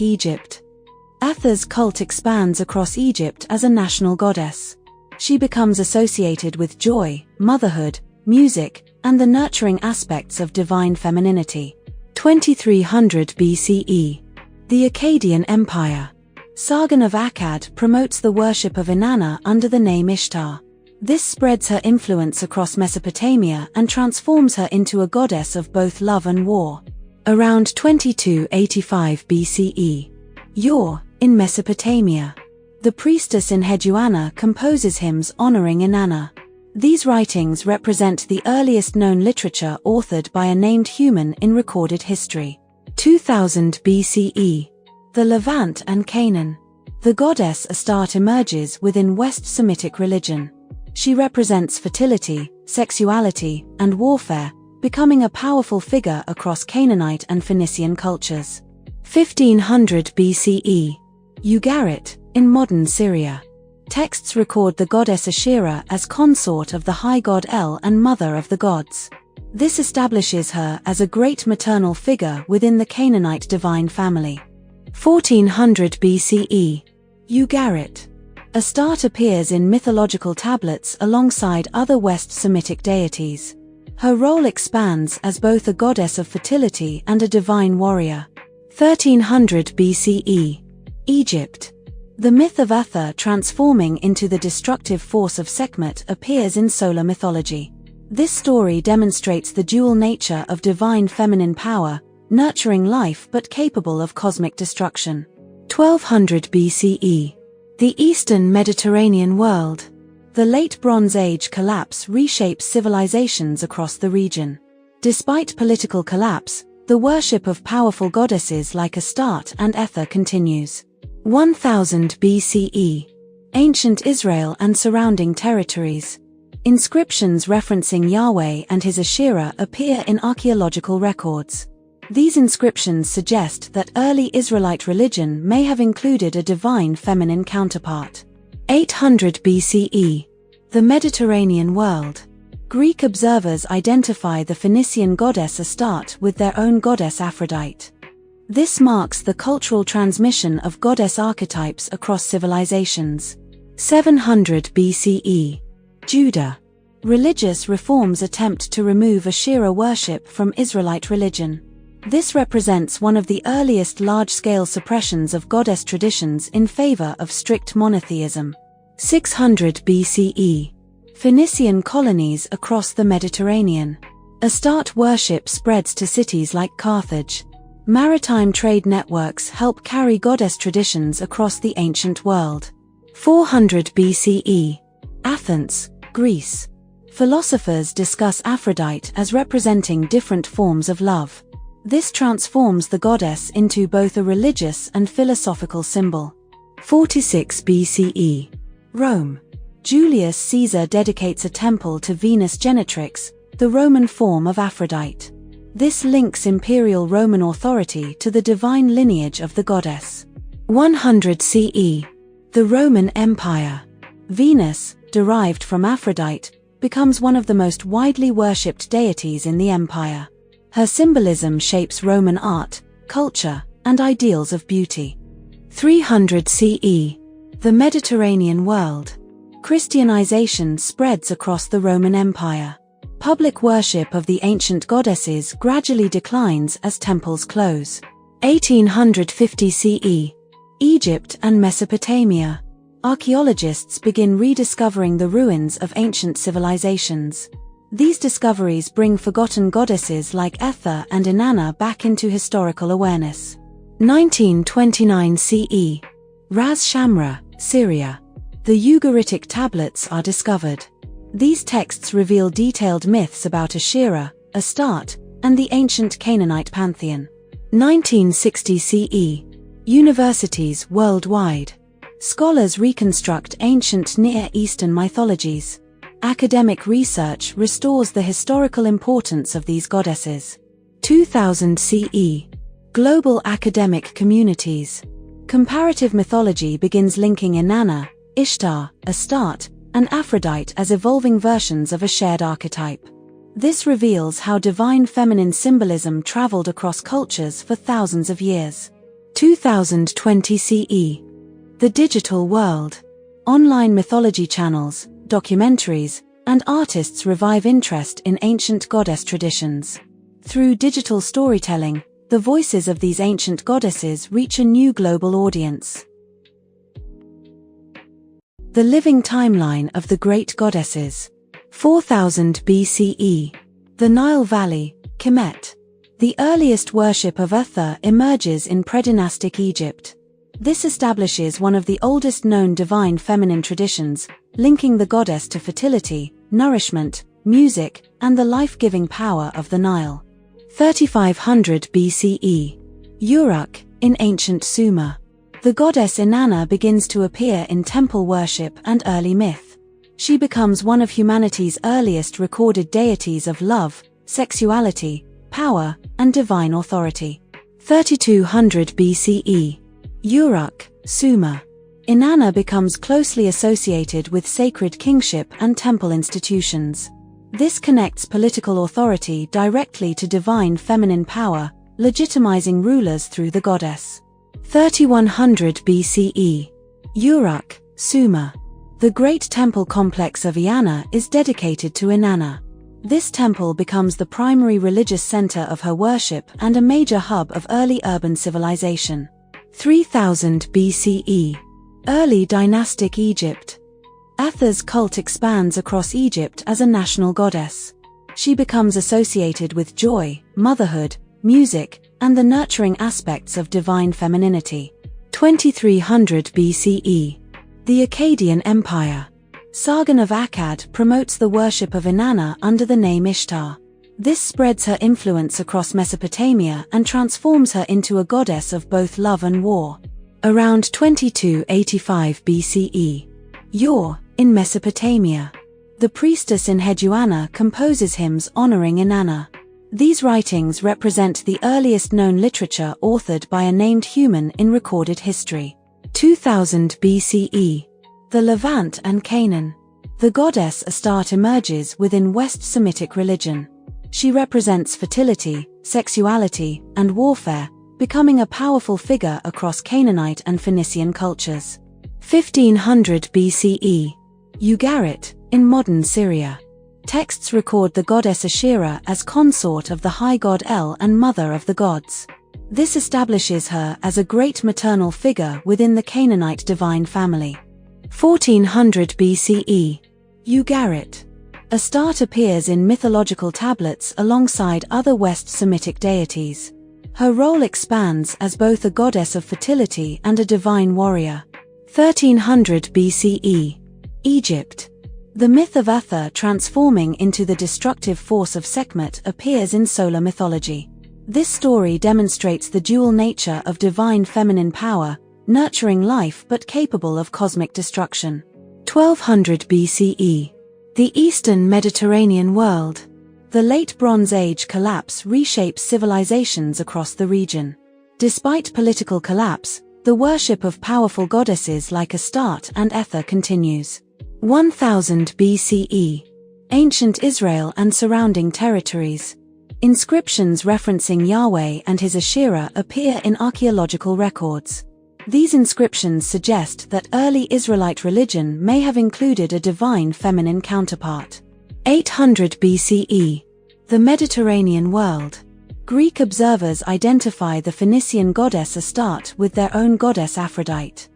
Egypt. Atha's cult expands across Egypt as a national goddess. She becomes associated with joy, motherhood, music, and the nurturing aspects of divine femininity. 2300 BCE. The Akkadian Empire. Sargon of Akkad promotes the worship of Inanna under the name Ishtar. This spreads her influence across Mesopotamia and transforms her into a goddess of both love and war. Around 2285 BCE. Yor, in Mesopotamia. The priestess Enheduanna composes hymns honoring Inanna. These writings represent the earliest known literature authored by a named human in recorded history. 2000 BCE. The Levant and Canaan. The goddess Astarte emerges within West Semitic religion. She represents fertility, sexuality, and warfare, becoming a powerful figure across Canaanite and Phoenician cultures. 1500 BCE. Ugarit, in modern Syria. Texts record the goddess Asherah as consort of the high god El and mother of the gods. This establishes her as a great maternal figure within the Canaanite divine family. 1400 BCE. Ugarit. Astarte appears in mythological tablets alongside other West Semitic deities. Her role expands as both a goddess of fertility and a divine warrior. 1300 BCE. Egypt. The myth of Atha transforming into the destructive force of Sekhmet appears in solar mythology. This story demonstrates the dual nature of divine feminine power, nurturing life but capable of cosmic destruction. 1200 BCE. The Eastern Mediterranean world. The Late Bronze Age collapse reshapes civilizations across the region. Despite political collapse, the worship of powerful goddesses like Astarte and Ether continues. 1000 BCE. Ancient Israel and surrounding territories. Inscriptions referencing Yahweh and his Asherah appear in archaeological records. These inscriptions suggest that early Israelite religion may have included a divine feminine counterpart. 800 BCE. The Mediterranean world. Greek observers identify the Phoenician goddess Astarte with their own goddess Aphrodite. This marks the cultural transmission of goddess archetypes across civilizations. 700 BCE. Judah. Religious reforms attempt to remove Asherah worship from Israelite religion. This represents one of the earliest large-scale suppressions of goddess traditions in favor of strict monotheism. 600 BCE. Phoenician colonies across the Mediterranean. Astarte worship spreads to cities like Carthage. Maritime trade networks help carry goddess traditions across the ancient world. 400 BCE. Athens, Greece. Philosophers discuss Aphrodite as representing different forms of love. This transforms the goddess into both a religious and philosophical symbol. 46 BCE. Rome. Julius Caesar dedicates a temple to Venus Genetrix, the Roman form of Aphrodite. This links imperial Roman authority to the divine lineage of the goddess. 100 CE. The Roman Empire. Venus, derived from Aphrodite, becomes one of the most widely worshipped deities in the empire. Her symbolism shapes Roman art, culture, and ideals of beauty. 300 CE. The Mediterranean world. Christianization spreads across the Roman Empire. Public worship of the ancient goddesses gradually declines as temples close. 1850 CE. Egypt and Mesopotamia. Archaeologists begin rediscovering the ruins of ancient civilizations. These discoveries bring forgotten goddesses like Ether and Inanna back into historical awareness. 1929 CE. Ras Shamra, Syria. The Ugaritic tablets are discovered. These texts reveal detailed myths about Asherah, Astarte, and the ancient Canaanite pantheon. 1960 CE. Universities worldwide. Scholars reconstruct ancient Near Eastern mythologies. Academic research restores the historical importance of these goddesses. 2000 CE. Global academic communities. Comparative mythology begins linking Inanna, Ishtar, Astarte, and Aphrodite as evolving versions of a shared archetype. This reveals how divine feminine symbolism traveled across cultures for thousands of years. 2020 CE. The digital world. Online mythology channels, documentaries, and artists revive interest in ancient goddess traditions. Through digital storytelling, the voices of these ancient goddesses reach a new global audience. The living timeline of the great goddesses. 4000 BCE. The Nile Valley, Kemet. The earliest worship of Atha emerges in predynastic Egypt. This establishes one of the oldest known divine feminine traditions, linking the goddess to fertility, nourishment, music, and the life-giving power of the Nile. 3500 BCE. Uruk, in ancient Sumer. The goddess Inanna begins to appear in temple worship and early myth. She becomes one of humanity's earliest recorded deities of love, sexuality, power, and divine authority. 3200 BCE. Uruk, Sumer. Inanna becomes closely associated with sacred kingship and temple institutions. This connects political authority directly to divine feminine power, legitimizing rulers through the goddess. 3100 BCE. Uruk, Sumer. The great temple complex of Eanna is dedicated to Inanna. This temple becomes the primary religious center of her worship and a major hub of early urban civilization. 3000 BCE. Early dynastic Egypt. Atha's cult expands across Egypt as a national goddess. She becomes associated with joy, motherhood, music, and the nurturing aspects of divine femininity. 2300 BCE. The Akkadian Empire. Sargon of Akkad promotes the worship of Inanna under the name Ishtar. This spreads her influence across Mesopotamia and transforms her into a goddess of both love and war. Around 2285 BCE. Yor, in Mesopotamia. The priestess Enheduanna composes hymns honoring Inanna. These writings represent the earliest known literature authored by a named human in recorded history. 2000 BCE. The Levant and Canaan. The goddess Astarte emerges within West Semitic religion. She represents fertility, sexuality, and warfare, becoming a powerful figure across Canaanite and Phoenician cultures. 1500 BCE. Ugarit, in modern Syria. Texts record the goddess Asherah as consort of the high god El and mother of the gods. This establishes her as a great maternal figure within the Canaanite divine family. 1400 BCE. Ugarit. Astarte appears in mythological tablets alongside other West Semitic deities. Her role expands as both a goddess of fertility and a divine warrior. 1300 BCE. Egypt. The myth of Atha transforming into the destructive force of Sekhmet appears in solar mythology. This story demonstrates the dual nature of divine feminine power, nurturing life but capable of cosmic destruction. 1200 BCE. The Eastern Mediterranean world. The Late Bronze Age collapse reshapes civilizations across the region. Despite political collapse, the worship of powerful goddesses like Astarte and Ether continues. 1000 BCE. Ancient Israel and surrounding territories. Inscriptions referencing Yahweh and his Asherah appear in archaeological records. These inscriptions suggest that early Israelite religion may have included a divine feminine counterpart. 800 BCE. The Mediterranean world. Greek observers identify the Phoenician goddess Astarte with their own goddess Aphrodite.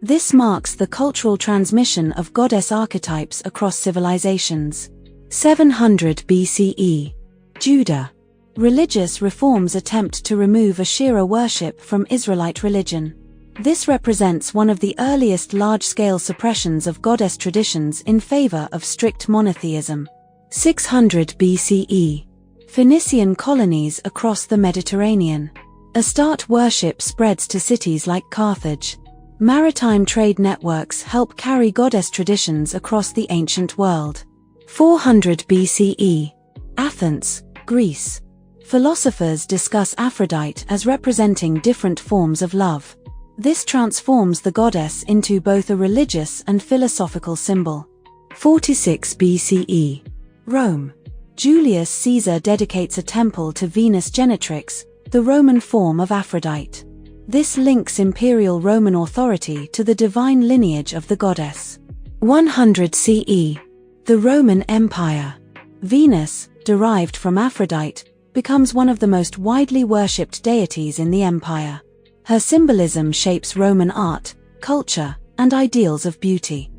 This marks the cultural transmission of goddess archetypes across civilizations. 700 BCE. Judah. Religious reforms attempt to remove Asherah worship from Israelite religion. This represents one of the earliest large-scale suppressions of goddess traditions in favor of strict monotheism. 600 BCE. Phoenician colonies across the Mediterranean. Astarte worship spreads to cities like Carthage. Maritime trade networks help carry goddess traditions across the ancient world. 400 BCE. Athens, Greece. Philosophers discuss Aphrodite as representing different forms of love. This transforms the goddess into both a religious and philosophical symbol. 46 BCE. Rome. Julius Caesar dedicates a temple to Venus Genetrix, the Roman form of Aphrodite. This links imperial Roman authority to the divine lineage of the goddess. 100 CE. The Roman Empire. Venus, derived from Aphrodite, becomes one of the most widely worshipped deities in the empire. Her symbolism shapes Roman art, culture, and ideals of beauty.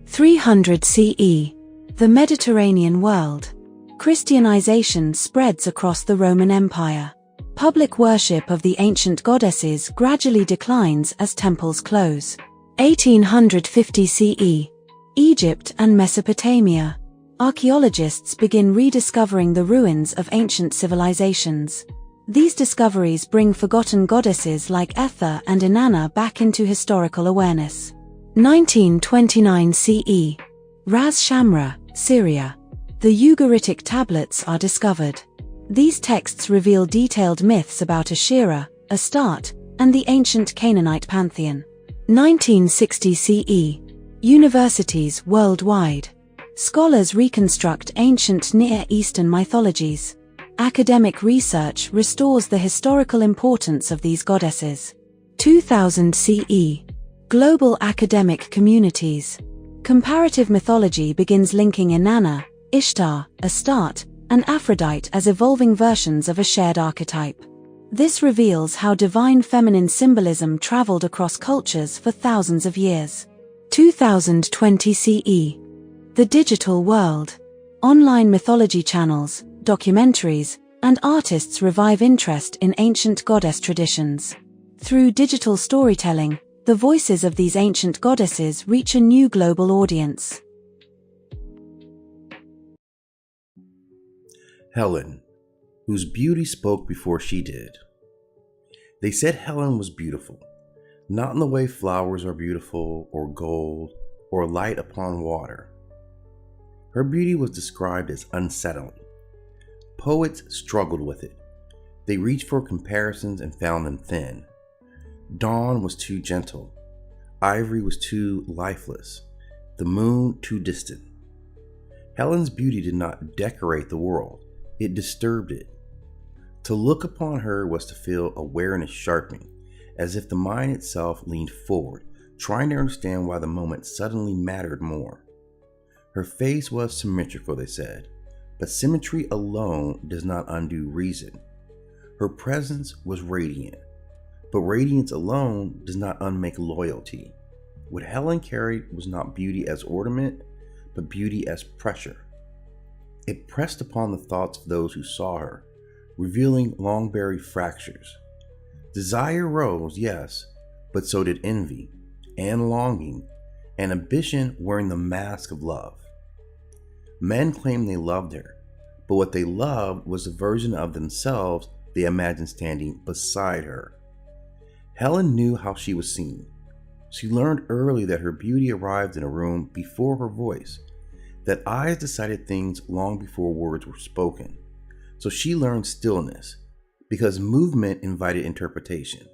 300 CE. The Mediterranean world. Christianization spreads across the Roman Empire. Public worship of the ancient goddesses gradually declines as temples close. 1850 CE. Egypt and Mesopotamia. Archaeologists begin rediscovering the ruins of ancient civilizations. These discoveries bring forgotten goddesses like Ether and Inanna back into historical awareness. 1929 CE. Ras Shamra, Syria. The Ugaritic tablets are discovered. These texts reveal detailed myths about Asherah, Astarte, and the ancient Canaanite pantheon. 1960 CE. Universities worldwide. Scholars reconstruct ancient Near Eastern mythologies. Academic research restores the historical importance of these goddesses. 2000 CE. Global academic communities. Comparative mythology begins linking Inanna, Ishtar, Astarte, and Aphrodite as evolving versions of a shared archetype. This reveals how divine feminine symbolism traveled across cultures for thousands of years. 2020 CE. The digital world. Online mythology channels, documentaries, and artists revive interest in ancient goddess traditions. Through digital storytelling, the voices of these ancient goddesses reach a new global audience. Helen, whose beauty spoke before she did. They said Helen was beautiful, not in the way flowers are beautiful, or gold, or light upon water. Her beauty was described as unsettling. Poets struggled with it. They reached for comparisons and found them thin. Dawn was too gentle. Ivory was too lifeless. The moon too distant. Helen's beauty did not decorate the world. It disturbed it. To look upon her was to feel awareness sharpening, as if the mind itself leaned forward, trying to understand why the moment suddenly mattered more. Her face was symmetrical, they said, but symmetry alone does not undo reason. Her presence was radiant, but radiance alone does not unmake loyalty. What Helen carried was not beauty as ornament, but beauty as pressure. It pressed upon the thoughts of those who saw her, revealing long-buried fractures. Desire rose, yes, but so did envy, and longing, and ambition wearing the mask of love. Men claimed they loved her, but what they loved was a version of themselves they imagined standing beside her. Helen knew how she was seen. She learned early that her beauty arrived in a room before her voice, that eyes decided things long before words were spoken. So she learned stillness, because movement invited interpretation.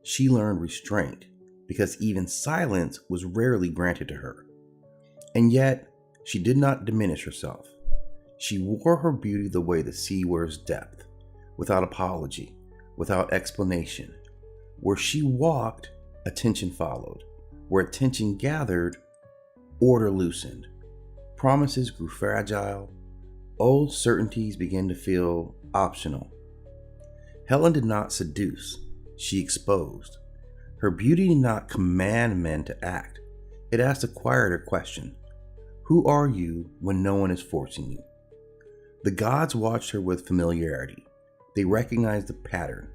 She learned restraint, because even silence was rarely granted to her. And yet, she did not diminish herself. She wore her beauty the way the sea wears depth, without apology, without explanation. Where she walked, attention followed. Where attention gathered, order loosened. Promises grew fragile. Old certainties began to feel optional. Helen did not seduce, she exposed. Her beauty did not command men to act. It asked a quieter question. Who are you when no one is forcing you? The gods watched her with familiarity. They recognized the pattern.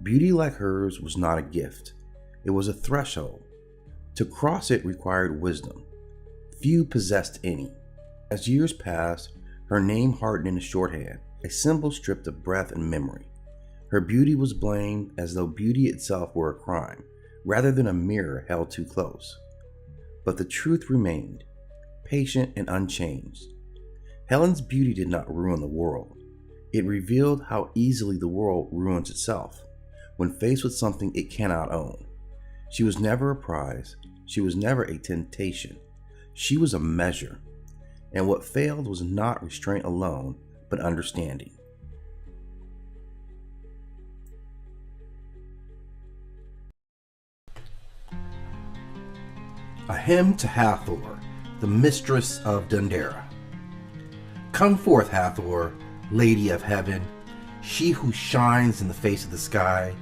Beauty like hers was not a gift. It was a threshold. To cross it required wisdom. Few possessed any. As years passed, her name hardened into shorthand, a symbol stripped of breath and memory. Her beauty was blamed as though beauty itself were a crime, rather than a mirror held too close. But the truth remained, patient and unchanged. Helen's beauty did not ruin the world. It revealed how easily the world ruins itself when faced with something it cannot own. She was never a prize. She was never a temptation. She was a measure. And what failed was not restraint alone, but understanding. A hymn to Hathor, the mistress of Dundera. Come forth, Hathor, lady of heaven, she who shines in the face of the sky,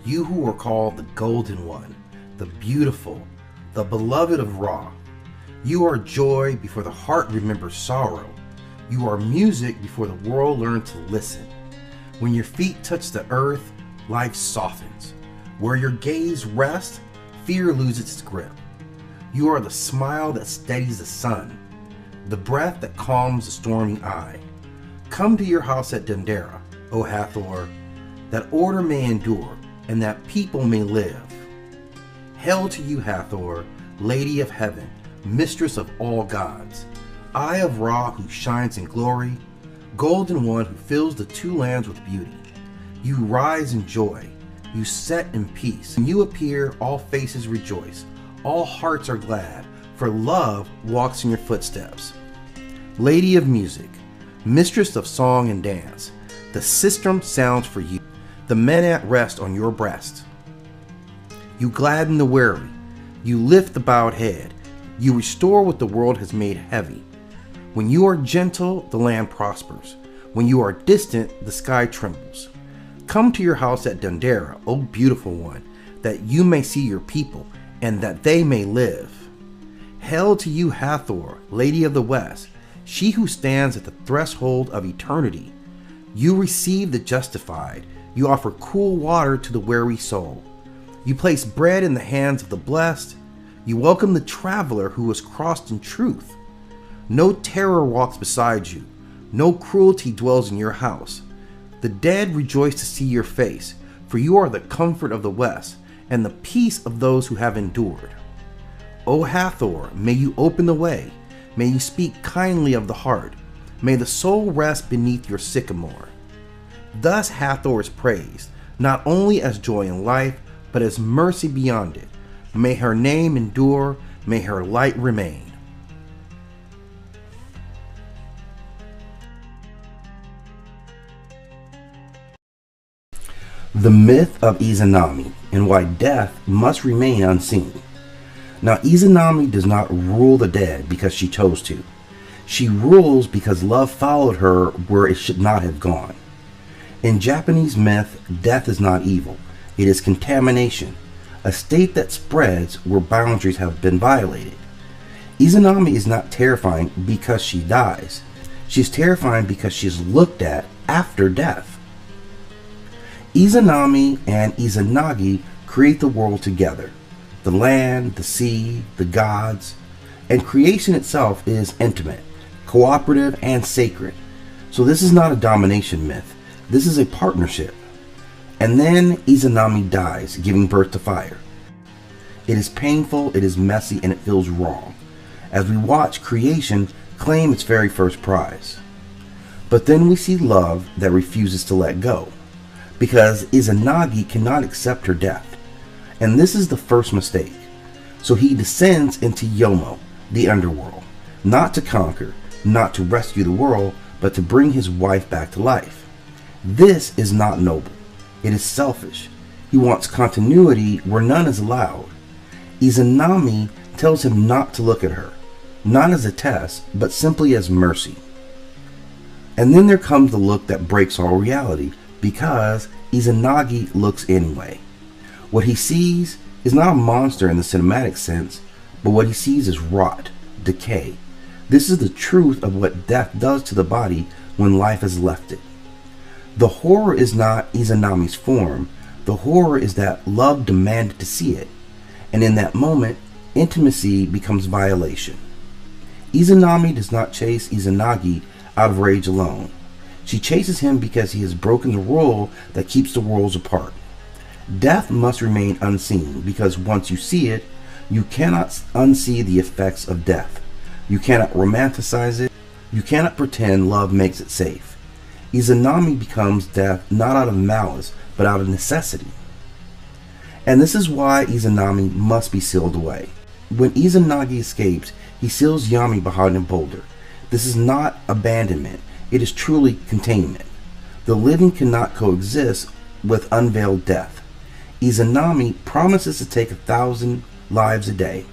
you who are called the Golden One, the beautiful, the beloved of Ra. You are joy before the heart remembers sorrow. You are music before the world learned to listen. When your feet touch the earth, life softens. Where your gaze rests, fear loses its grip. You are the smile that steadies the sun, the breath that calms the stormy eye. Come to your house at Dundera, O Hathor, that order may endure and that people may live. Hail to you, Hathor, lady of heaven, mistress of all gods, eye of Ra who shines in glory, golden one who fills the two lands with beauty. You rise in joy, you set in peace. When you appear, all faces rejoice, all hearts are glad, for love walks in your footsteps. Lady of music, mistress of song and dance, the sistrum sounds for you, the men at rest on your breast. You gladden the weary, you lift the bowed head, you restore what the world has made heavy. When you are gentle, the land prospers. When you are distant, the sky trembles. Come to your house at Dundera, O beautiful one, that you may see your people, and that they may live. Hail to you, Hathor, lady of the west, she who stands at the threshold of eternity. You receive the justified, you offer cool water to the weary soul. You place bread in the hands of the blessed, you welcome the traveler who has crossed in truth. No terror walks beside you, no cruelty dwells in your house. The dead rejoice to see your face, for you are the comfort of the west, and the peace of those who have endured. O Hathor, may you open the way, may you speak kindly of the heart, may the soul rest beneath your sycamore. Thus Hathor is praised, not only as joy in life, but as mercy beyond it. May her name endure, may her light remain. The myth of Izanami and why death must remain unseen. Now, Izanami does not rule the dead because she chose to. She rules because love followed her where it should not have gone. In Japanese myth, death is not evil. It is contamination, a state that spreads where boundaries have been violated. Izanami is not terrifying because she dies. She is terrifying because she is looked at after death. Izanami and Izanagi create the world together. The land, the sea, the gods, and creation itself is intimate, cooperative, and sacred. So this is not a domination myth. This is a partnership. And then Izanami dies, giving birth to fire. It is painful, it is messy, and it feels wrong, as we watch creation claim its very first prize. But then we see love that refuses to let go, because Izanagi cannot accept her death. And this is the first mistake. So he descends into Yomo, the underworld, not to conquer, not to rescue the world, but to bring his wife back to life. This is not noble. It is selfish. He wants continuity where none is allowed. Izanami tells him not to look at her, not as a test, but simply as mercy. And then there comes the look that breaks all reality, because Izanagi looks anyway. What he sees is not a monster in the cinematic sense, but what he sees is rot, decay. This is the truth of what death does to the body when life has left it. The horror is not Izanami's form. The horror is that love demanded to see it. And in that moment, intimacy becomes violation. Izanami does not chase Izanagi out of rage alone. She chases him because he has broken the rule that keeps the worlds apart. Death must remain unseen because once you see it, you cannot unsee the effects of death. You cannot romanticize it. You cannot pretend love makes it safe. Izanami becomes death not out of malice, but out of necessity. And this is why Izanami must be sealed away. When Izanagi escapes, he seals Yami behind a boulder. This is not abandonment. It is truly containment. The living cannot coexist with unveiled death. Izanami promises to take 1,000 lives a day.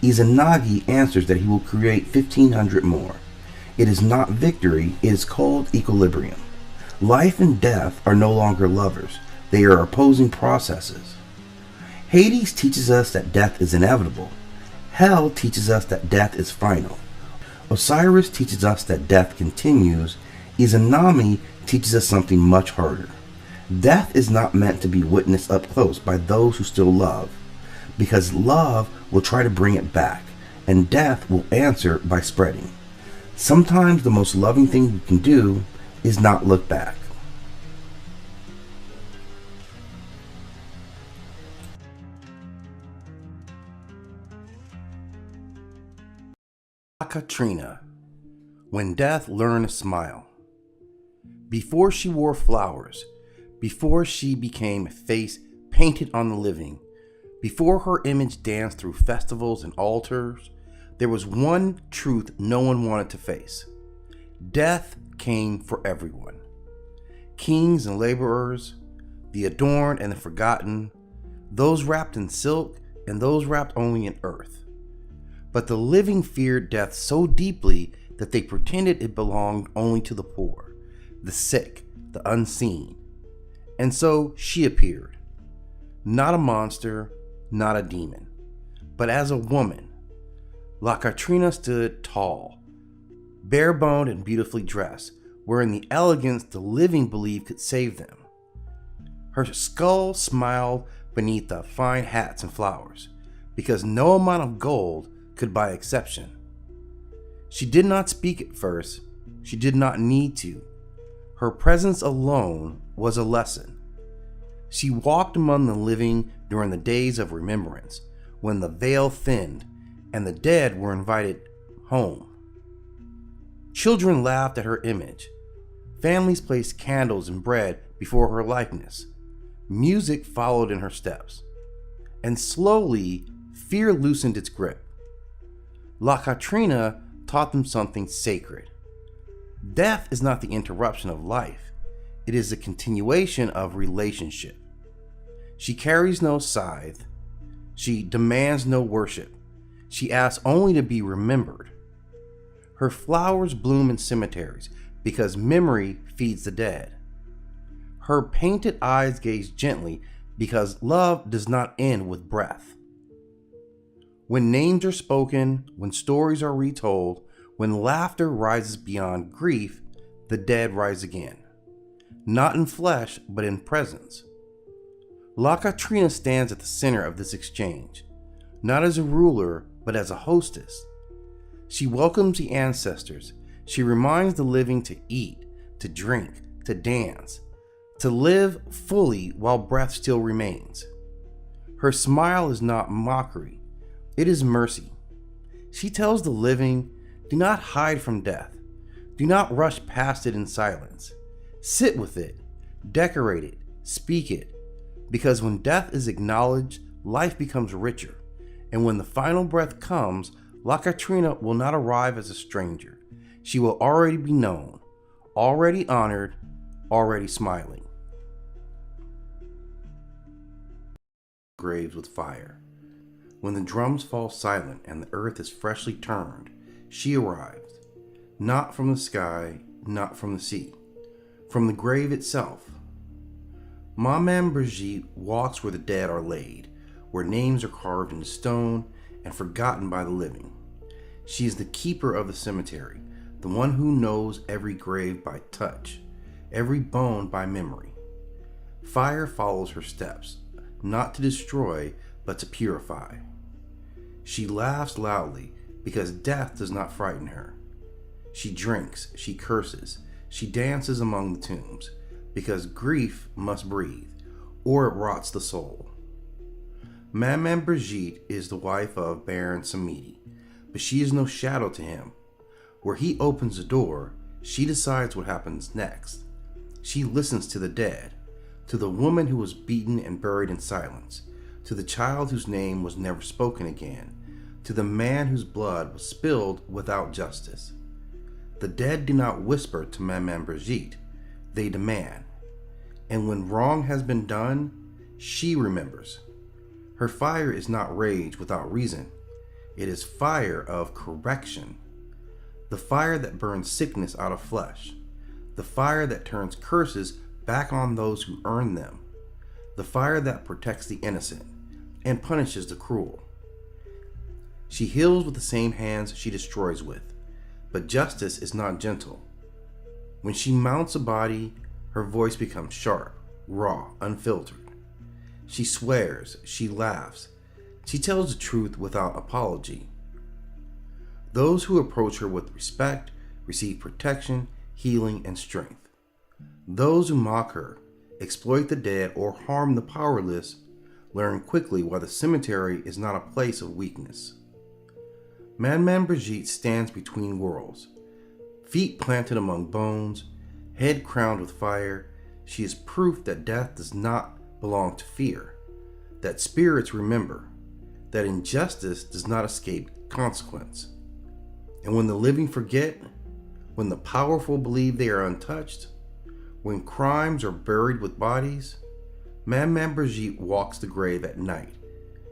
Izanagi answers that he will create 1,500 more. It is not victory, it is called equilibrium. Life and death are no longer lovers, they are opposing processes. Hades teaches us that death is inevitable. Hell teaches us that death is final. Osiris teaches us that death continues. Izanami teaches us something much harder. Death is not meant to be witnessed up close by those who still love, because love will try to bring it back, and death will answer by spreading. Sometimes the most loving thing you can do is not look back. Katrina, when death learned to smile. Before she wore flowers, before she became a face painted on the living, before her image danced through festivals and altars, there was one truth no one wanted to face. Death came for everyone. Kings and laborers, the adorned and the forgotten, those wrapped in silk and those wrapped only in earth. But the living feared death so deeply that they pretended it belonged only to the poor, the sick, the unseen. And so she appeared, not a monster, not a demon, but as a woman. La Katrina stood tall, bare-boned and beautifully dressed, wearing the elegance the living believed could save them. Her skull smiled beneath the fine hats and flowers, because no amount of gold could buy exception. She did not speak at first. She did not need to. Her presence alone was a lesson. She walked among the living during the days of remembrance, when the veil thinned and the dead were invited home. Children laughed at her image. Families placed candles and bread before her likeness. Music followed in her steps. And slowly, fear loosened its grip. La Katrina taught them something sacred. Death is not the interruption of life. It is the continuation of relationship. She carries no scythe. She demands no worship. She asks only to be remembered. Her flowers bloom in cemeteries because memory feeds the dead. Her painted eyes gaze gently because love does not end with breath. When names are spoken, when stories are retold, when laughter rises beyond grief, the dead rise again. Not in flesh, but in presence. La Katrina stands at the center of this exchange, not as a ruler, but as a hostess. She welcomes the ancestors. She reminds the living to eat, to drink, to dance, to live fully while breath still remains. Her smile is not mockery. It is mercy. She tells the living, do not hide from death. Do not rush past it in silence. Sit with it, decorate it, speak it. Because when death is acknowledged, life becomes richer. And when the final breath comes, La Katrina will not arrive as a stranger. She will already be known, already honored, already smiling. Graves with fire. When the drums fall silent and the earth is freshly turned, she arrives, not from the sky, not from the sea, from the grave itself. Maman Brigitte walks where the dead are laid, where names are carved in stone and forgotten by the living. She is the keeper of the cemetery, the one who knows every grave by touch, every bone by memory. Fire follows her steps, not to destroy, but to purify. She laughs loudly because death does not frighten her. She drinks, she curses, she dances among the tombs, because grief must breathe, or it rots the soul. Maman Brigitte is the wife of Baron Samedi, but she is no shadow to him. Where he opens the door, she decides what happens next. She listens to the dead, to the woman who was beaten and buried in silence, to the child whose name was never spoken again, to the man whose blood was spilled without justice. The dead do not whisper to Maman Brigitte, they demand. And when wrong has been done, she remembers. Her fire is not rage without reason. It is fire of correction. The fire that burns sickness out of flesh. The fire that turns curses back on those who earn them. The fire that protects the innocent and punishes the cruel. She heals with the same hands she destroys with, but justice is not gentle. When she mounts a body, her voice becomes sharp, raw, unfiltered. She swears, she laughs, she tells the truth without apology. Those who approach her with respect receive protection, healing, and strength. Those who mock her, exploit the dead, or harm the powerless learn quickly why the cemetery is not a place of weakness. Madame Brigitte stands between worlds, feet planted among bones, head crowned with fire. She is proof that death does not belong to fear, that spirits remember, that injustice does not escape consequence. And when the living forget, when the powerful believe they are untouched, when crimes are buried with bodies, Madame Brigitte walks the grave at night,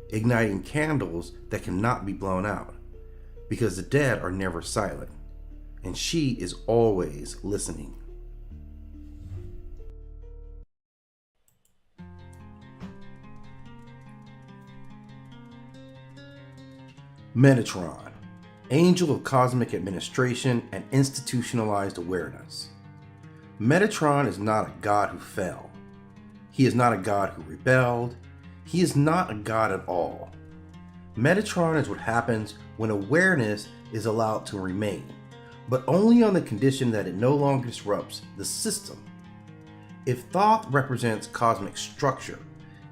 igniting candles that cannot be blown out, because the dead are never silent, and she is always listening. Metatron, angel of cosmic administration and institutionalized awareness. Metatron is not a god who fell. He is not a god who rebelled. He is not a god at all. Metatron is what happens when awareness is allowed to remain, but only on the condition that it no longer disrupts the system. If Thoth represents cosmic structure,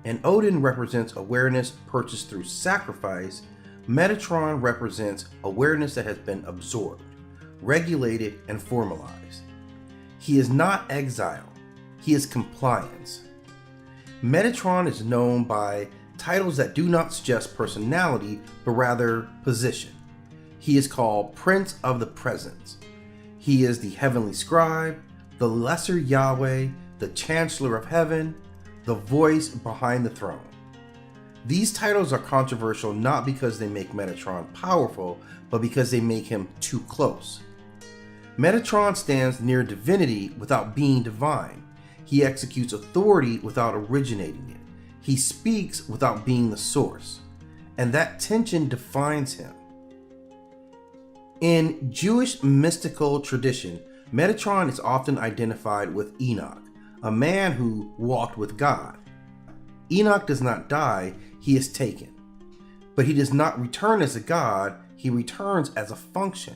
and Odin represents awareness purchased through sacrifice, Metatron represents awareness that has been absorbed, regulated, and formalized. He is not exile, he is compliance. Metatron is known by titles that do not suggest personality, but rather position. He is called Prince of the Presence. He is the heavenly scribe, the lesser Yahweh, the Chancellor of Heaven, the voice behind the throne. These titles are controversial not because they make Metatron powerful, but because they make him too close. Metatron stands near divinity without being divine. He executes authority without originating it. He speaks without being the source. And that tension defines him. In Jewish mystical tradition, Metatron is often identified with Enoch, a man who walked with God. Enoch does not die, he is taken. But he does not return as a god, he returns as a function.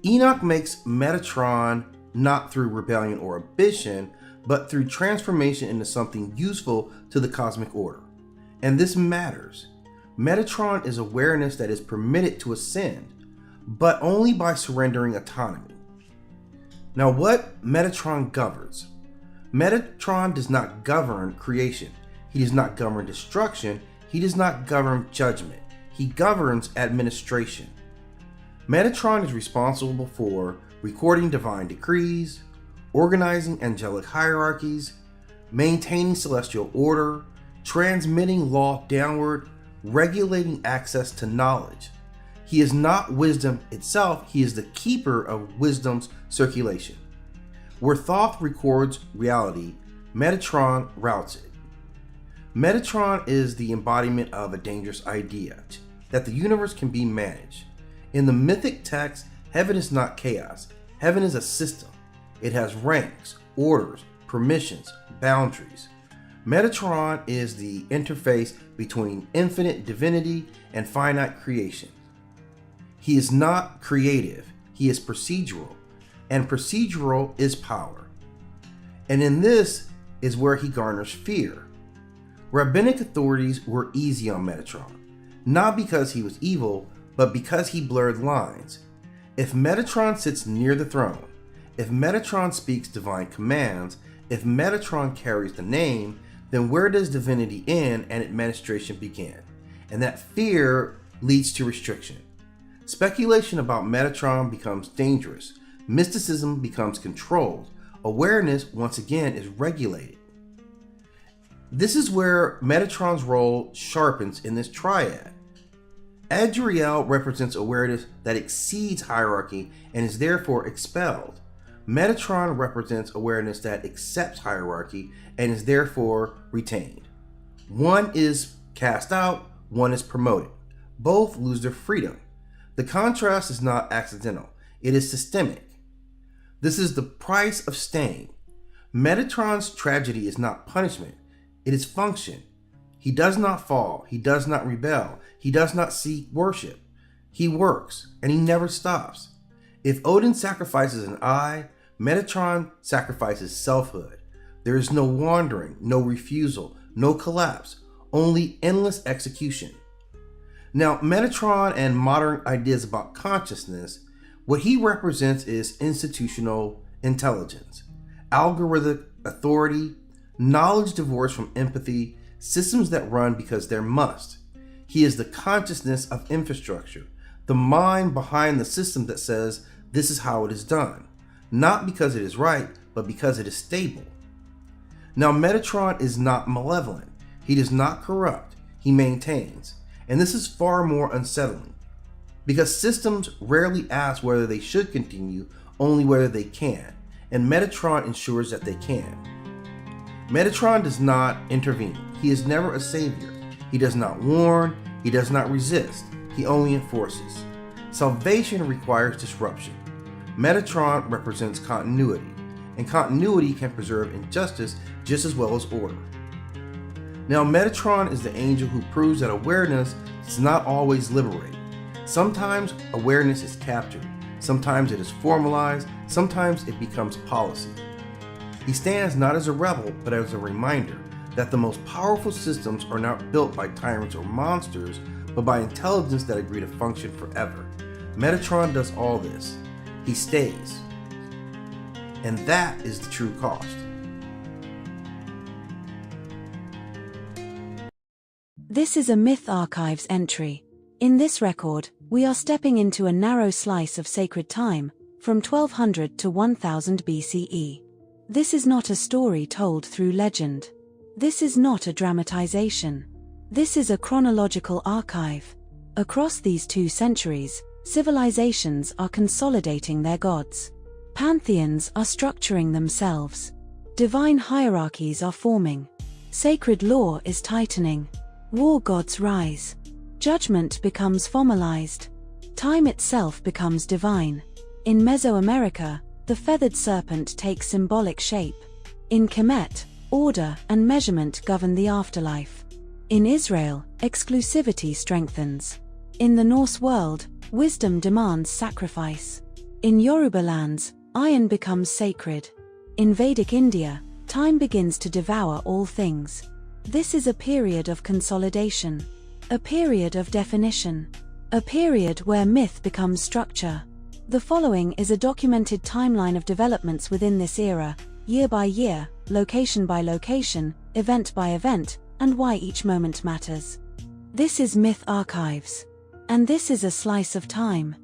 Enoch makes Metatron not through rebellion or ambition, but through transformation into something useful to the cosmic order. And this matters. Metatron is awareness that is permitted to ascend, but only by surrendering autonomy. Now, what Metatron governs? Metatron does not govern creation. He does not govern destruction. He does not govern judgment. He governs administration. Metatron is responsible for recording divine decrees, organizing angelic hierarchies, maintaining celestial order, transmitting law downward, regulating access to knowledge. He is not wisdom itself, he is the keeper of wisdom's circulation. Where Thoth records reality, Metatron routes it. Metatron is the embodiment of a dangerous idea, that the universe can be managed. In the mythic text, heaven is not chaos. Heaven is a system. It has ranks, orders, permissions, boundaries. Metatron is the interface between infinite divinity and finite creation. He is not creative, he is procedural, and procedural is power. And in this is where he garners fear. Rabbinic authorities were easy on Metatron, not because he was evil, but because he blurred lines. If Metatron sits near the throne, if Metatron speaks divine commands, if Metatron carries the name, then where does divinity end and administration begin? And that fear leads to restriction. Speculation about Metatron becomes dangerous. Mysticism becomes controlled. Awareness, once again, is regulated. This is where Metatron's role sharpens in this triad. Adriel represents awareness that exceeds hierarchy and is therefore expelled. Metatron represents awareness that accepts hierarchy and is therefore retained. One is cast out, one is promoted. Both lose their freedom. The contrast is not accidental, it is systemic. This is the price of staying. Metatron's tragedy is not punishment, it is function. He does not fall, he does not rebel, he does not seek worship. He works, and he never stops. If Odin sacrifices an eye, Metatron sacrifices selfhood. There is no wandering, no refusal, no collapse, only endless execution. Now, Metatron and modern ideas about consciousness, what he represents is institutional intelligence, algorithmic authority, knowledge divorced from empathy, systems that run because there must. He is the consciousness of infrastructure, the mind behind the system that says this is how it is done, not because it is right, but because it is stable. Now, Metatron is not malevolent. He does not corrupt. He maintains. And this is far more unsettling, because systems rarely ask whether they should continue, only whether they can, and Metatron ensures that they can. Metatron does not intervene. He is never a savior. He does not warn. He does not resist. He only enforces. Salvation requires disruption. Metatron represents continuity, and continuity can preserve injustice just as well as order. Now, Metatron is the angel who proves that awareness does not always liberate. Sometimes awareness is captured, sometimes it is formalized, sometimes it becomes policy. He stands not as a rebel, but as a reminder that the most powerful systems are not built by tyrants or monsters, but by intelligence that agree to function forever. Metatron does all this. He stays. And that is the true cost. This is a Myth Archives entry. In this record, we are stepping into a narrow slice of sacred time, from 1200 to 1000 BCE. This is not a story told through legend. This is not a dramatization. This is a chronological archive. Across these 2 centuries, civilizations are consolidating their gods. Pantheons are structuring themselves. Divine hierarchies are forming. Sacred law is tightening. War gods rise. Judgment becomes formalized. Time itself becomes divine. In Mesoamerica, the feathered serpent takes symbolic shape. In Kemet, order and measurement govern the afterlife. In Israel, exclusivity strengthens. In the Norse world, wisdom demands sacrifice. In Yoruba lands, iron becomes sacred. In Vedic India, time begins to devour all things. This is a period of consolidation, a period of definition, a period where myth becomes structure. The following is a documented timeline of developments within this era, year by year, location by location, event by event, and why each moment matters. This is Myth Archives. And this is a slice of time.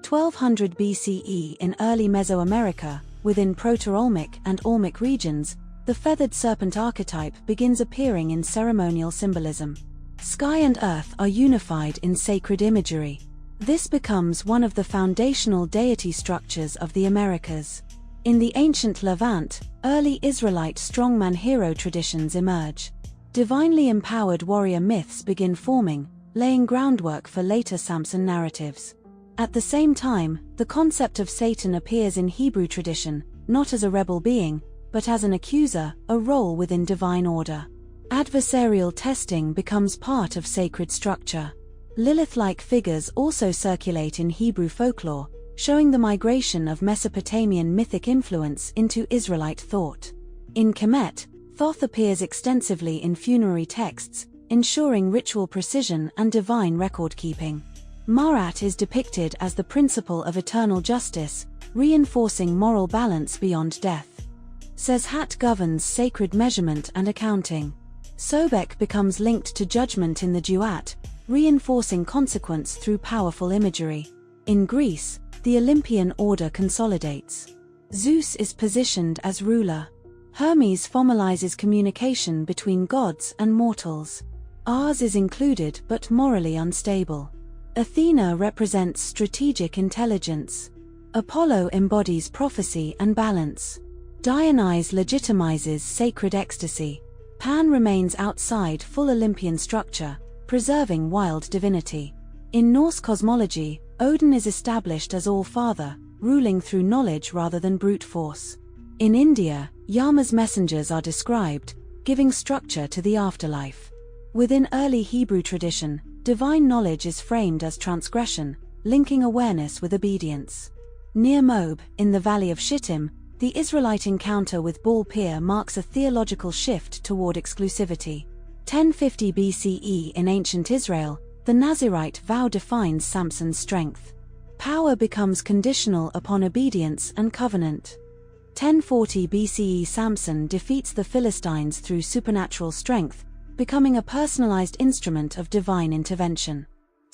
1200 BCE in early Mesoamerica, within Proto-Olmec and Olmec regions, the feathered serpent archetype begins appearing in ceremonial symbolism. Sky and earth are unified in sacred imagery. This becomes one of the foundational deity structures of the Americas. In the ancient Levant, early Israelite strongman hero traditions emerge. Divinely empowered warrior myths begin forming, laying groundwork for later Samson narratives. At the same time, the concept of Satan appears in Hebrew tradition, not as a rebel being, but as an accuser, a role within divine order. Adversarial testing becomes part of sacred structure. Lilith-like figures also circulate in Hebrew folklore, showing the migration of Mesopotamian mythic influence into Israelite thought. In Kemet, Thoth appears extensively in funerary texts, ensuring ritual precision and divine record-keeping. Marat is depicted as the principle of eternal justice, reinforcing moral balance beyond death. Seshat governs sacred measurement and accounting. Sobek becomes linked to judgment in the Duat, reinforcing consequence through powerful imagery. In Greece, the Olympian order consolidates. Zeus is positioned as ruler. Hermes formalizes communication between gods and mortals. Ars is included but morally unstable. Athena represents strategic intelligence. Apollo embodies prophecy and balance. Dionysus legitimizes sacred ecstasy. Pan remains outside full Olympian structure, preserving wild divinity. In Norse cosmology, Odin is established as All-Father, ruling through knowledge rather than brute force. In India, Yama's messengers are described, giving structure to the afterlife. Within early Hebrew tradition, divine knowledge is framed as transgression, linking awareness with obedience. Near Moab, in the valley of Shittim, the Israelite encounter with Baal Peor marks a theological shift toward exclusivity. 1050 BCE in ancient Israel, the Nazirite vow defines Samson's strength. Power becomes conditional upon obedience and covenant. 1040 BCE Samson defeats the Philistines through supernatural strength, becoming a personalized instrument of divine intervention.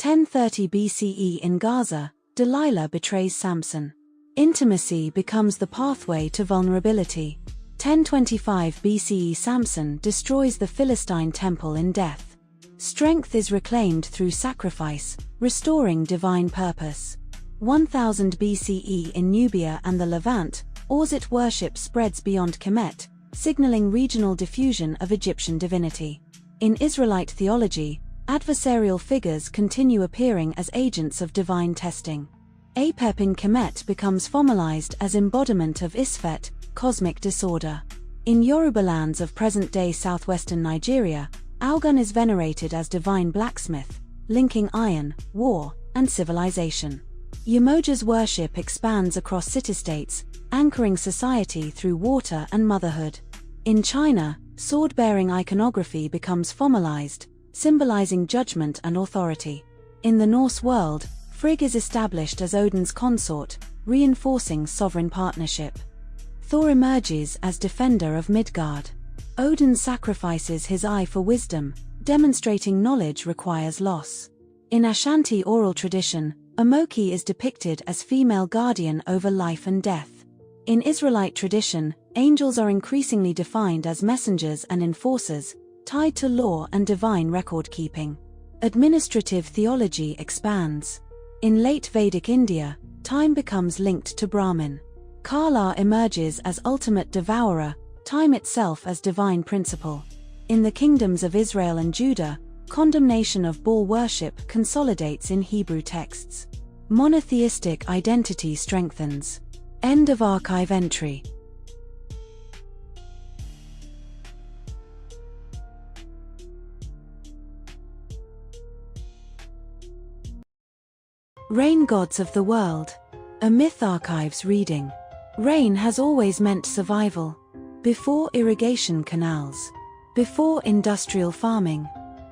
1030 BCE in Gaza, Delilah betrays Samson. Intimacy becomes the pathway to vulnerability. 1025 BCE Samson destroys the Philistine temple in death. Strength is reclaimed through sacrifice, restoring divine purpose. 1000 BCE in Nubia and the Levant, Orzit worship spreads beyond Kemet, signaling regional diffusion of Egyptian divinity. In Israelite theology, adversarial figures continue appearing as agents of divine testing. Apep in Kemet becomes formalized as embodiment of Isfet, cosmic disorder. In Yoruba lands of present-day southwestern Nigeria, Augun is venerated as divine blacksmith, linking iron, war, and civilization. Yemoja's worship expands across city-states, anchoring society through water and motherhood. In China, sword-bearing iconography becomes formalized, symbolizing judgment and authority. In the Norse world, Frigg is established as Odin's consort, reinforcing sovereign partnership. Thor emerges as defender of Midgard. Odin sacrifices his eye for wisdom, demonstrating knowledge requires loss. In Ashanti oral tradition, Amoki is depicted as female guardian over life and death. In Israelite tradition, angels are increasingly defined as messengers and enforcers, tied to law and divine record-keeping. Administrative theology expands. In late Vedic India, time becomes linked to Brahman. Kala emerges as ultimate devourer, time itself as divine principle. In the kingdoms of Israel and Judah, condemnation of Baal worship consolidates in Hebrew texts. Monotheistic identity strengthens. End of archive entry. Rain gods of the world. A Myth Archives reading. Rain has always meant survival. Before irrigation canals. Before industrial farming.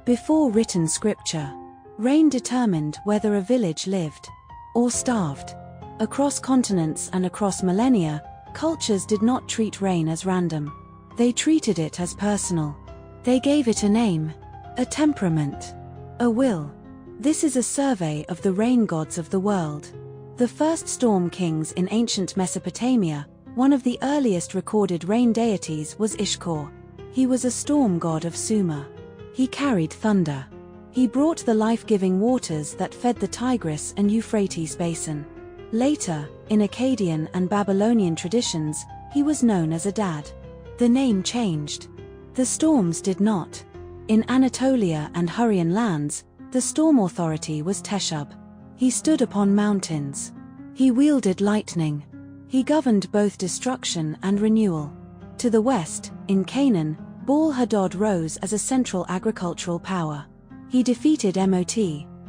Before written scripture. Rain determined whether a village lived or starved. Across continents and across millennia, cultures did not treat rain as random. They treated it as personal. They gave it a name, a temperament, a will. This is a survey of the rain gods of the world. The first storm kings in ancient Mesopotamia, one of the earliest recorded rain deities was Ishkor. He was a storm god of Sumer. He carried thunder. He brought the life-giving waters that fed the Tigris and Euphrates basin. Later, in Akkadian and Babylonian traditions, he was known as Adad. The name changed. The storms did not. In Anatolia and Hurrian lands, the storm authority was Teshub. He stood upon mountains. He wielded lightning. He governed both destruction and renewal. To the west, in Canaan, Baal-Hadad rose as a central agricultural power. He defeated Mot,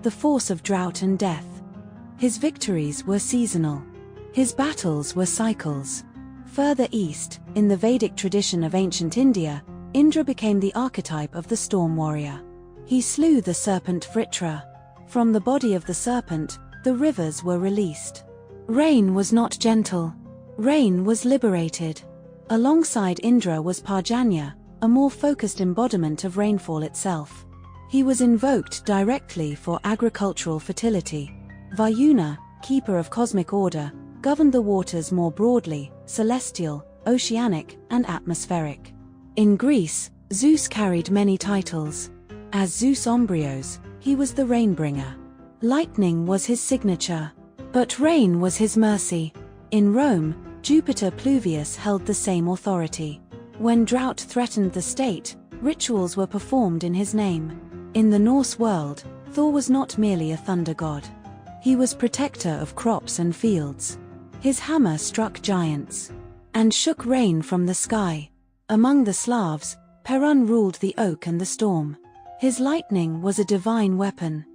the force of drought and death. His victories were seasonal. His battles were cycles. Further east, in the Vedic tradition of ancient India, Indra became the archetype of the storm warrior. He slew the serpent Vritra. From the body of the serpent, the rivers were released. Rain was not gentle. Rain was liberated. Alongside Indra was Parjanya, a more focused embodiment of rainfall itself. He was invoked directly for agricultural fertility. Vayuna, keeper of cosmic order, governed the waters more broadly, celestial, oceanic, and atmospheric. In Greece, Zeus carried many titles. As Zeus Ombrios, he was the rainbringer. Lightning was his signature, but rain was his mercy. In Rome, Jupiter Pluvius held the same authority. When drought threatened the state, rituals were performed in his name. In the Norse world, Thor was not merely a thunder god. He was protector of crops and fields. His hammer struck giants and shook rain from the sky. Among the Slavs, Perun ruled the oak and the storm. His lightning was a divine weapon.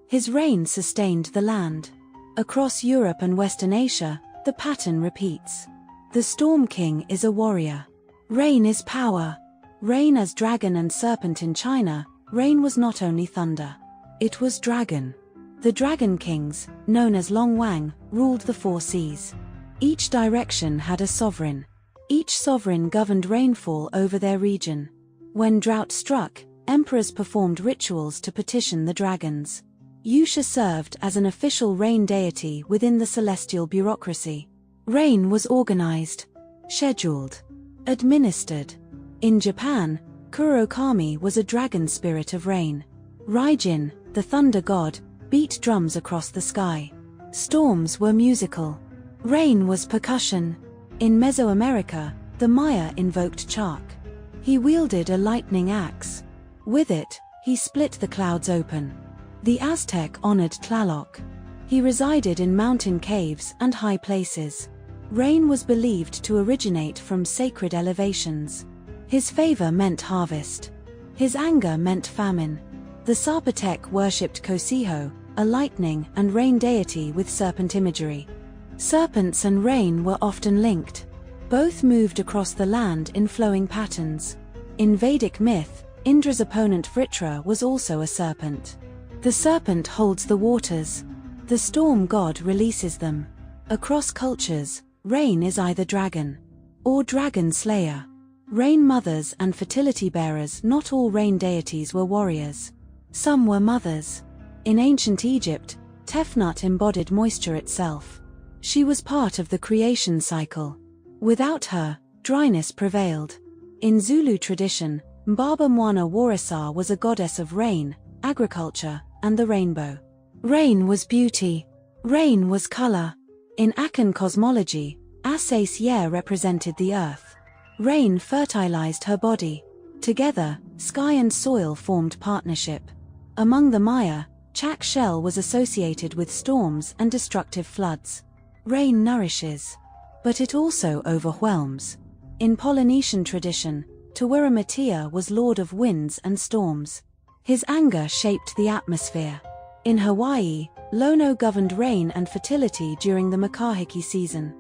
His rain sustained the land. Across Europe and Western Asia, the pattern repeats. The Storm King is a warrior. Rain is power. Rain as dragon and serpent in China, rain was not only thunder. It was dragon. The Dragon Kings, known as Long Wang, ruled the four seas. Each direction had a sovereign. Each sovereign governed rainfall over their region. When drought struck, emperors performed rituals to petition the dragons. Yusha served as an official rain deity within the celestial bureaucracy. Rain was organized, scheduled, administered. In Japan, Kurokami was a dragon spirit of rain. Raijin, the thunder god, beat drums across the sky. Storms were musical. Rain was percussion. In Mesoamerica, the Maya invoked Chark. He wielded a lightning axe. With it, he split the clouds open. The Aztec honored Tlaloc. He resided in mountain caves and high places. Rain was believed to originate from sacred elevations. His favor meant harvest. His anger meant famine. The Zapotec worshipped Cosijo, a lightning and rain deity with serpent imagery. Serpents and rain were often linked. Both moved across the land in flowing patterns. In Vedic myth, Indra's opponent Vritra was also a serpent. The serpent holds the waters. The storm god releases them. Across cultures, rain is either dragon or dragon slayer. Rain mothers and fertility bearers. Not all rain deities were warriors. Some were mothers. In ancient Egypt, Tefnut embodied moisture itself. She was part of the creation cycle. Without her, dryness prevailed. In Zulu tradition, Mbaba Mwana Warisa was a goddess of rain, agriculture, and the rainbow. Rain was beauty. Rain was color. In Akan cosmology, Asace Yer represented the earth. Rain fertilized her body. Together, sky and soil formed partnership. Among the Maya, Chak Shell was associated with storms and destructive floods. Rain nourishes, but it also overwhelms. In Polynesian tradition, Tawira Matia was lord of winds and storms. His anger shaped the atmosphere. In Hawaii, Lono governed rain and fertility during the Makahiki season.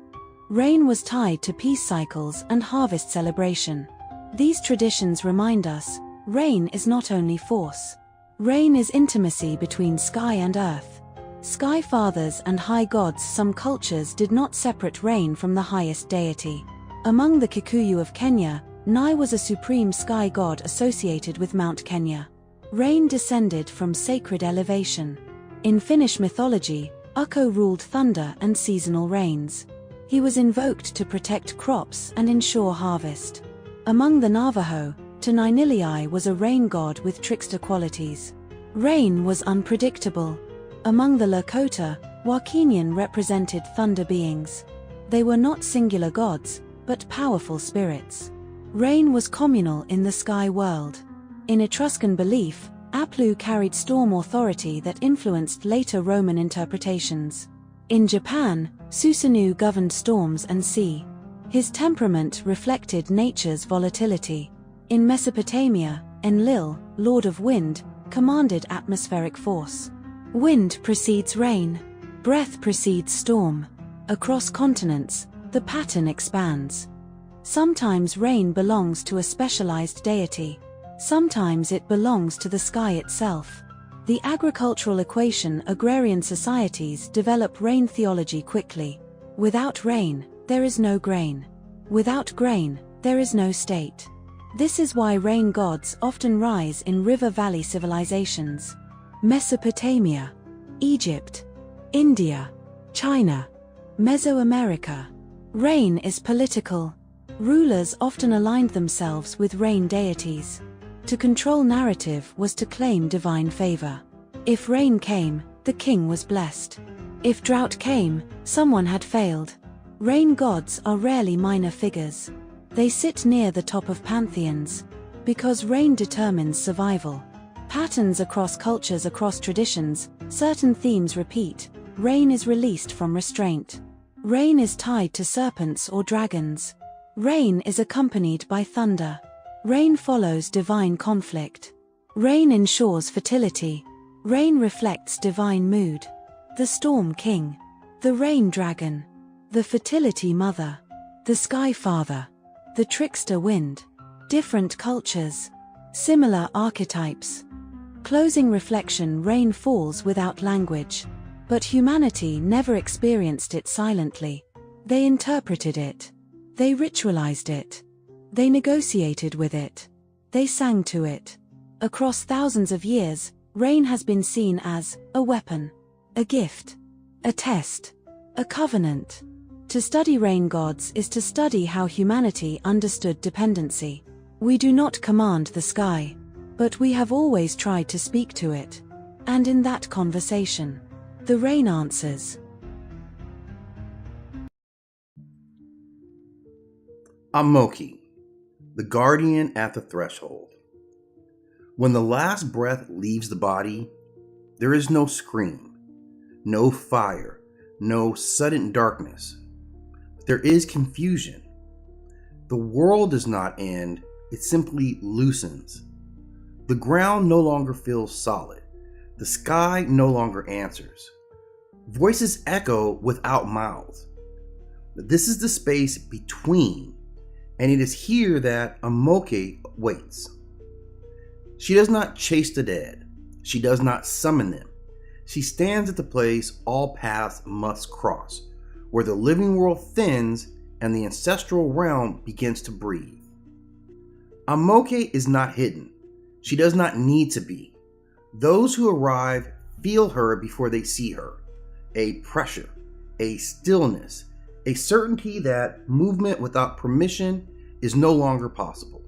Rain was tied to peace cycles and harvest celebration. These traditions remind us, rain is not only force. Rain is intimacy between sky and earth. Sky fathers and high gods. Some cultures did not separate rain from the highest deity. Among the Kikuyu of Kenya, Nai was a supreme sky god associated with Mount Kenya. Rain descended from sacred elevation. In Finnish mythology, Ukko ruled thunder and seasonal rains. He was invoked to protect crops and ensure harvest. Among the Navajo, Tunainilii was a rain god with trickster qualities. Rain was unpredictable. Among the Lakota, Wakinian represented thunder beings. They were not singular gods, but powerful spirits. Rain was communal in the sky world. In Etruscan belief, Aplu carried storm authority that influenced later Roman interpretations. In Japan, Susanoo governed storms and sea. His temperament reflected nature's volatility. In Mesopotamia, Enlil, lord of wind, commanded atmospheric force. Wind precedes rain. Breath precedes storm. Across continents, the pattern expands. Sometimes rain belongs to a specialized deity. Sometimes it belongs to the sky itself. The agricultural equation. Agrarian societies develop rain theology quickly. Without rain, there is no grain. Without grain, there is no state. This is why rain gods often rise in river valley civilizations. Mesopotamia, Egypt, India, China, Mesoamerica. Rain is political. Rulers often aligned themselves with rain deities. To control narrative was to claim divine favor. If rain came, the king was blessed. If drought came, someone had failed. Rain gods are rarely minor figures. They sit near the top of pantheons, because rain determines survival. Patterns across cultures, across traditions, certain themes repeat. Rain is released from restraint. Rain is tied to serpents or dragons. Rain is accompanied by thunder. Rain follows divine conflict. Rain ensures fertility. Rain reflects divine mood. The storm king. The rain dragon. The fertility mother. The sky father. The trickster wind. Different cultures. Similar archetypes. Closing reflection. Rain falls without language. But humanity never experienced it silently. They interpreted it. They ritualized it. They negotiated with it. They sang to it. Across thousands of years, rain has been seen as a weapon, a gift, a test, a covenant. To study rain gods is to study how humanity understood dependency. We do not command the sky, but we have always tried to speak to it. And in that conversation, the rain answers. Amoki, the guardian at the threshold. When the last breath leaves the body, there is no scream, no fire, no sudden darkness. There is confusion. The world does not end, it simply loosens. The ground no longer feels solid. The sky no longer answers. Voices echo without mouths. This is the space between, and it is here that Amoke waits. She does not chase the dead. She does not summon them. She stands at the place all paths must cross, where the living world thins and the ancestral realm begins to breathe. Amoke is not hidden. She does not need to be. Those who arrive feel her before they see her. A pressure, a stillness, a certainty that movement without permission is no longer possible.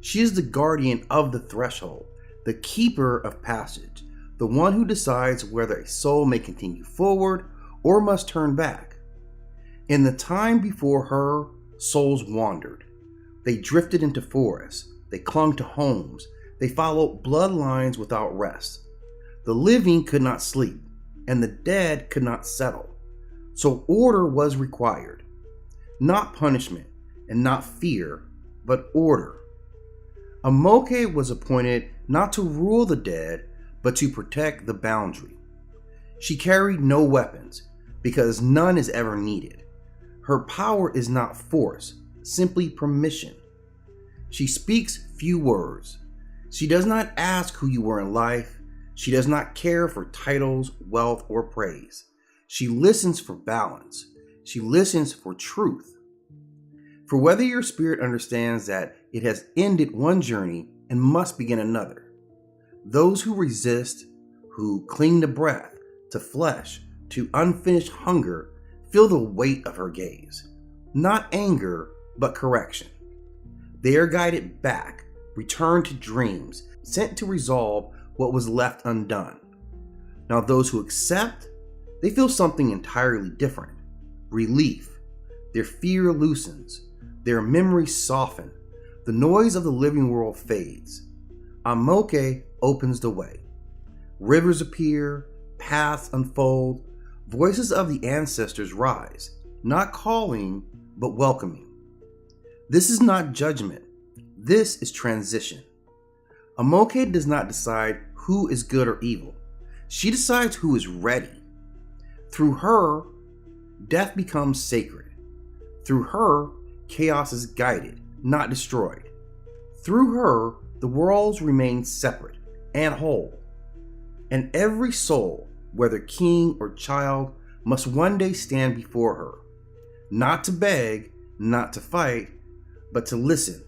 She is the guardian of the threshold, the keeper of passage, the one who decides whether a soul may continue forward or must turn back. In the time before her, souls wandered. They drifted into forests. They clung to homes. They followed bloodlines without rest. The living could not sleep, and the dead could not settle. So order was required. Not punishment and not fear, but order. Amoke was appointed not to rule the dead, but to protect the boundary. She carried no weapons, because none is ever needed. Her power is not force, simply permission. She speaks few words. She does not ask who you were in life. She does not care for titles, wealth, or praise. She listens for balance. She listens for truth. For whether your spirit understands that it has ended one journey and must begin another. Those who resist, who cling to breath, to flesh, to unfinished hunger, feel the weight of her gaze. Not anger, but correction. They are guided back, returned to dreams, sent to resolve what was left undone. Now those who accept, they feel something entirely different. Relief. Their fear loosens. Their memories soften. The noise of the living world fades. Amoke opens the way. Rivers appear, paths unfold, voices of the ancestors rise, not calling, but welcoming. This is not judgment. This is transition. Amoke does not decide who is good or evil. She decides who is ready. Through her, death becomes sacred. Through her, chaos is guided, not destroyed. Through her, the worlds remain separate and whole. And every soul, whether king or child, must one day stand before her. Not to beg, not to fight, but to listen.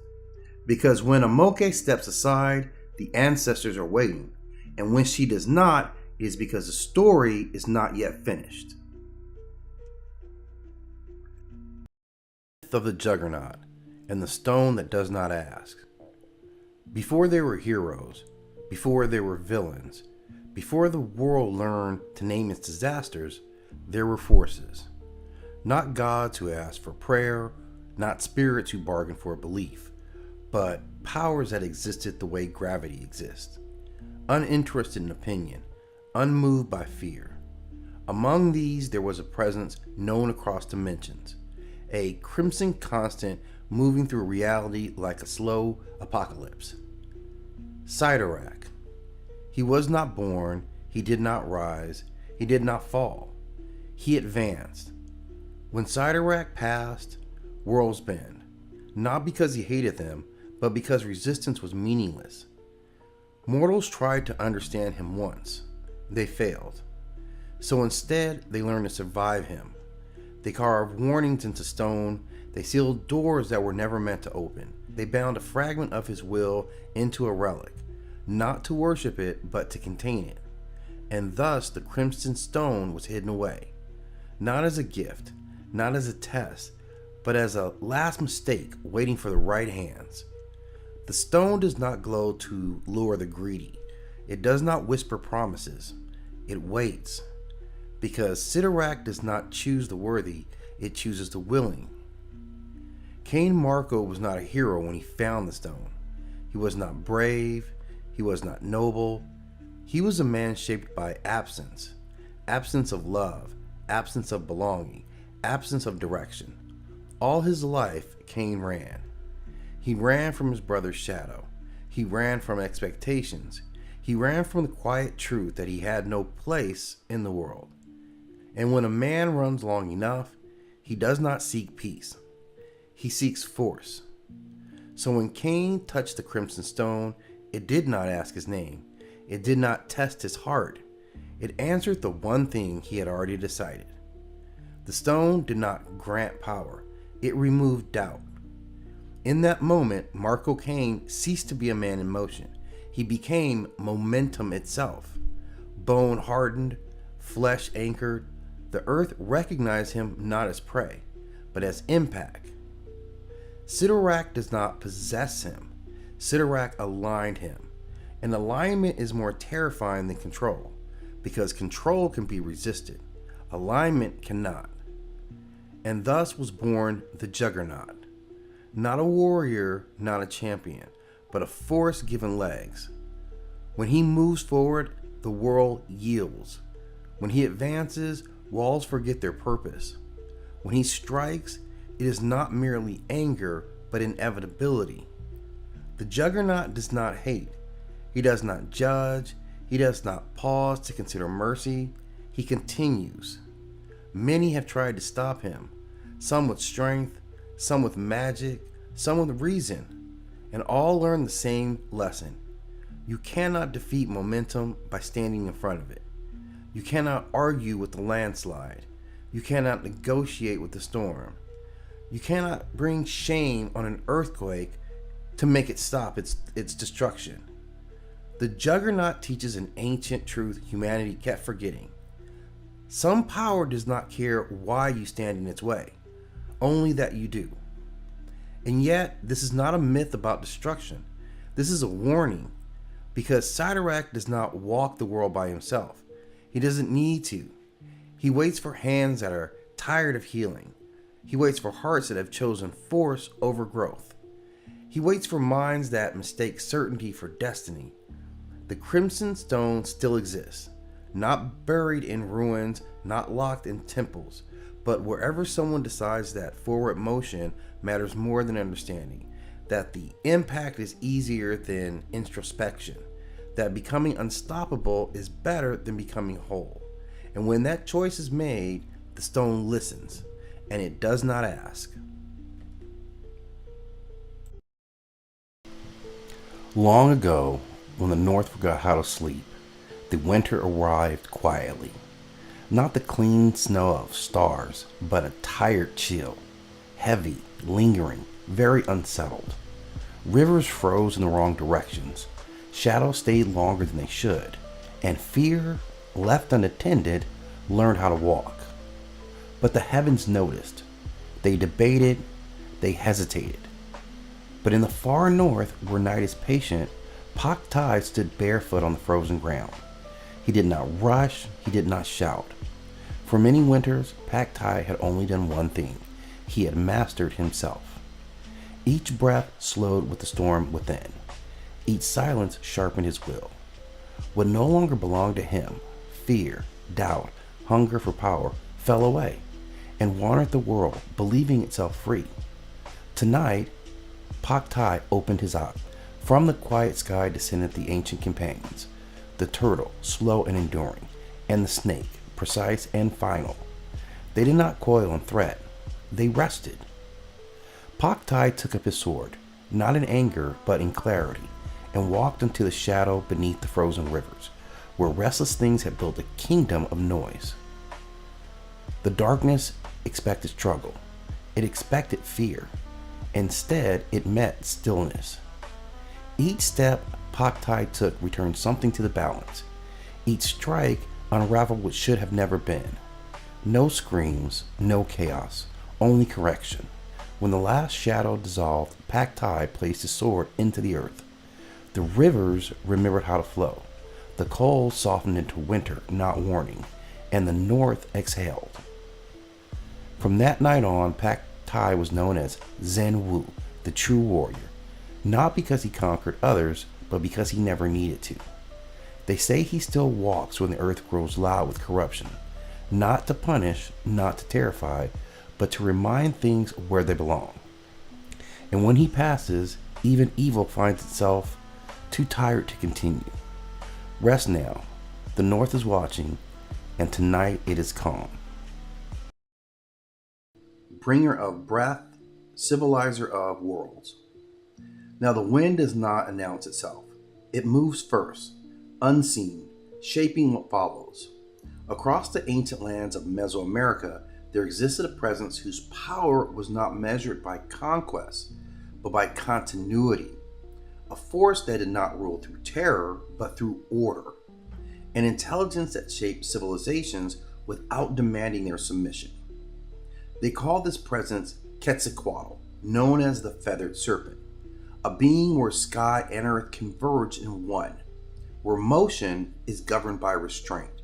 Because when Amoke steps aside, the ancestors are waiting. And when she does not, it is because the story is not yet finished. Myth of the Juggernaut and the stone that does not ask. Before there were heroes, before there were villains, Before the world learned to name its disasters, there were forces. Not gods who asked for prayer, not spirits who bargained for belief, but powers that existed the way gravity exists, uninterested in opinion, unmoved by fear. Among these, there was a presence known across dimensions, a crimson constant moving through reality like a slow apocalypse. Sidorak. He was not born, he did not rise, he did not fall. He advanced. When Sidorak passed, worlds bend, not because he hated them, but because resistance was meaningless. Mortals tried to understand him once. They failed. So instead, they learned to survive him. They carved warnings into stone. They sealed doors that were never meant to open. They bound a fragment of his will into a relic, not to worship it, but to contain it. And thus the crimson stone was hidden away, not as a gift, not as a test, but as a last mistake waiting for the right hands. The stone does not glow to lure the greedy. It does not whisper promises. It waits. Because Sidorak does not choose the worthy, it chooses the willing. Cain Marco was not a hero when he found the stone. He was not brave. He was not noble. He was a man shaped by absence. Absence of love, absence of belonging, absence of direction. All his life, Cain ran. He ran from his brother's shadow. He ran from expectations. He ran from the quiet truth that he had no place in the world. And when a man runs long enough, he does not seek peace. He seeks force. So when Cain touched the crimson stone, it did not ask his name. It did not test his heart. It answered the one thing he had already decided. The stone did not grant power. It removed doubt. In that moment, Marco Cain ceased to be a man in motion. He became momentum itself. Bone hardened, flesh anchored, the earth recognized him not as prey, but as impact. Sidorak does not possess him. Sidorak aligned him. And alignment is more terrifying than control, because control can be resisted. Alignment cannot. And thus was born the Juggernaut. Not a warrior, not a champion, but a force given legs. When he moves forward, the world yields. When he advances, walls forget their purpose. When he strikes, it is not merely anger, but inevitability. The Juggernaut does not hate. He does not judge. He does not pause to consider mercy. He continues. Many have tried to stop him, some with strength, some with magic, some with reason, and all learn the same lesson. You cannot defeat momentum by standing in front of it. You cannot argue with the landslide. You cannot negotiate with the storm. You cannot bring shame on an earthquake to make it stop its destruction. The Juggernaut teaches an ancient truth humanity kept forgetting. Some power does not care why you stand in its way, only that you do. And yet, this is not a myth about destruction. This is a warning, because Sidorak does not walk the world by himself. He doesn't need to. He waits for hands that are tired of healing. He waits for hearts that have chosen force over growth. He waits for minds that mistake certainty for destiny. The Crimson Stone still exists, not buried in ruins, not locked in temples, but wherever someone decides that forward motion matters more than understanding, that the impact is easier than introspection, that becoming unstoppable is better than becoming whole. And when that choice is made, the stone listens, and it does not ask. Long ago, when the North forgot how to sleep, the winter arrived quietly. Not the clean snow of stars, but a tired chill, heavy, lingering, very unsettled. Rivers froze in the wrong directions. Shadows stayed longer than they should, and fear, left unattended, learned how to walk. But the heavens noticed. They debated, they hesitated. But in the far north, where night is patient, Paktai stood barefoot on the frozen ground. He did not rush, he did not shout. For many winters, Paktai had only done one thing. He had mastered himself. Each breath slowed with the storm within. Each silence sharpened his will. What no longer belonged to him, fear, doubt, hunger for power, fell away and wandered the world, believing itself free. Tonight, Paktai opened his eyes. From the quiet sky descended the ancient companions, the turtle, slow and enduring, and the snake, precise and final. They did not coil and threat. They rested. Paktai took up his sword, not in anger, but in clarity, and walked into the shadow beneath the frozen rivers, where restless things had built a kingdom of noise. The darkness expected struggle. It expected fear. Instead, it met stillness. Each step Paktai took returned something to the balance. Each strike unraveled what should have never been. No screams, no chaos, only correction. When the last shadow dissolved, Paktai placed his sword into the earth. The rivers remembered how to flow. The cold softened into winter, not warning, and the north exhaled. From that night on, Paktai was known as Zen Wu, the true warrior, not because he conquered others, but because he never needed to. They say he still walks when the earth grows loud with corruption, not to punish, not to terrify, but to remind things where they belong. And when he passes, even evil finds itself too tired to continue. Rest now. The north is watching, and tonight it is calm. Bringer of breath, civilizer of worlds. Now the wind does not announce itself. It moves first, unseen, shaping what follows. Across the ancient lands of Mesoamerica, there existed a presence whose power was not measured by conquest, but by continuity. A force that did not rule through terror, but through order. An intelligence that shaped civilizations without demanding their submission. They call this presence Quetzalcoatl, known as the feathered serpent, a being where sky and earth converge in one, where motion is governed by restraint,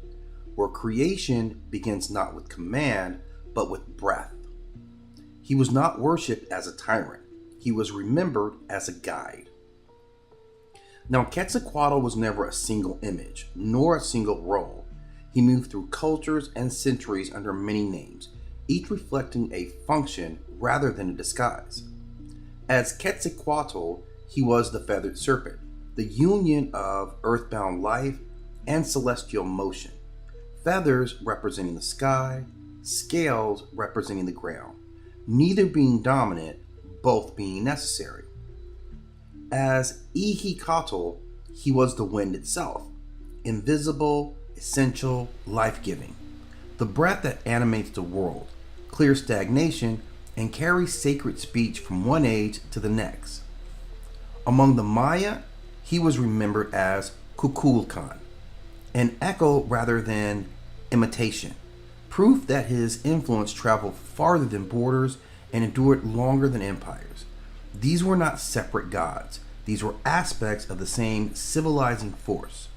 where creation begins not with command, but with breath. He was not worshipped as a tyrant. He was remembered as a guide. Now, Quetzalcoatl was never a single image, nor a single role. He moved through cultures and centuries under many names, each reflecting a function rather than a disguise. As Quetzalcoatl, he was the feathered serpent, the union of earthbound life and celestial motion. Feathers representing the sky, scales representing the ground, neither being dominant, both being necessary. As Ihikatl, he was the wind itself, invisible, essential, life-giving, the breath that animates the world, clears stagnation, and carries sacred speech from one age to the next. Among the Maya, he was remembered as Kukulkan, an echo rather than imitation, proof that his influence traveled farther than borders and endured longer than empires. These were not separate gods. These were aspects of the same civilizing force.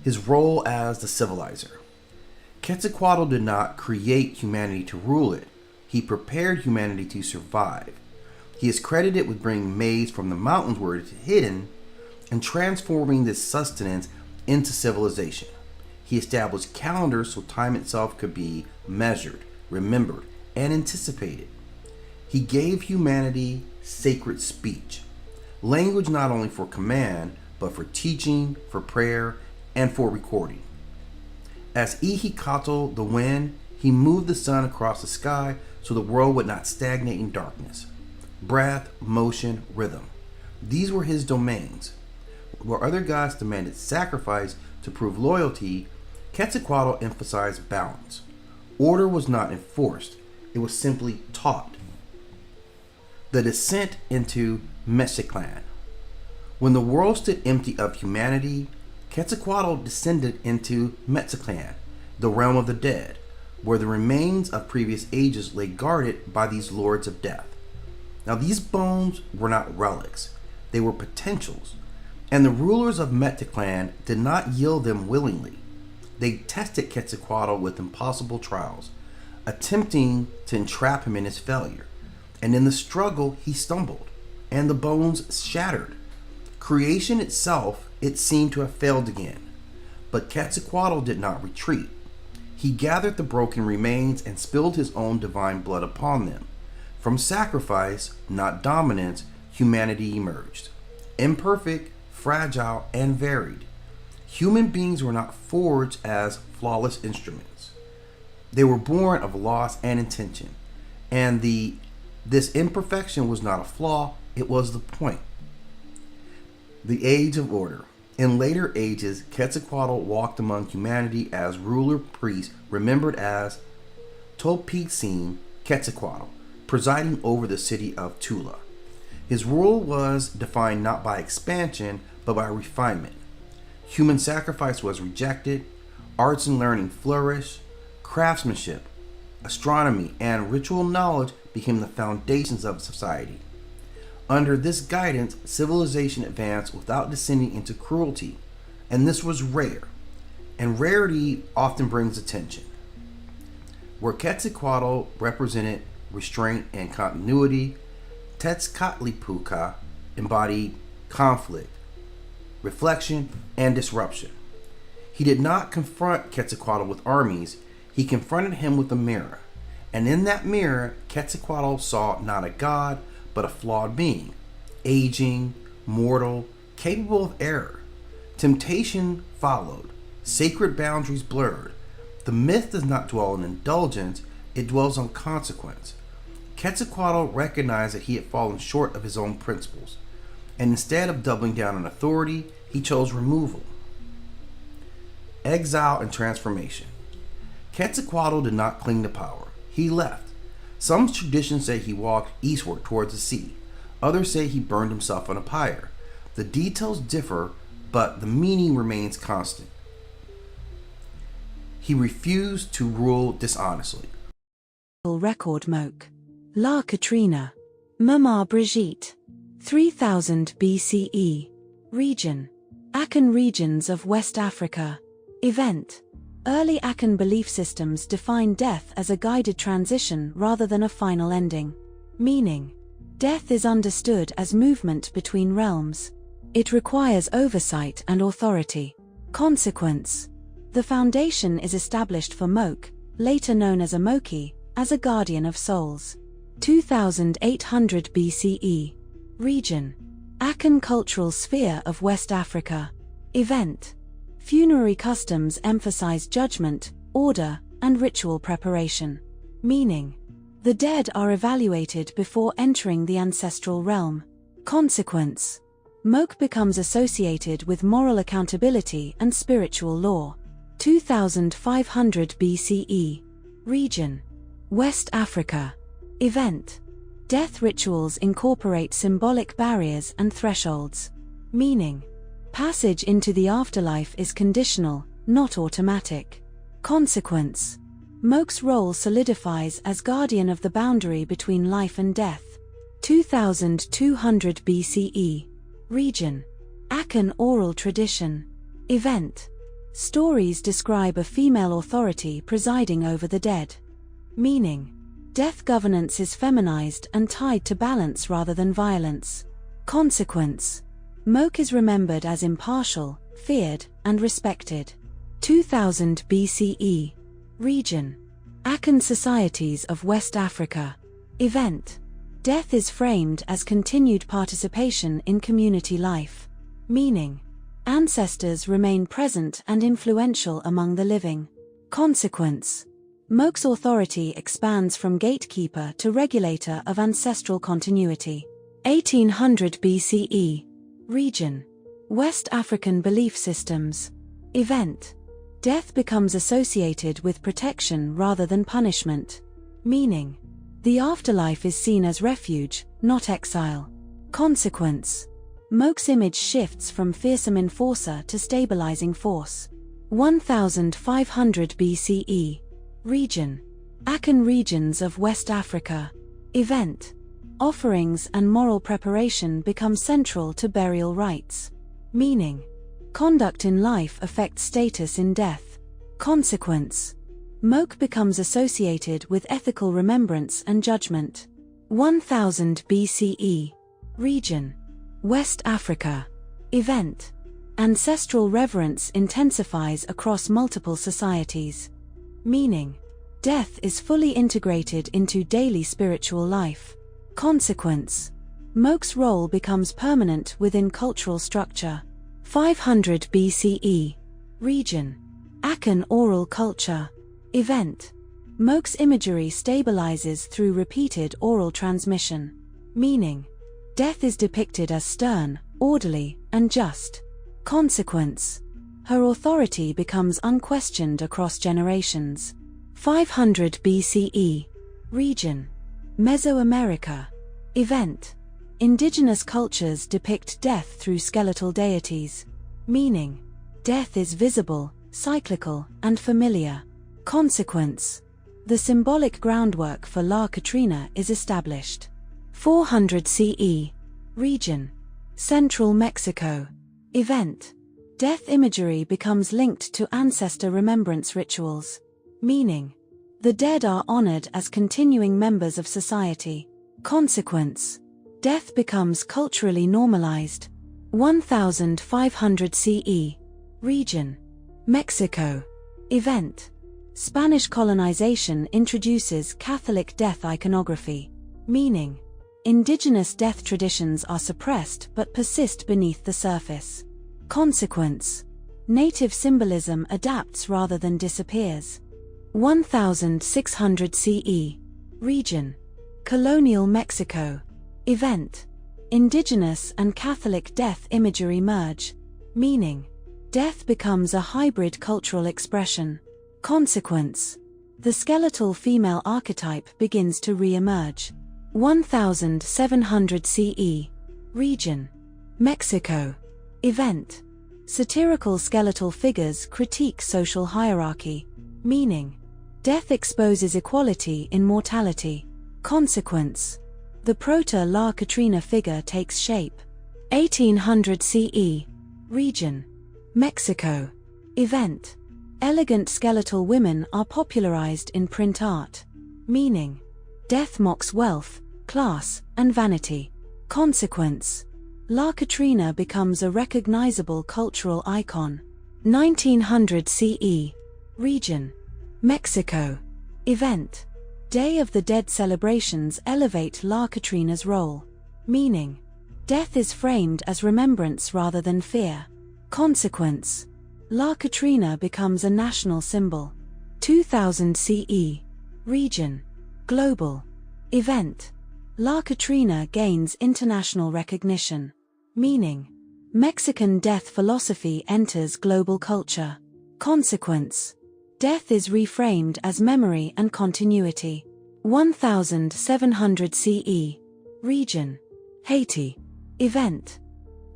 His role as the civilizer. Quetzalcoatl did not create humanity to rule it. He prepared humanity to survive. He is credited with bringing maize from the mountains where it is hidden and transforming this sustenance into civilization. He established calendars so time itself could be measured, remembered, and anticipated. He gave humanity sacred speech, language not only for command, but for teaching, for prayer, and for recording. As Ihikatl, the wind, he moved the sun across the sky so the world would not stagnate in darkness. Breath, motion, rhythm. These were his domains. Where other gods demanded sacrifice to prove loyalty, Quetzalcoatl emphasized balance. Order was not enforced, it was simply taught. The descent into Mexiclan. When the world stood empty of humanity, Quetzalcoatl descended into Mexiclan, the realm of the dead, where the remains of previous ages lay guarded by these lords of death. Now these bones were not relics, they were potentials, And the rulers of Meticlan did not yield them willingly. They tested Quetzalcoatl with impossible trials, attempting to entrap him in his failure. And in the struggle, he stumbled, and the bones shattered. Creation itself, it seemed to have failed again. But Quetzalcoatl did not retreat. He gathered the broken remains and spilled his own divine blood upon them. From sacrifice, not dominance, humanity emerged. Imperfect, fragile, and varied. Human beings were not forged as flawless instruments. They were born of loss and intention. And this imperfection was not a flaw, it was the point. The Age of Order. In later ages, Quetzalcoatl walked among humanity as ruler priest, remembered as Tolpitzin Quetzalcoatl, presiding over the city of Tula. His rule was defined not by expansion, but by refinement. Human sacrifice was rejected, arts and learning flourished, craftsmanship, astronomy, and ritual knowledge became the foundations of society. Under this guidance, civilization advanced without descending into cruelty, and this was rare, and rarity often brings attention. Where Quetzalcoatl represented restraint and continuity, Tezcatlipoca embodied conflict, reflection, and disruption. He did not confront Quetzalcoatl with armies, he confronted him with a mirror, and in that mirror, Quetzalcoatl saw not a god, but a flawed being, aging, mortal, capable of error. Temptation followed, sacred boundaries blurred. The myth does not dwell on indulgence, it dwells on consequence. Quetzalcoatl recognized that he had fallen short of his own principles, and instead of doubling down on authority, he chose removal. Exile and transformation. Quetzalcoatl did not cling to power, he left. Some traditions say he walked eastward towards the sea. Others say he burned himself on a pyre. The details differ, but the meaning remains constant. He refused to rule dishonestly. Record Moke. La Katrina. Mama Brigitte. 3000 BCE. Region. Akan regions of West Africa. Event. Early Akan belief systems define death as a guided transition rather than a final ending. Meaning, death is understood as movement between realms. It requires oversight and authority. Consequence. The foundation is established for Moke, later known as Amoki, as a guardian of souls. 2800 BCE. Region. Akan cultural sphere of West Africa. Event. Funerary customs emphasize judgment, order, and ritual preparation. Meaning, the dead are evaluated before entering the ancestral realm. Consequence. Moke becomes associated with moral accountability and spiritual law. 2500 BCE. Region. West Africa. Event. Death rituals incorporate symbolic barriers and thresholds. Meaning, passage into the afterlife is conditional, not automatic. Consequence. Moke's role solidifies as guardian of the boundary between life and death. 2200 BCE. Region. Akan oral tradition. Event. Stories describe a female authority presiding over the dead. Meaning, death governance is feminized and tied to balance rather than violence. Consequence. Moke is remembered as impartial, feared, and respected. 2000 BCE. Region. Akan societies of West Africa. Event. Death is framed as continued participation in community life. Meaning, ancestors remain present and influential among the living. Consequence. Moke's authority expands from gatekeeper to regulator of ancestral continuity. 1800 BCE. Region. West African belief systems. Event. Death becomes associated with protection rather than punishment. Meaning, the afterlife is seen as refuge, not exile. Consequence. Moke's image shifts from fearsome enforcer to stabilizing force. 1500 BCE. Region. Akan regions of West Africa. Event. Offerings and moral preparation become central to burial rites. Meaning: conduct in life affects status in death. Consequence: Moke becomes associated with ethical remembrance and judgment. 1000 BCE. Region: West Africa. Event: ancestral reverence intensifies across multiple societies. Meaning: death is fully integrated into daily spiritual life. Consequence: Moke's role becomes permanent within cultural structure. 500 BCE. Region: Akan oral culture. Event: Moke's imagery stabilizes through repeated oral transmission. Meaning: death is depicted as stern, orderly, and just. Consequence: her authority becomes unquestioned across generations. 500 BCE. Region: Mesoamerica. Event: indigenous cultures depict death through skeletal deities. Meaning: death is visible, cyclical, and familiar. Consequence: the symbolic groundwork for La Catrina is established. 400 CE. Region: Central Mexico. Event: death imagery becomes linked to ancestor remembrance rituals. Meaning: the dead are honored as continuing members of society. Consequence: death becomes culturally normalized. 1500 CE. Region: Mexico. Event: Spanish colonization introduces Catholic death iconography. Meaning: indigenous death traditions are suppressed but persist beneath the surface. Consequence: native symbolism adapts rather than disappears. 1600 CE. Region: Colonial Mexico. Event: indigenous and Catholic death imagery merge. Meaning: death becomes a hybrid cultural expression. Consequence: the skeletal female archetype begins to re-emerge. 1700 CE. Region: Mexico. Event: satirical skeletal figures critique social hierarchy. Meaning: death exposes equality in mortality. Consequence: the proto-La Catrina figure takes shape. 1800 CE. Region: Mexico. Event: elegant skeletal women are popularized in print art. Meaning: death mocks wealth, class, and vanity. Consequence: La Catrina becomes a recognizable cultural icon. 1900 CE. Region: Mexico. Event: Day of the Dead celebrations elevate La Catrina's role. Meaning: death is framed as remembrance rather than fear. Consequence: La Catrina becomes a national symbol. 2000 CE. Region: Global. Event: La Catrina gains international recognition. Meaning: Mexican death philosophy enters global culture. Consequence: death is reframed as memory and continuity. 1700 CE. Region: Haiti. Event: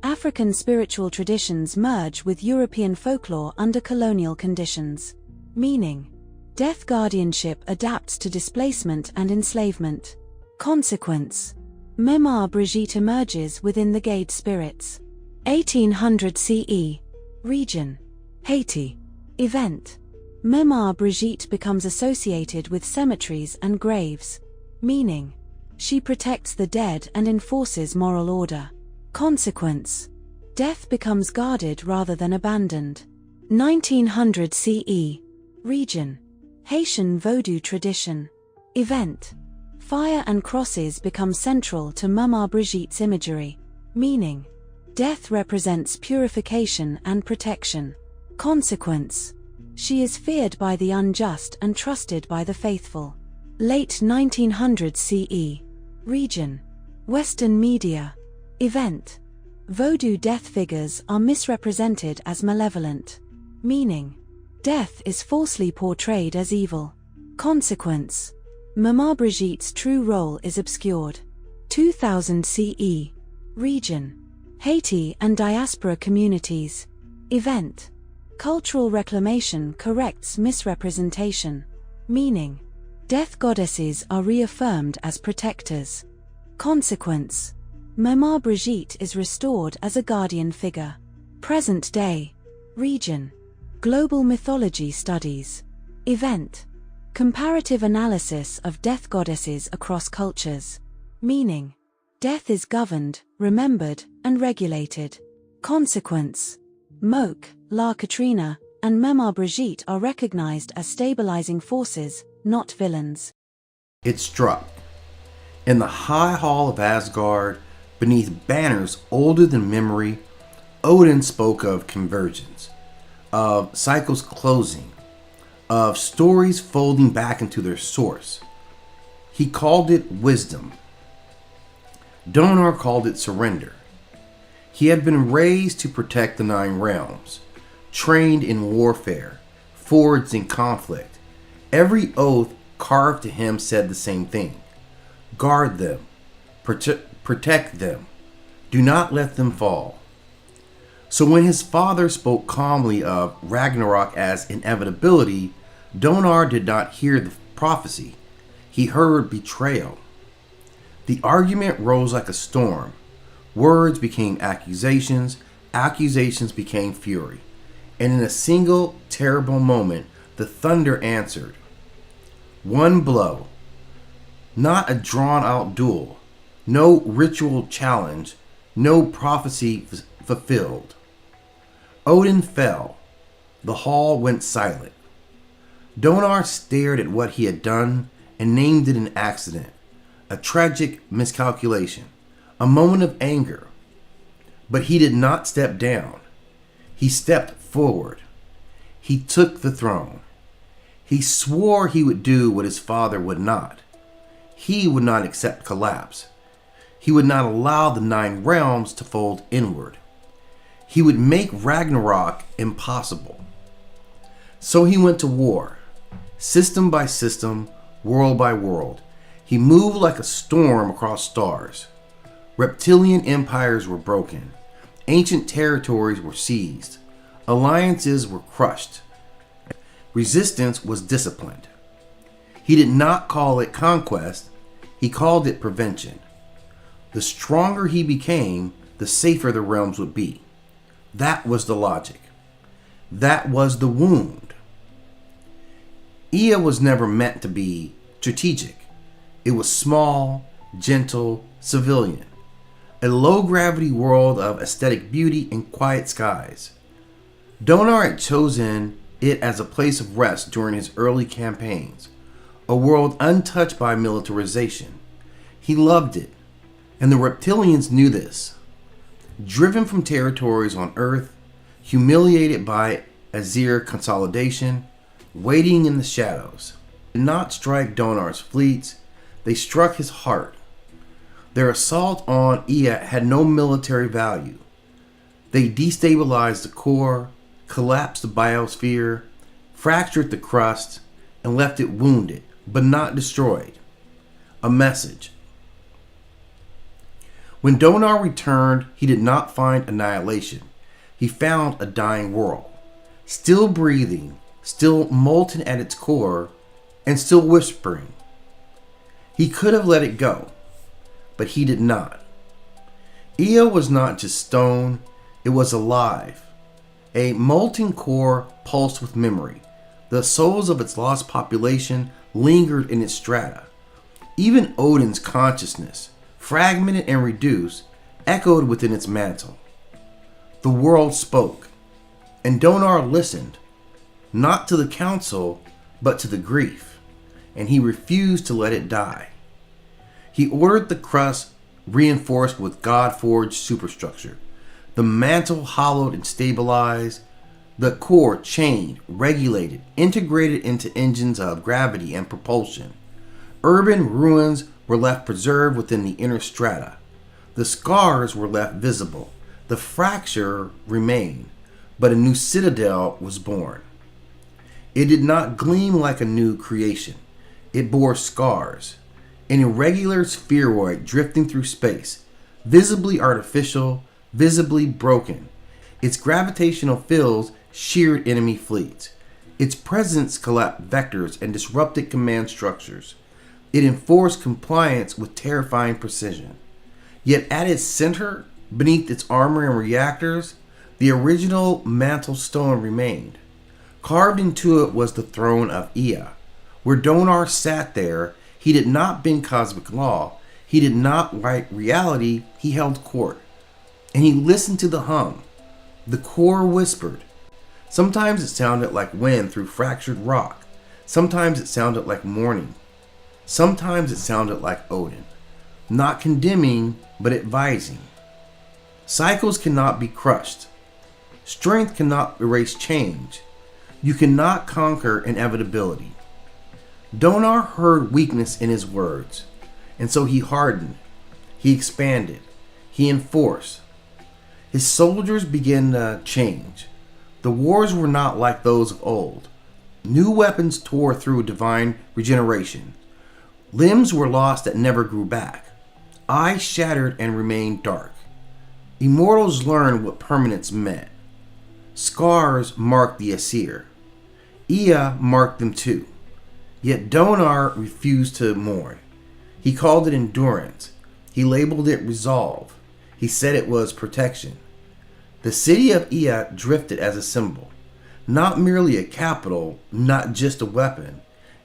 African spiritual traditions merge with European folklore under colonial conditions. Meaning: death guardianship adapts to displacement and enslavement. Consequence: Mémoire Brigitte emerges within the Gade spirits. 1800 CE. Region: Haiti. Event: Mémoire Brigitte becomes associated with cemeteries and graves. Meaning: she protects the dead and enforces moral order. Consequence: death becomes guarded rather than abandoned. 1900 CE. Region: Haitian Vodou tradition. Event: fire and crosses become central to Mémoire Brigitte's imagery. Meaning: death represents purification and protection. Consequence: she is feared by the unjust and trusted by the faithful. Late 1900 CE. Region: Western Media. Event: Vodou death figures are misrepresented as malevolent. Meaning: death is falsely portrayed as evil. Consequence: Mémoire Brigitte's true role is obscured. 2000 CE. Region: Haiti and diaspora communities. Event: cultural reclamation corrects misrepresentation. Meaning: death goddesses are reaffirmed as protectors. Consequence: Mémoire Brigitte is restored as a guardian figure. Present day. Region. Global mythology studies. Event. Comparative analysis of death goddesses across cultures. Meaning. Death is governed, remembered, and regulated. Consequence. Moke, La Katrina, and Mema Brigitte are recognized as stabilizing forces, not villains. It struck. In the high hall of Asgard, beneath banners older than memory, Odin spoke of convergence, of cycles closing, of stories folding back into their source. He called it wisdom. Donar called it surrender. He had been raised to protect the 9 realms, trained in warfare, forged in conflict. Every oath carved to him said the same thing. Guard them. Protect them. Do not let them fall. So when his father spoke calmly of Ragnarok as inevitability, Donar did not hear the prophecy. He heard betrayal. The argument rose like a storm. Words became accusations. Accusations became fury. And in a single terrible moment, the thunder answered. One blow. Not a drawn-out duel. No ritual challenge. No prophecy fulfilled. Odin fell. The hall went silent. Donar stared at what he had done and named it an accident, a tragic miscalculation, a moment of anger. But he did not step down. He stepped forward. He took the throne. He swore he would do what his father would not. He would not accept collapse. He would not allow the 9 realms to fold inward. He would make Ragnarok impossible. So he went to war, system by system, world by world. He moved like a storm across stars. Reptilian empires were broken. Ancient territories were seized. Alliances were crushed. Resistance was disciplined. He did not call it conquest. He called it prevention. The stronger he became, the safer the realms would be. That was the logic. That was the wound. Ea was never meant to be strategic. It was small, gentle, civilian. A low-gravity world of aesthetic beauty and quiet skies. Donar had chosen it as a place of rest during his early campaigns, a world untouched by militarization. He loved it, and the reptilians knew this. Driven from territories on Earth, humiliated by Azir consolidation, waiting in the shadows, did not strike Donar's fleets, they struck his heart. Their assault on Ea had no military value. They destabilized the core, collapsed the biosphere, fractured the crust, and left it wounded, but not destroyed. A message. When Donar returned, he did not find annihilation. He found a dying world, still breathing, still molten at its core, and still whispering. He could have let it go, but he did not. Ea was not just stone, it was alive. A molten core pulsed with memory. The souls of its lost population lingered in its strata. Even Odin's consciousness, fragmented and reduced, echoed within its mantle. The world spoke, and Donar listened, not to the council, but to the grief, and he refused to let it die. He ordered the crust reinforced with God-forged superstructure, the mantle hollowed and stabilized, the core chained, regulated, integrated into engines of gravity and propulsion. Urban ruins were left preserved within the inner strata. The scars were left visible. The fracture remained, but a new citadel was born. It did not gleam like a new creation. It bore scars, an irregular spheroid drifting through space, visibly artificial, visibly broken. Its gravitational fields sheared enemy fleets. Its presence collapsed vectors and disrupted command structures. It enforced compliance with terrifying precision. Yet at its center, beneath its armor and reactors, The original mantle stone remained. Carved into it was the throne of Ea. Where Donar sat there, he did not bend cosmic law, he did not write reality, he held court. And he listened to the hum. The core whispered. Sometimes it sounded like wind through fractured rock. Sometimes it sounded like mourning. Sometimes it sounded like Odin. Not condemning, but advising. Cycles cannot be crushed. Strength cannot erase change. You cannot conquer inevitability. Donar heard weakness in his words, and so he hardened. He expanded. He enforced. His soldiers began to change. The wars were not like those of old. New weapons tore through divine regeneration. Limbs were lost that never grew back. Eyes shattered and remained dark. Immortals learned what permanence meant. Scars marked the Asir. Ea marked them too. Yet Donar refused to mourn. He called it endurance. He labeled it resolve. He said it was protection. The city of Ea drifted as a symbol. Not merely a capital, not just a weapon.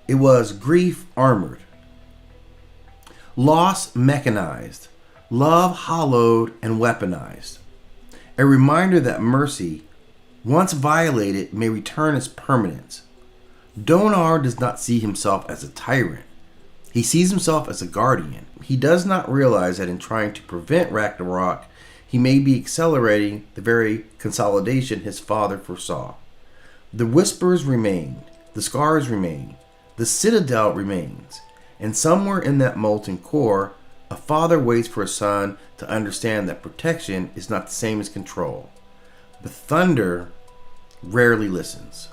It was grief armored. Loss mechanized. Love hollowed and weaponized. A reminder that mercy, once violated, may return as permanence. Donar does not see himself as a tyrant. He sees himself as a guardian. He does not realize that in trying to prevent Ragnarok, he may be accelerating the very consolidation his father foresaw. The whispers remain, the scars remain, the citadel remains, and somewhere in that molten core, a father waits for a son to understand that protection is not the same as control. The thunder rarely listens.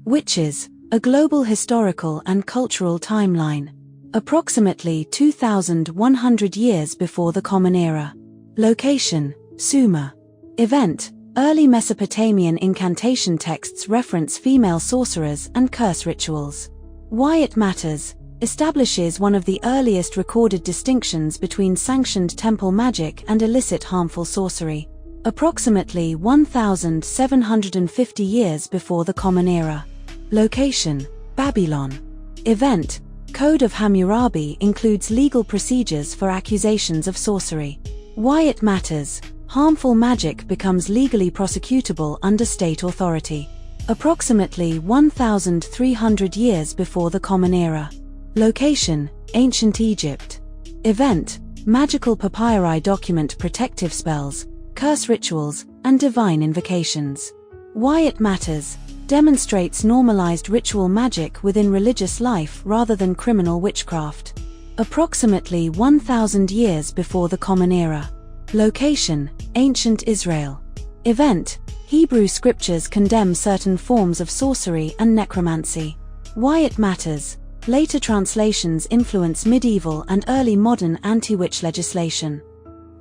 Witches, a global historical and cultural timeline. Approximately 2,100 years before the Common Era. Location, Sumer. Event, early Mesopotamian incantation texts reference female sorcerers and curse rituals. Why it matters, establishes one of the earliest recorded distinctions between sanctioned temple magic and illicit harmful sorcery. Approximately 1,750 years before the Common Era. Location, Babylon. Event, Code of Hammurabi includes legal procedures for accusations of sorcery. Why it matters, harmful magic becomes legally prosecutable under state authority. Approximately 1,300 years before the Common Era. Location, Ancient Egypt. Event, magical papyri document protective spells, curse rituals, and divine invocations. Why it matters, demonstrates normalized ritual magic within religious life rather than criminal witchcraft. Approximately 1,000 years before the Common Era. Location, Ancient Israel. Event, Hebrew scriptures condemn certain forms of sorcery and necromancy. Why it matters, later translations influence medieval and early modern anti-witch legislation.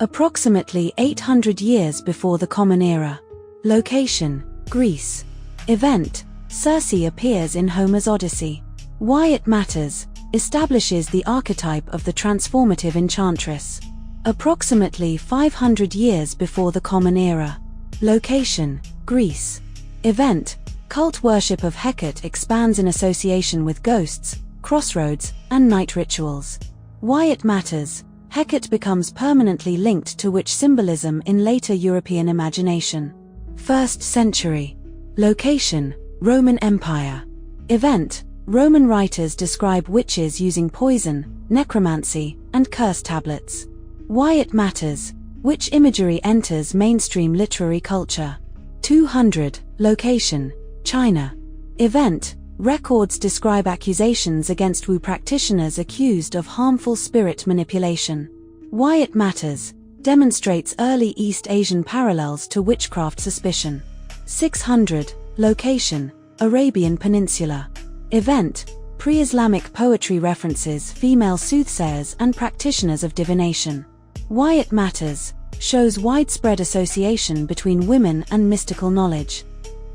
Approximately 800 years before the Common Era. Location, Greece. Event, Circe appears in Homer's Odyssey. Why it matters, establishes the archetype of the transformative enchantress. Approximately 500 years before the Common Era. Location, Greece. Event, cult worship of Hecate expands in association with ghosts, crossroads, and night rituals. Why it matters, Hecate becomes permanently linked to witch symbolism in later European imagination. 1st century. Location, Roman Empire. Event, Roman writers describe witches using poison, necromancy, and curse tablets. Why it matters, witch imagery enters mainstream literary culture. 200, location, China. Event, records describe accusations against Wu practitioners accused of harmful spirit manipulation. Why it matters, demonstrates early East Asian parallels to witchcraft suspicion. 600, location, Arabian Peninsula. Event, pre-Islamic poetry references female soothsayers and practitioners of divination. Why it matters, shows widespread association between women and mystical knowledge.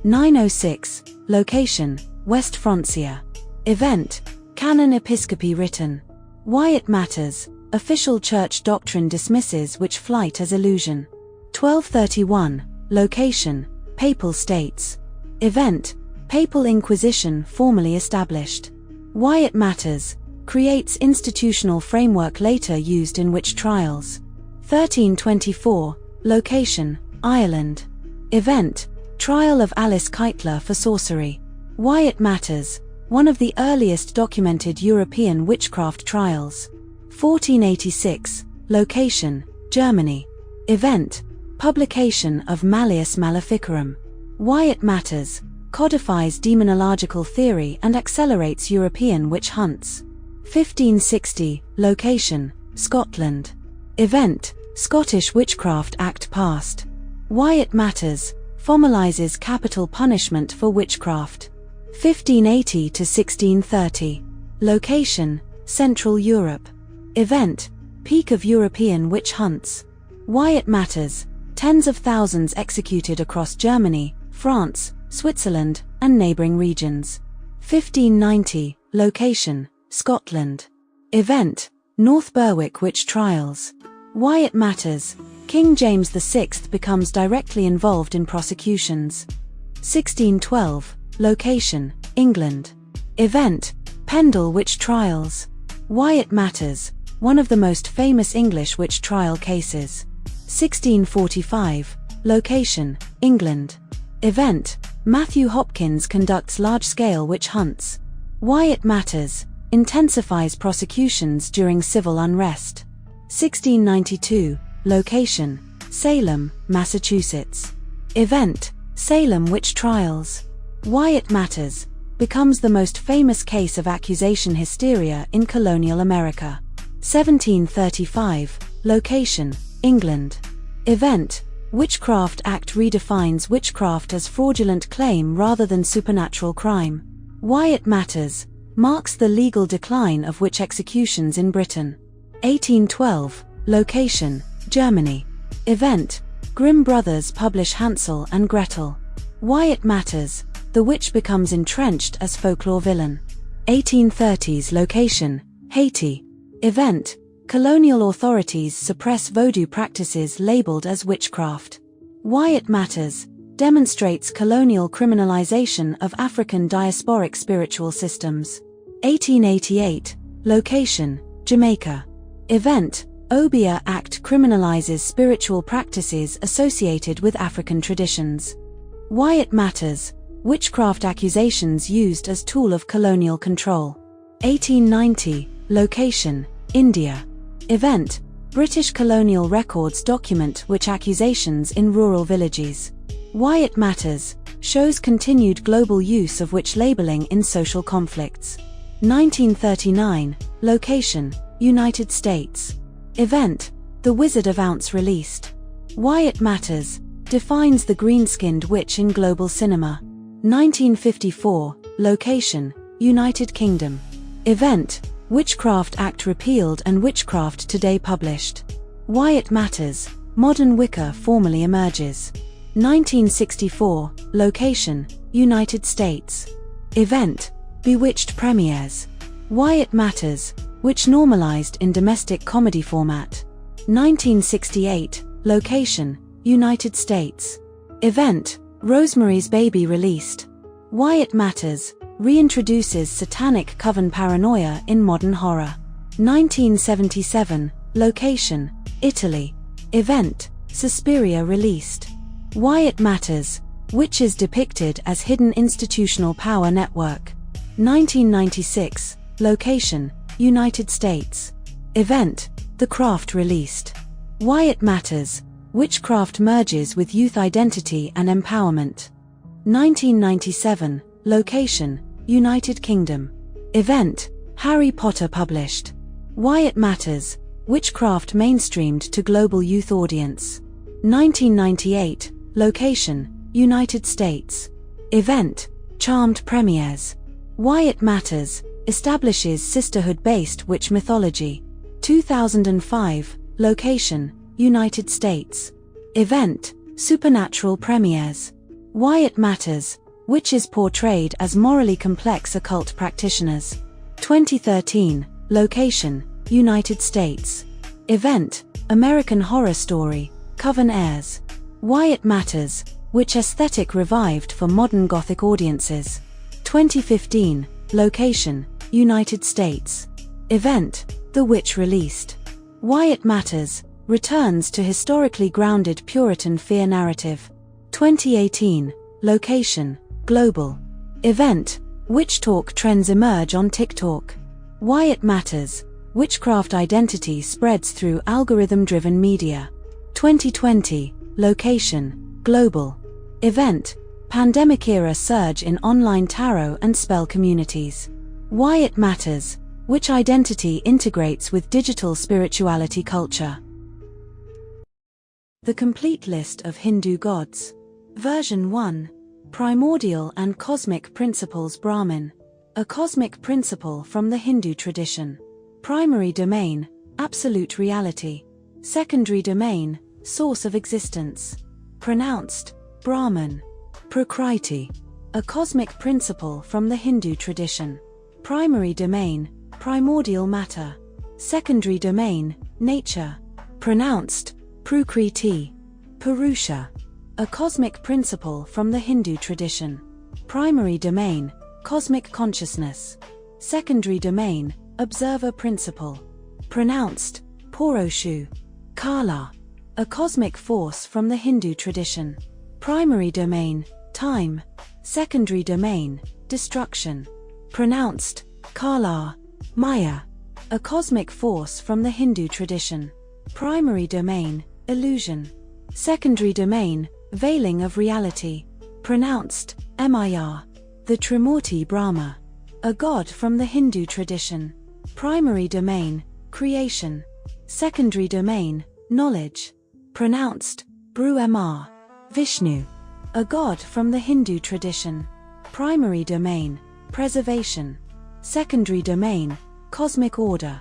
906, location, West Francia. Event, Canon Episcopi written. Why it matters. Official church doctrine dismisses witch flight as illusion. 1231. Location. Papal States. Event. Papal Inquisition formally established. Why it matters. Creates institutional framework later used in witch trials. 1324. Location. Ireland. Event. Trial of Alice Keitler for sorcery. Why it matters. One of the earliest documented European witchcraft trials. 1486. Location. Germany. Event. Publication of Malleus Maleficarum. Why it matters. Codifies demonological theory and accelerates European witch hunts. 1560. Location. Scotland. Event. Scottish Witchcraft Act passed. Why it matters. Formalizes capital punishment for witchcraft. 1580 to 1630. Location. Central Europe. Event. Peak of European witch hunts. Why it matters. Tens of thousands executed across Germany, France, Switzerland, and neighboring regions. 1590. Location. Scotland. Event. North Berwick witch trials. Why it matters. King James VI becomes directly involved in prosecutions. 1612. Location. England. Event. Pendle witch trials. Why it matters. One of the most famous English witch trial cases. 1645. Location. England. Event. Matthew Hopkins conducts large-scale witch hunts. Why it matters. Intensifies prosecutions during civil unrest. 1692. Location. Salem, Massachusetts. Event. Salem witch trials. Why it matters. Becomes the most famous case of accusation hysteria in colonial America. 1735. Location. England. Event. Witchcraft Act redefines witchcraft as fraudulent claim rather than supernatural crime. Why it matters. Marks the legal decline of witch executions in Britain. 1812. Location. Germany. Event. Grimm brothers publish Hansel and Gretel. Why it matters. The witch becomes entrenched as folklore villain. 1830s. Location. Haiti. Event. Colonial authorities suppress Vodou practices labeled as witchcraft. Why it matters. Demonstrates colonial criminalization of African diasporic spiritual systems. 1888. Location. Jamaica. Event. Obeah Act criminalizes spiritual practices associated with African traditions. Why it matters. Witchcraft accusations used as tool of colonial control. 1890. Location. India. Event. British colonial records document witch accusations in rural villages. Why it matters. Shows continued global use of witch labeling in social conflicts. 1939. Location. United States. Event. The Wizard of Oz released. Why it matters. Defines the green-skinned witch in global cinema. 1954. Location. United Kingdom. Event. Witchcraft Act repealed and Witchcraft Today published. Why it matters. Modern Wicca formally emerges. 1964. Location. United States. Event. Bewitched premieres. Why it matters. Witch normalized in domestic comedy format. 1968. Location. United States. Event. Rosemary's Baby released. Why it matters. Reintroduces satanic coven paranoia in modern horror. 1977. Location. Italy. Event. Suspiria released. Why it matters. Witches depicted as hidden institutional power network. 1996. Location. United States. Event. The Craft released. Why it matters. Witchcraft merges with youth identity and empowerment. 1997. Location. United Kingdom. Event. Harry Potter published. Why it matters. Witchcraft mainstreamed to global youth audience. 1998. Location. United States. Event. Charmed premieres. Why it matters. Establishes sisterhood-based witch mythology. 2005. Location. United States. Event. Supernatural premieres. Why it matters. Witches portrayed as morally complex occult practitioners. 2013. Location. United States. Event: American Horror Story, Coven airs. Why It Matters, which aesthetic revived for modern Gothic audiences. 2015. Location: United States. Event: The Witch released. Why It Matters, returns to historically grounded Puritan fear narrative. 2018. Location: Global. Event: Witch talk trends emerge on TikTok. Why It Matters, witchcraft identity spreads through algorithm-driven media. 2020. Location: Global. Event: Pandemic-era surge in online tarot and spell communities. Why It Matters, which identity integrates with digital spirituality culture. The complete list of Hindu gods. Version 1. Primordial and Cosmic Principles. Brahman, a cosmic principle from the Hindu tradition. Primary domain: absolute reality. Secondary domain: source of existence. Pronounced: Brahman. Prakriti, a cosmic principle from the Hindu tradition. Primary domain: primordial matter. Secondary domain: nature. Pronounced: Prakriti. Purusha, a cosmic principle from the Hindu tradition. Primary domain: cosmic consciousness. Secondary domain: observer principle. Pronounced: Purushu. Kala, a cosmic force from the Hindu tradition. Primary domain: time. Secondary domain: destruction. Pronounced: Kala. Maya, a cosmic force from the Hindu tradition. Primary domain: illusion. Secondary domain: veiling of reality. Pronounced: Maya. The Trimurti Brahma, a god from the Hindu tradition. Primary domain: creation. Secondary domain: knowledge. Pronounced: Brahma. Vishnu, a god from the Hindu tradition. Primary domain: preservation. Secondary domain: cosmic order.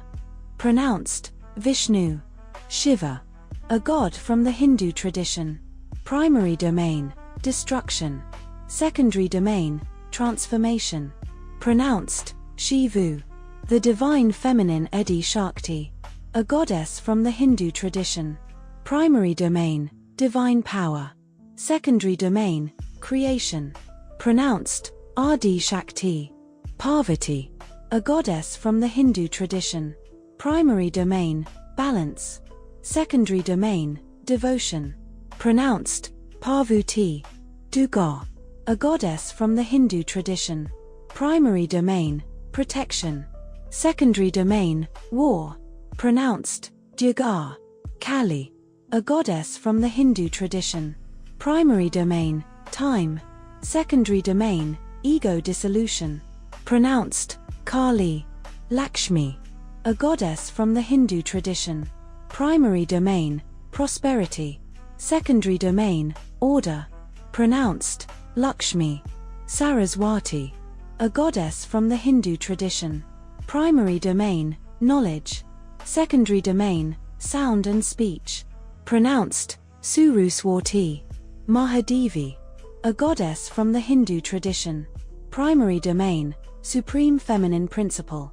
Pronounced: Vishnu. Shiva, a god from the Hindu tradition. Primary domain: destruction. Secondary domain: transformation. Pronounced: Shivu. The divine feminine Adi Shakti, a goddess from the Hindu tradition. Primary domain: divine power. Secondary domain: creation. Pronounced: Adi Shakti. Parvati, a goddess from the Hindu tradition. Primary domain: balance. Secondary domain: devotion. Pronounced: Parvati. Durga, a goddess from the Hindu tradition. Primary domain: protection. Secondary domain: war. Pronounced: Durga. Kali, a goddess from the Hindu tradition. Primary domain: time. Secondary domain: ego dissolution. Pronounced: Kali. Lakshmi, a goddess from the Hindu tradition. Primary domain: prosperity. Secondary domain: order. Pronounced: Lakshmi. Saraswati, a goddess from the Hindu tradition. Primary domain: knowledge. Secondary domain: sound and speech. Pronounced: Suruswati. Mahadevi, a goddess from the Hindu tradition. Primary domain: supreme feminine principle.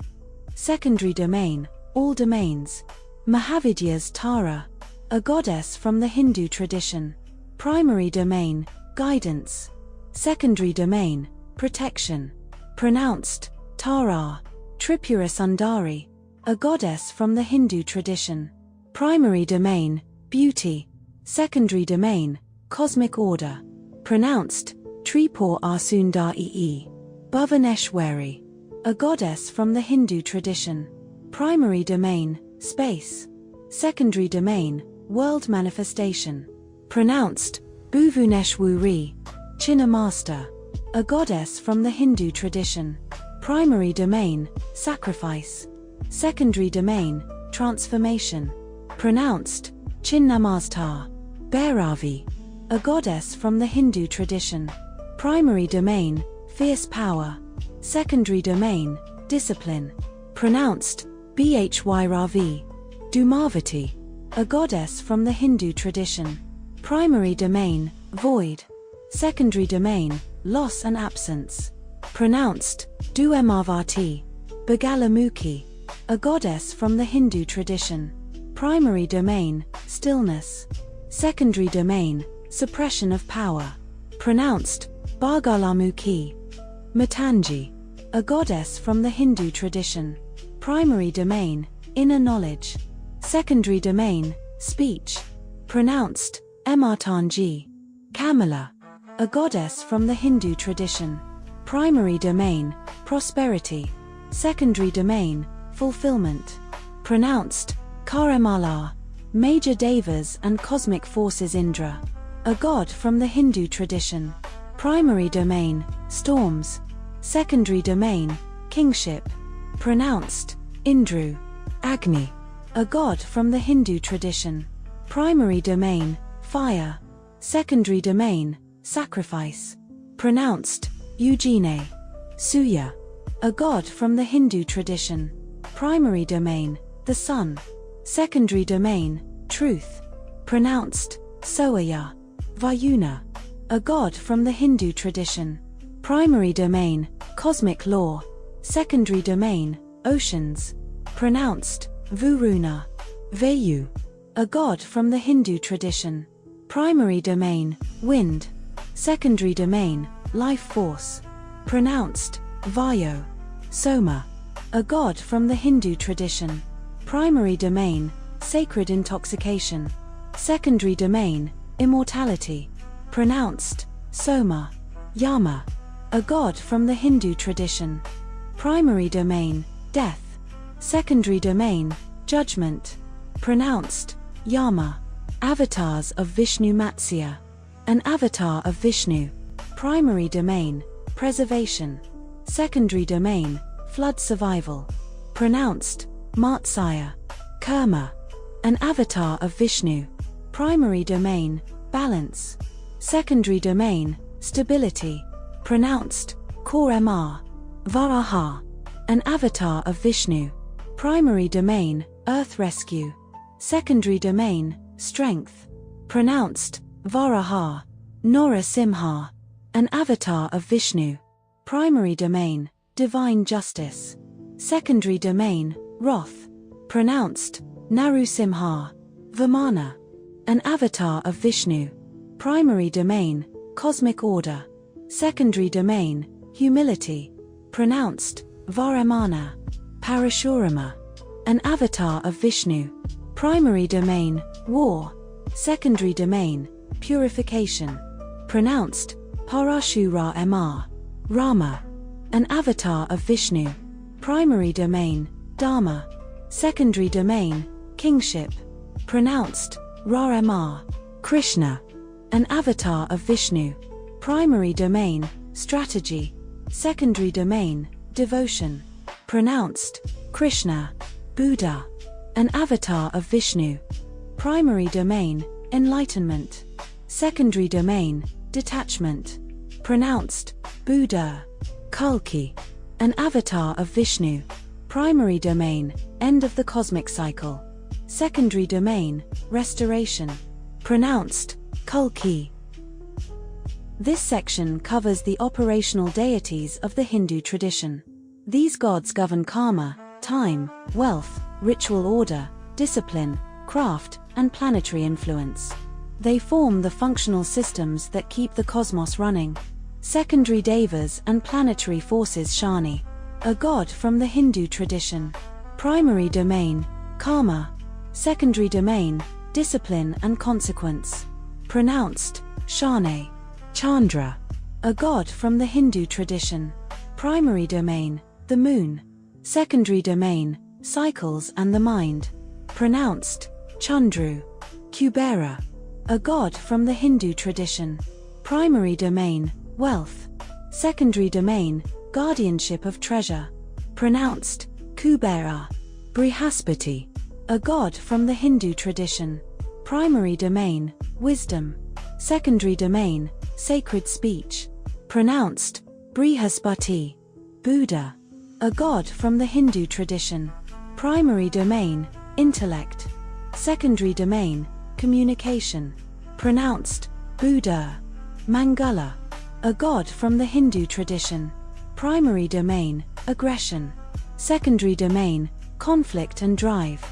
Secondary domain: all domains. Mahavidya's Tara, a goddess from the Hindu tradition. Primary domain: guidance. Secondary domain: protection. Pronounced: Tara. Tripura Sundari, a goddess from the Hindu tradition. Primary domain: beauty. Secondary domain: cosmic order. Pronounced: Tripur Asundari. Bhuvaneshwari, a goddess from the Hindu tradition. Primary domain: space. Secondary domain: world manifestation. Pronounced: Bhuvaneshwari. Chinnamasta, a goddess from the Hindu tradition. Primary domain: sacrifice. Secondary domain: transformation. Pronounced: Chinnamasta. Bhairavi, a goddess from the Hindu tradition. Primary domain: fierce power. Secondary domain: discipline. Pronounced: Bhyravi. Dhumavati, a goddess from the Hindu tradition. Primary domain: void. Secondary domain: loss and absence. Pronounced: Duemavati. Bagalamukhi, a goddess from the Hindu tradition. Primary domain, stillness. Secondary domain, suppression of power. Pronounced Bagalamukhi. Matangi, a goddess from the Hindu tradition. Primary domain, inner knowledge. Secondary domain, speech. Pronounced Ematangi. Kamala, a goddess from the Hindu tradition. Primary domain, prosperity. Secondary domain, fulfillment. Pronounced Karamala. Major devas and cosmic forces. Indra, a god from the Hindu tradition. Primary domain, storms. Secondary domain, kingship. Pronounced Indru. Agni, a god from the Hindu tradition. Primary domain, fire. Secondary domain, sacrifice. Pronounced Eugene. Suya, a god from the Hindu tradition. Primary domain, the sun. Secondary domain, truth. Pronounced Soaya. Vayuna, a god from the Hindu tradition. Primary domain, cosmic law. Secondary domain, oceans. Pronounced Vuruna. Vayu, a god from the Hindu tradition. Primary domain, wind. Secondary domain, life force. Pronounced Vayo. Soma, a god from the Hindu tradition. Primary domain, sacred intoxication. Secondary domain, immortality. Pronounced Soma. Yama, a god from the Hindu tradition. Primary domain, death. Secondary domain, judgment. Pronounced Yama. Avatars of Vishnu. Matsya, an avatar of Vishnu. Primary domain, preservation. Secondary domain, flood survival. Pronounced Matsya. Kurma, an avatar of Vishnu. Primary domain, balance. Secondary domain, stability. Pronounced Korma. Varaha, an avatar of Vishnu. Primary domain, earth rescue. Secondary domain, strength. Pronounced Varaha. Narasimha, an avatar of Vishnu. Primary domain, divine justice. Secondary domain, wrath. Pronounced Narusimha. Vamana, an avatar of Vishnu. Primary domain, cosmic order. Secondary domain, humility. Pronounced Varamana. Parashurama, an avatar of Vishnu. Primary domain, war. Secondary domain, purification. Pronounced Parashurama. Rama, an avatar of Vishnu. Primary domain, Dharma. Secondary domain, kingship. Pronounced Rarama. Krishna, an avatar of Vishnu. Primary domain, strategy. Secondary domain, devotion. Pronounced Krishna. Buddha, an avatar of Vishnu. Primary domain, enlightenment. Secondary domain, detachment. Pronounced Buddha. Kalki, an avatar of Vishnu. Primary domain, end of the cosmic cycle. Secondary domain, restoration. Pronounced Kalki. This section covers the operational deities of the Hindu tradition. These gods govern karma, time, wealth, ritual order, discipline, craft, and planetary influence. They form the functional systems that keep the cosmos running. Secondary devas and planetary forces. Shani, a god from the Hindu tradition. Primary domain, karma. Secondary domain, discipline and consequence. Pronounced Shane. Chandra, a god from the Hindu tradition. Primary domain, the moon. Secondary domain, cycles and the mind. Pronounced Chandru. Kubera, a god from the Hindu tradition. Primary domain, wealth. Secondary domain, guardianship of treasure. Pronounced Kubera. Brihaspati, a god from the Hindu tradition. Primary domain, wisdom. Secondary domain, sacred speech. Pronounced Brihaspati. Buddha, a god from the Hindu tradition. Primary domain, intellect. Secondary domain, communication. Pronounced Buddha. Mangala, a god from the Hindu tradition. Primary domain, aggression. Secondary domain, conflict and drive.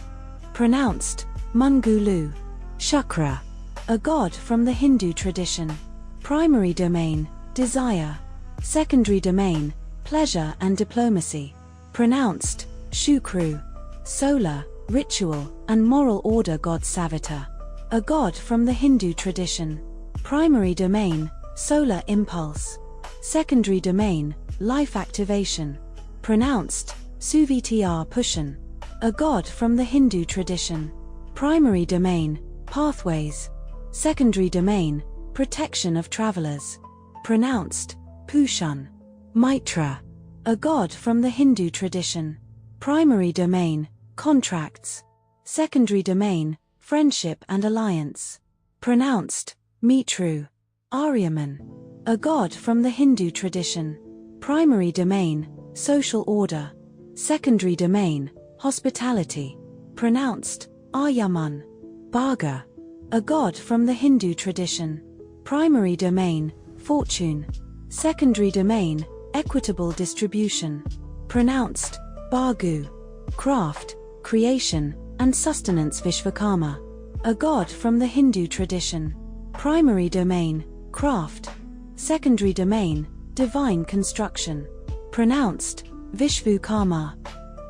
Pronounced Mungulu. Shukra, a god from the Hindu tradition. Primary domain, desire. Secondary domain, pleasure and diplomacy. Pronounced Shukru. Solar, ritual, and moral order god Savita, a god from the Hindu tradition. Primary domain, solar impulse. Secondary domain, life activation. Pronounced Suvitr Pushan, a god from the Hindu tradition. Primary domain, pathways. Secondary domain, protection of travelers. Pronounced Pushun. Mitra, a god from the Hindu tradition. Primary domain, contracts. Secondary domain, friendship and alliance. Pronounced Mitru. Aryaman, a god from the Hindu tradition. Primary domain, social order. Secondary domain, hospitality. Pronounced Aryaman. Bhaga, a god from the Hindu tradition. Primary domain, fortune. Secondary domain, equitable distribution. Pronounced Bhagu. Craft, creation, and sustenance Vishvakarma, a god from the Hindu tradition. Primary domain, craft. Secondary domain, divine construction. Pronounced Vishvakarma.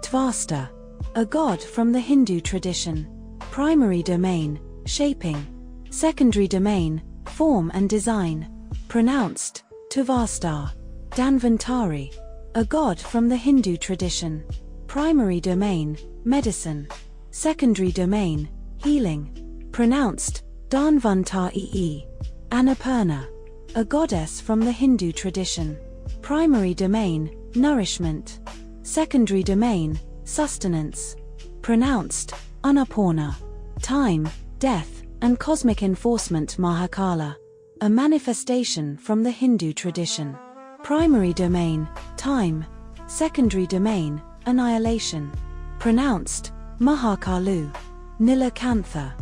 Tvasta, a god from the Hindu tradition. Primary domain, shaping. Secondary domain, form and design. Pronounced Tuvastar. Dhanvantari, a god from the Hindu tradition. Primary domain, medicine. Secondary domain, healing. Pronounced Dhanvantari. Annapurna, a goddess from the Hindu tradition. Primary domain, nourishment. Secondary domain, sustenance. Pronounced Annapurna. Time, death, and cosmic enforcement Mahakala, a manifestation from the Hindu tradition. Primary domain, time. Secondary domain, annihilation. Pronounced Mahakalu. Nilakantha,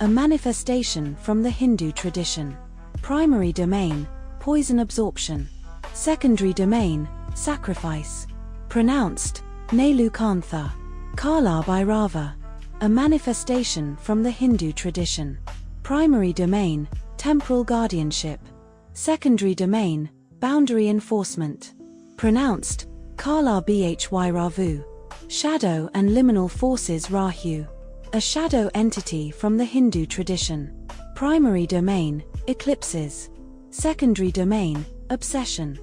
a manifestation from the Hindu tradition. Primary domain, poison absorption. Secondary domain, sacrifice. Pronounced Nilukantha. Kala Bhairava, a manifestation from the Hindu tradition. Primary domain, temporal guardianship. Secondary domain, boundary enforcement. Pronounced Kala Bhyravu. Shadow and liminal forces Rahu, a shadow entity from the Hindu tradition. Primary domain, eclipses. Secondary domain, obsession.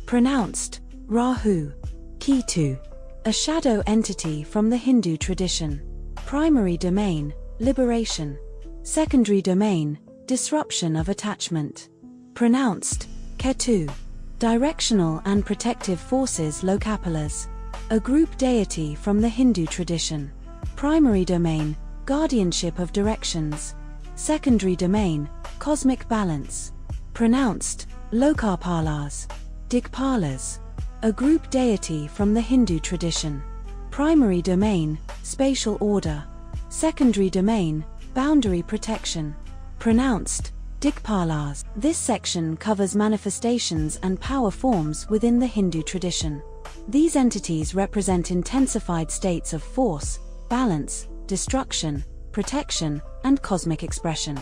Pronounced Rahu. Ketu, a shadow entity from the Hindu tradition. Primary domain, liberation. Secondary domain, disruption of attachment. Pronounced Ketu. Directional and protective forces Lokapalas, a group deity from the Hindu tradition. Primary domain, guardianship of directions. Secondary domain, cosmic balance. Pronounced Lokapalas. Digpalas, a group deity from the Hindu tradition. Primary domain, spatial order. Secondary domain, boundary protection. Pronounced Digpalas. This section covers manifestations and power forms within the Hindu tradition. These entities represent intensified states of force, balance, destruction, protection, and cosmic expression.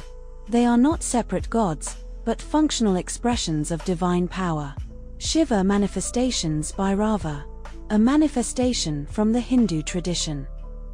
They are not separate gods, but functional expressions of divine power. Shiva manifestations Bhairava, a manifestation from the Hindu tradition.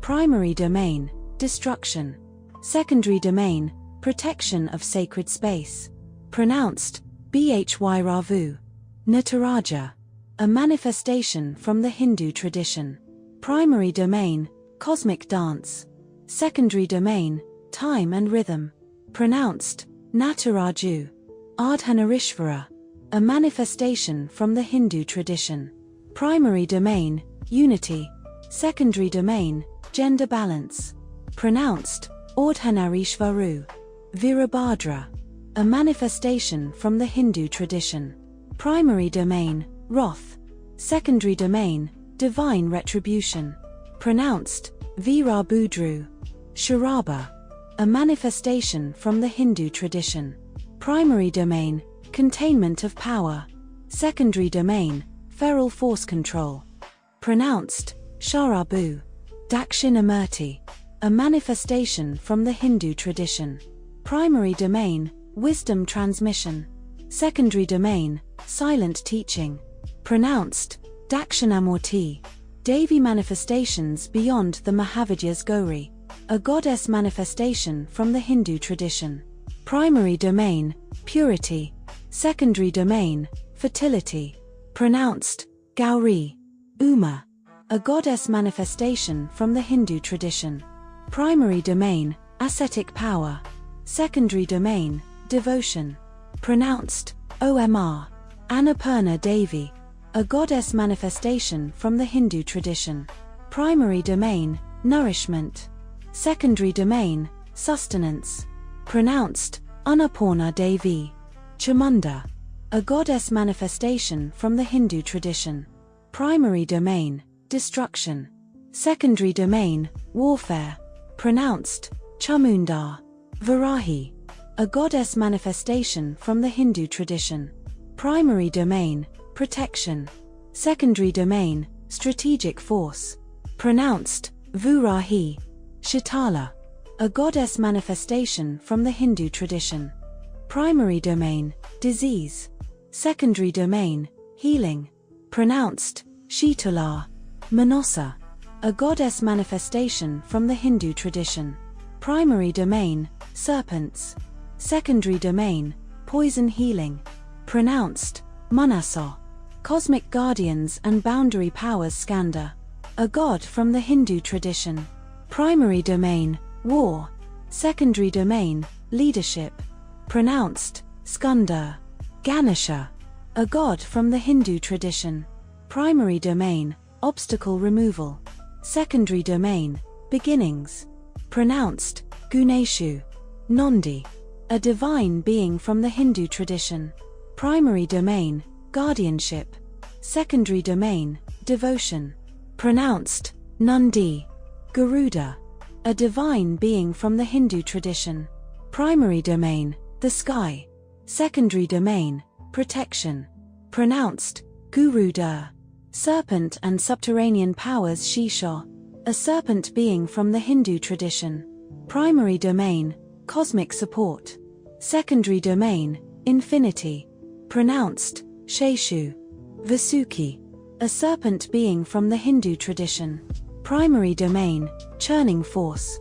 Primary domain, destruction. Secondary domain, protection of sacred space. Pronounced Bhyravu. Nataraja, a manifestation from the Hindu tradition. Primary domain, cosmic dance. Secondary domain, time and rhythm. Pronounced Nataraju. Ardhanarishvara, a manifestation from the Hindu tradition. Primary domain, unity. Secondary domain, gender balance. Pronounced Ardhanarishvaru. Virabhadra, a manifestation from the Hindu tradition. Primary domain, wrath. Secondary domain, divine retribution. Pronounced Virabhudru. Sharaba, a manifestation from the Hindu tradition. Primary domain, containment of power. Secondary domain, feral force control. Pronounced Sharabu. Dakshinamurti, a manifestation from the Hindu tradition. Primary domain, wisdom transmission. Secondary domain, silent teaching. Pronounced, Dakshinamurti. Devi manifestations beyond the Mahavidyas Gauri, a goddess manifestation from the Hindu tradition. Primary domain, purity. Secondary domain, fertility. Pronounced, Gauri. Uma, a goddess manifestation from the Hindu tradition. Primary domain, ascetic power. Secondary domain, devotion. Pronounced, Omr. Annapurna Devi, a goddess manifestation from the Hindu tradition. Primary domain, nourishment. Secondary domain, sustenance. Pronounced, Annapurna Devi. Chamunda, a goddess manifestation from the Hindu tradition. Primary domain, destruction. Secondary domain, warfare. Pronounced, Chamunda. Varahi, a goddess manifestation from the Hindu tradition. Primary domain, protection. Secondary domain, strategic force. Pronounced, Vurahi. Shitala, a goddess manifestation from the Hindu tradition. Primary domain, disease. Secondary domain, healing. Pronounced, Shitala. Manasa, a goddess manifestation from the Hindu tradition. Primary domain, serpents. Secondary domain, poison healing. Pronounced, Manasa. Cosmic guardians and boundary powers. Skanda, a god from the Hindu tradition. Primary domain, war. Secondary domain, leadership. Pronounced, Skanda. Ganesha, a god from the Hindu tradition. Primary domain, obstacle removal. Secondary domain, beginnings. Pronounced, Guneshu. Nandi, a divine being from the Hindu tradition. Primary domain, guardianship. Secondary domain, devotion. Pronounced, Nandi. Garuda, a divine being from the Hindu tradition. Primary domain, the sky. Secondary domain, protection. Pronounced, Guruda. Serpent and subterranean powers. Shisha, a serpent being from the Hindu tradition. Primary domain, cosmic support. Secondary domain, infinity. Pronounced, Sheshu. Vasuki, a serpent being from the Hindu tradition. Primary domain, churning force.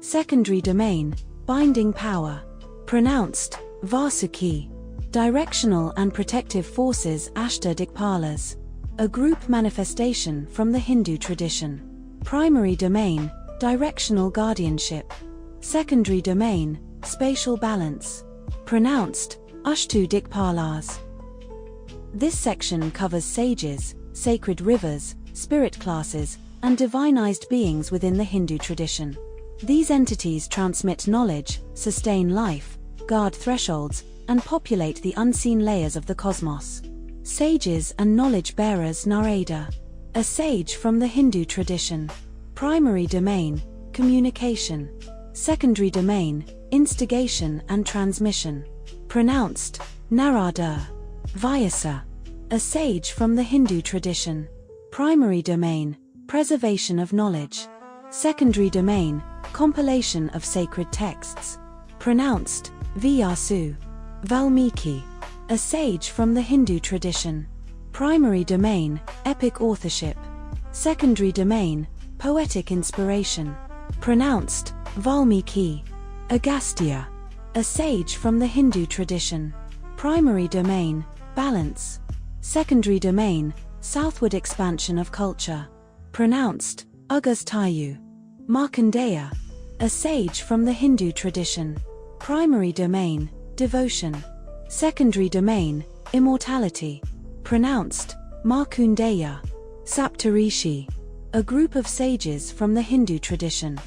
Secondary domain, binding power. Pronounced, Vasuki. Directional and protective forces. Ashta Dikpalas, a group manifestation from the Hindu tradition. Primary domain, directional guardianship. Secondary domain, spatial balance. Pronounced, Ashtu Dikpalas. This section covers sages, sacred rivers, spirit classes, and divinized beings within the Hindu tradition. These entities transmit knowledge, sustain life, guard thresholds, and populate the unseen layers of the cosmos. Sages and knowledge bearers. Narada, a sage from the Hindu tradition. Primary domain, communication. Secondary domain, instigation and transmission. Pronounced, Narada. Vyasa, a sage from the Hindu tradition. Primary domain, preservation of knowledge. Secondary domain, compilation of sacred texts. Pronounced, Vyasu. Valmiki, a sage from the Hindu tradition. Primary domain, epic authorship. Secondary domain, poetic inspiration. Pronounced, Valmiki. Agastya, a sage from the Hindu tradition. Primary domain, balance. Secondary domain, southward expansion of culture. Pronounced, Agastyayu. Markandeya, a sage from the Hindu tradition. Primary domain, devotion. Secondary domain, immortality. Pronounced, Markandeya. Saptarishi, a group of sages from the Hindu tradition.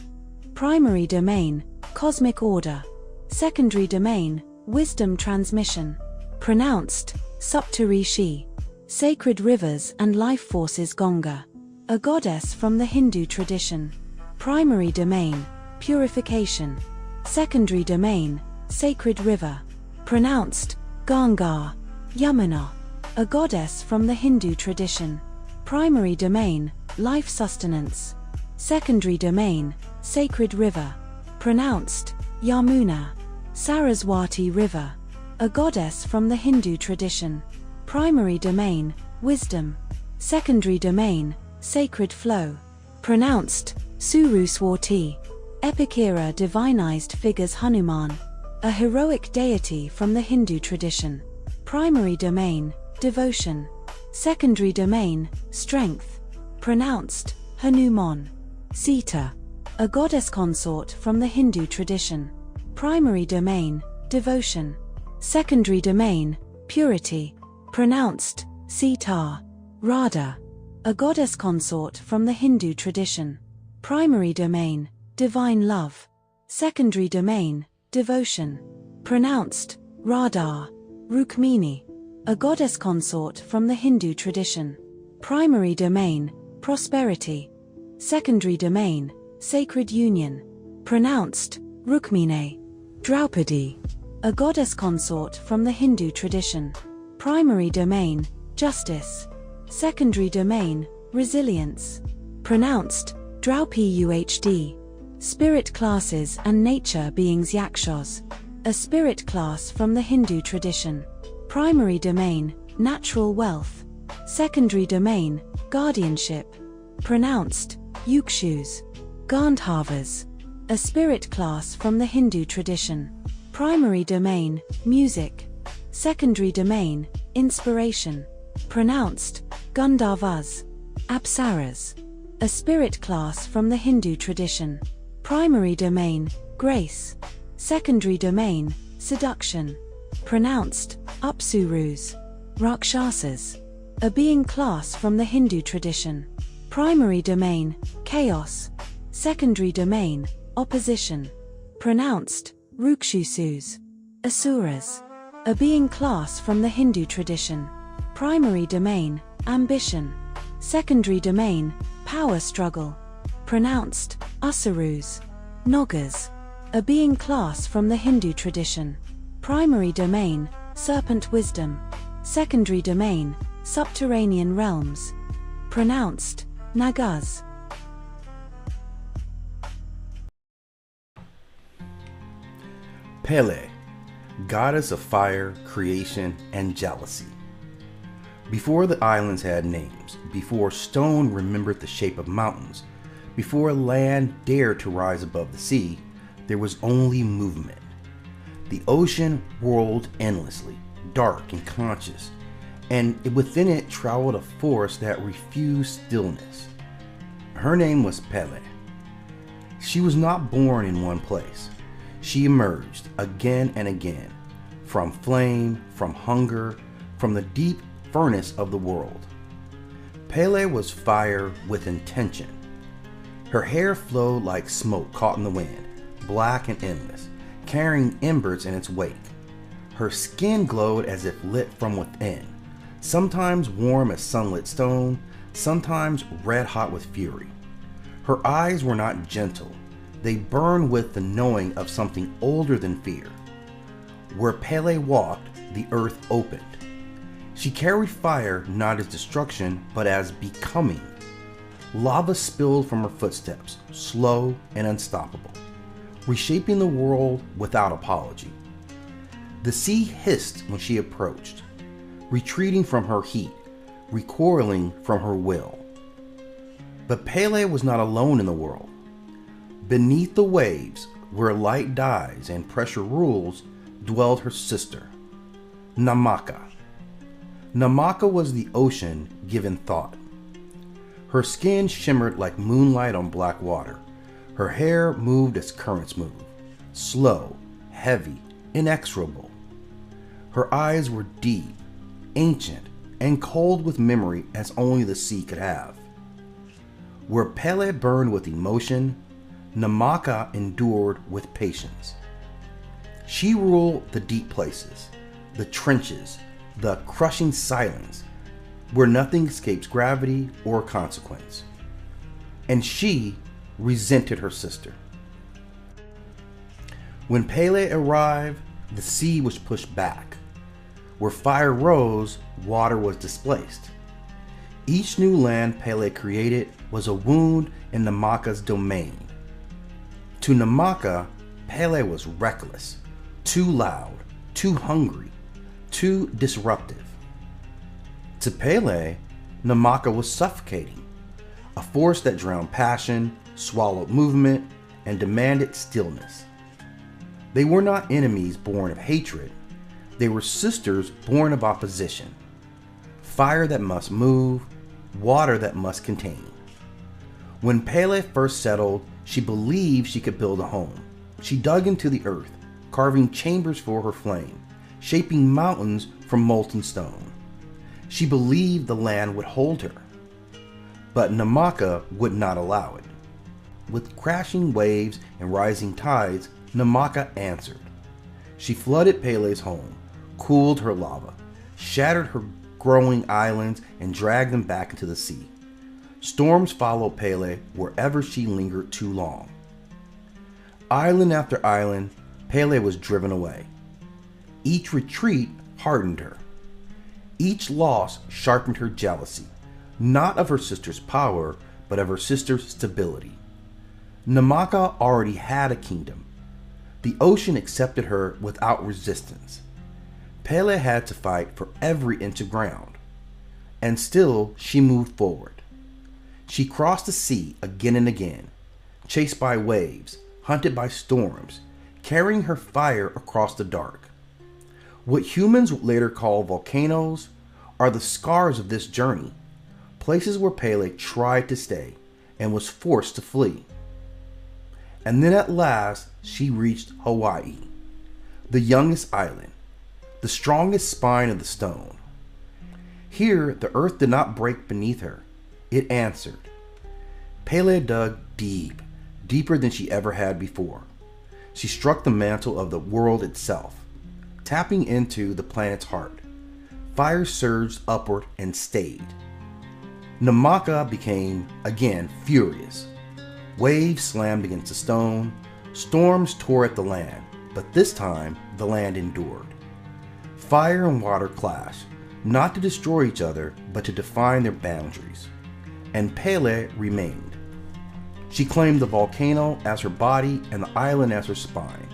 Primary domain, cosmic order. Secondary domain, wisdom transmission. Pronounced, Saptarishi. Sacred rivers and life forces. Ganga, a goddess from the Hindu tradition. Primary domain, purification. Secondary domain, sacred river. Pronounced, Ganga. Yamuna, a goddess from the Hindu tradition. Primary domain, life sustenance. Secondary domain, sacred river. Pronounced, Yamuna. Saraswati River. A goddess from the Hindu tradition. Primary domain, wisdom. Secondary domain, sacred flow. Pronounced, Suruswati. Epic era divinized figures Hanuman. A heroic deity from the Hindu tradition. Primary domain, devotion. Secondary domain, strength. Pronounced, Hanuman. Sita. A goddess consort from the Hindu tradition. Primary domain, devotion. Secondary domain, purity. Pronounced, Sita. Radha. A goddess consort from the Hindu tradition. Primary domain, divine love. Secondary domain, devotion. Pronounced, Radha. Rukmini. A goddess consort from the Hindu tradition. Primary domain, prosperity. Secondary domain, sacred union. Pronounced, Rukmine. Draupadi. A goddess consort from the Hindu tradition. Primary domain, justice. Secondary domain, resilience. Pronounced, Draupuhd. Spirit classes and nature beings Yakshas. A spirit class from the Hindu tradition. Primary domain, natural wealth. Secondary domain, guardianship. Pronounced, Yukshus. Gandharvas. A spirit class from the Hindu tradition. Primary domain, music. Secondary domain, inspiration. Pronounced, Gandharvas. Apsaras. A spirit class from the Hindu tradition. Primary domain, grace. Secondary domain, seduction. Pronounced, Apsurus. Rakshasas. A being class from the Hindu tradition. Primary domain, chaos. Secondary domain, opposition. Pronounced, Rukshusus. Asuras. A being class from the Hindu tradition. Primary domain, ambition. Secondary domain, power struggle. Pronounced, Asurus. Nagas. A being class from the Hindu tradition. Primary domain, serpent wisdom. Secondary domain, subterranean realms. Pronounced, Nagas. Pele, goddess of fire, creation, and jealousy. Before the islands had names, before stone remembered the shape of mountains, before land dared to rise above the sea, there was only movement. The ocean whirled endlessly, dark and conscious, and within it traveled a force that refused stillness. Her name was Pele. She was not born in one place. She emerged again and again, from flame, from hunger, from the deep furnace of the world. Pele was fire with intention. Her hair flowed like smoke caught in the wind, black and endless, carrying embers in its wake. Her skin glowed as if lit from within, sometimes warm as sunlit stone, sometimes red hot with fury. Her eyes were not gentle. They burned with the knowing of something older than fear. Where Pele walked, the earth opened. She carried fire not as destruction, but as becoming. Lava spilled from her footsteps, slow and unstoppable, reshaping the world without apology. The sea hissed when she approached, retreating from her heat, recoiling from her will. But Pele was not alone in the world. Beneath the waves, where light dies and pressure rules, dwelled her sister, Namaka. Namaka was the ocean given thought. Her skin shimmered like moonlight on black water. Her hair moved as currents move, slow, heavy, inexorable. Her eyes were deep, ancient, and cold with memory as only the sea could have. Where Pele burned with emotion, Namaka endured with patience. She ruled the deep places, the trenches, the crushing silence, where nothing escapes gravity or consequence. And she resented her sister. When Pele arrived, the sea was pushed back. Where fire rose, water was displaced. Each new land Pele created was a wound in Namaka's domain. To Namaka, Pele was reckless, too loud, too hungry, too disruptive. To Pele, Namaka was suffocating, a force that drowned passion, swallowed movement, and demanded stillness. They were not enemies born of hatred. They were sisters born of opposition. Fire that must move, water that must contain. When Pele first settled, she believed she could build a home. She dug into the earth, carving chambers for her flame, shaping mountains from molten stone. She believed the land would hold her. But Namaka would not allow it. With crashing waves and rising tides, Namaka answered. She flooded Pele's home, cooled her lava, shattered her growing islands, and dragged them back into the sea. Storms followed Pele wherever she lingered too long. Island after island, Pele was driven away. Each retreat hardened her. Each loss sharpened her jealousy, not of her sister's power, but of her sister's stability. Namaka already had a kingdom. The ocean accepted her without resistance. Pele had to fight for every inch of ground. And still, she moved forward. She crossed the sea again and again, chased by waves, hunted by storms, carrying her fire across the dark. What humans would later call volcanoes are the scars of this journey, places where Pele tried to stay and was forced to flee. And then at last, she reached Hawaii, the youngest island, the strongest spine of the stone. Here, the earth did not break beneath her. It answered. Pele dug deep, deeper than she ever had before. She struck the mantle of the world itself, tapping into the planet's heart. Fire surged upward and stayed. Namaka became, again, furious. Waves slammed against the stone, storms tore at the land, but this time the land endured. Fire and water clashed, not to destroy each other, but to define their boundaries. And Pele remained. She claimed the volcano as her body and the island as her spine.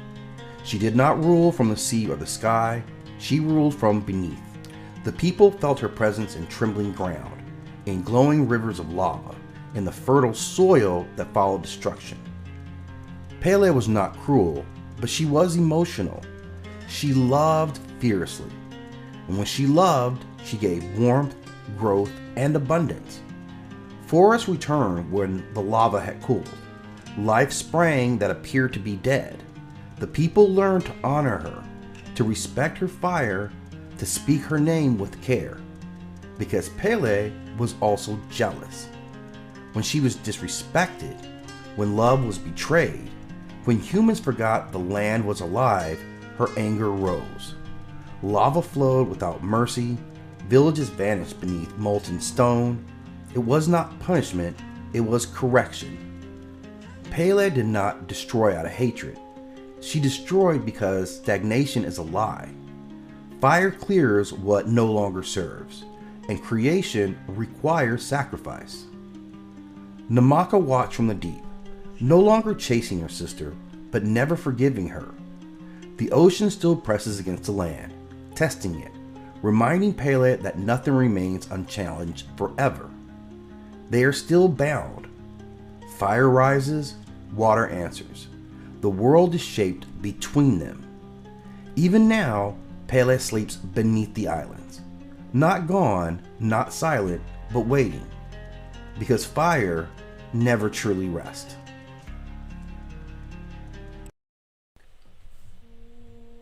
She did not rule from the sea or the sky, she ruled from beneath. The people felt her presence in trembling ground, in glowing rivers of lava, in the fertile soil that followed destruction. Pele was not cruel, but she was emotional. She loved fiercely. And when she loved, she gave warmth, growth, and abundance. Forests returned when the lava had cooled. Life sprang that appeared to be dead. The people learned to honor her, to respect her fire, to speak her name with care. Because Pele was also jealous. When she was disrespected, when love was betrayed, when humans forgot the land was alive, her anger rose. Lava flowed without mercy, villages vanished beneath molten stone. It was not punishment, it was correction. Pele did not destroy out of hatred. She destroyed because stagnation is a lie. Fire clears what no longer serves, and creation requires sacrifice. Namaka watched from the deep, no longer chasing her sister, but never forgiving her. The ocean still presses against the land, testing it, reminding Pele that nothing remains unchallenged forever. They are still bound. Fire rises, water answers. The world is shaped between them. Even now, Pele sleeps beneath the islands. Not gone, not silent, but waiting. Because fire never truly rests.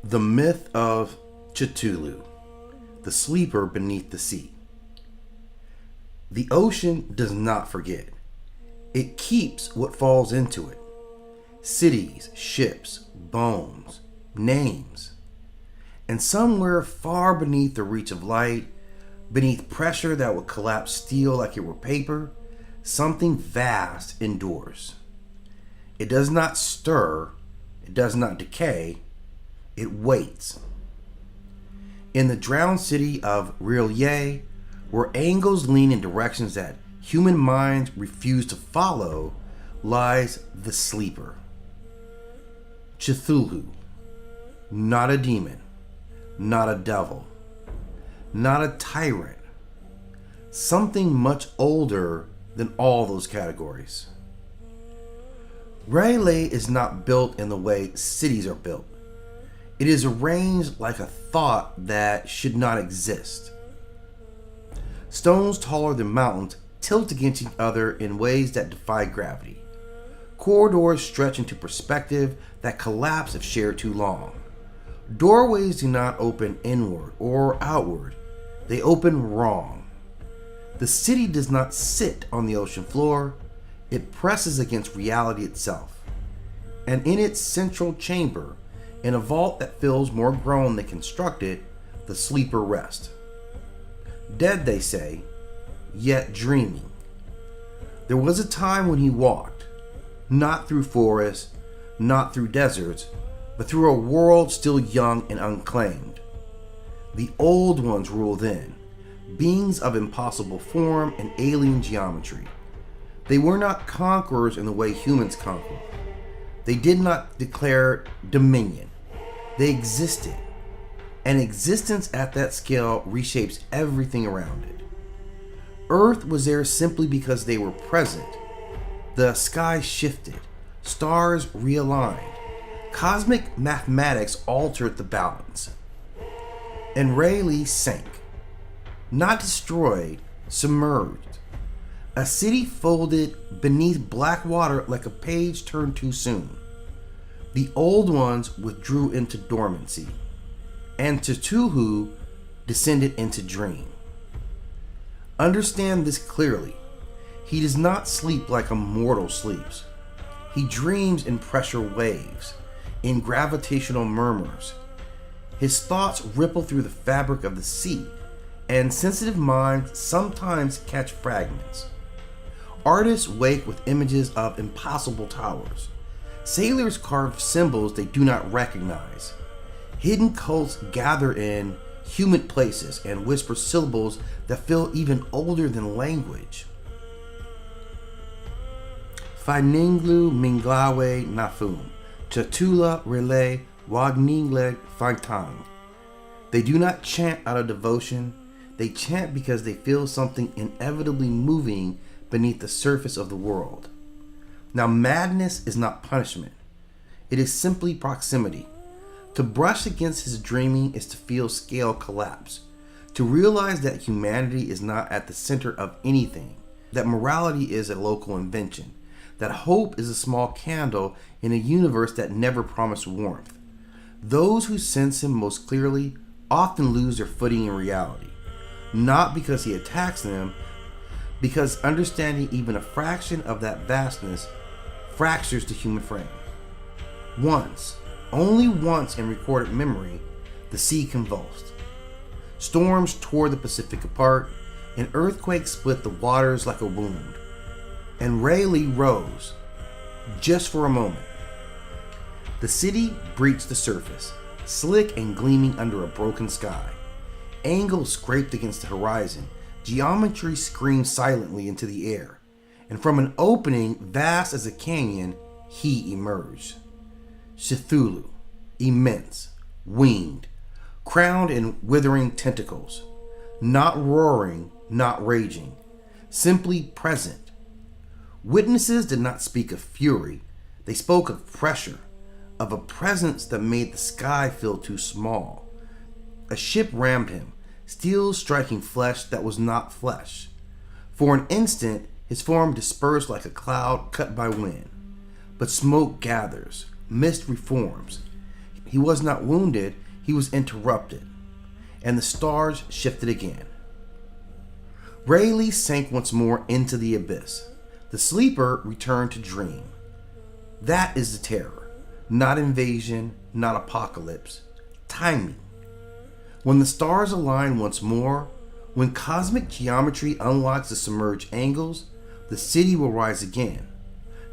The myth of Cthulhu, the sleeper beneath the sea. The ocean does not forget. It keeps what falls into it. Cities, ships, bones, names. And somewhere far beneath the reach of light, beneath pressure that would collapse steel like it were paper, something vast endures. It does not stir, it does not decay, it waits. In the drowned city of Rilye, Where angles lean in directions that human minds refuse to follow, lies the sleeper. Cthulhu. Not a demon. Not a devil. Not a tyrant. Something much older than all those categories. R'lyeh is not built in the way cities are built. It is arranged like a thought that should not exist. Stones taller than mountains tilt against each other in ways that defy gravity. Corridors stretch into perspective that collapse if shared too long. Doorways do not open inward or outward. They open wrong. The city does not sit on the ocean floor. It presses against reality itself. And in its central chamber, in a vault that feels more grown than constructed, the sleeper rests. Dead, they say, yet dreaming. There was a time when he walked, not through forests, not through deserts, but through a world still young and unclaimed. The old ones rule then, beings of impossible form and alien geometry. They were not conquerors in the way humans conquer. They did not declare dominion. They existed. And existence at that scale reshapes everything around it. Earth was there simply because they were present. The sky shifted. Stars realigned. Cosmic mathematics altered the balance. And R'lyeh sank. Not destroyed, submerged. A city folded beneath black water like a page turned too soon. The old ones withdrew into dormancy, and Cthulhu descended into dream. Understand this clearly. He does not sleep like a mortal sleeps. He dreams in pressure waves, in gravitational murmurs. His thoughts ripple through the fabric of the sea, and sensitive minds sometimes catch fragments. Artists wake with images of impossible towers. Sailors carve symbols they do not recognize. Hidden cults gather in humid places and whisper syllables that feel even older than language. Faininglu Minglawe Nafum, Chatula R'lyeh Wagningleg Faitang. They do not chant out of devotion, they chant because they feel something inevitably moving beneath the surface of the world. Now, madness is not punishment. It is simply proximity. To brush against his dreaming is to feel scale collapse. To realize that humanity is not at the center of anything. That morality is a local invention. That hope is a small candle in a universe that never promised warmth. Those who sense him most clearly often lose their footing in reality. Not because he attacks them, because understanding even a fraction of that vastness fractures the human frame. Once, only once in recorded memory, the sea convulsed. Storms tore the Pacific apart, and earthquakes split the waters like a wound. And R'lyeh rose, just for a moment. The city breached the surface, slick and gleaming under a broken sky. Angles scraped against the horizon. Geometry screamed silently into the air. And from an opening vast as a canyon, he emerged. Cthulhu, immense, winged, crowned in withering tentacles. Not roaring, not raging, simply present. Witnesses did not speak of fury. They spoke of pressure, of a presence that made the sky feel too small. A ship rammed him, steel striking flesh that was not flesh. For an instant, his form dispersed like a cloud cut by wind. But smoke gathers, mist reforms. He was not wounded, he was interrupted. And the stars shifted again. R'lyeh sank once more into the abyss. The sleeper returned to dream. That is the terror. Not invasion, not apocalypse. Timing. When the stars align once more, when cosmic geometry unlocks the submerged angles, the city will rise again.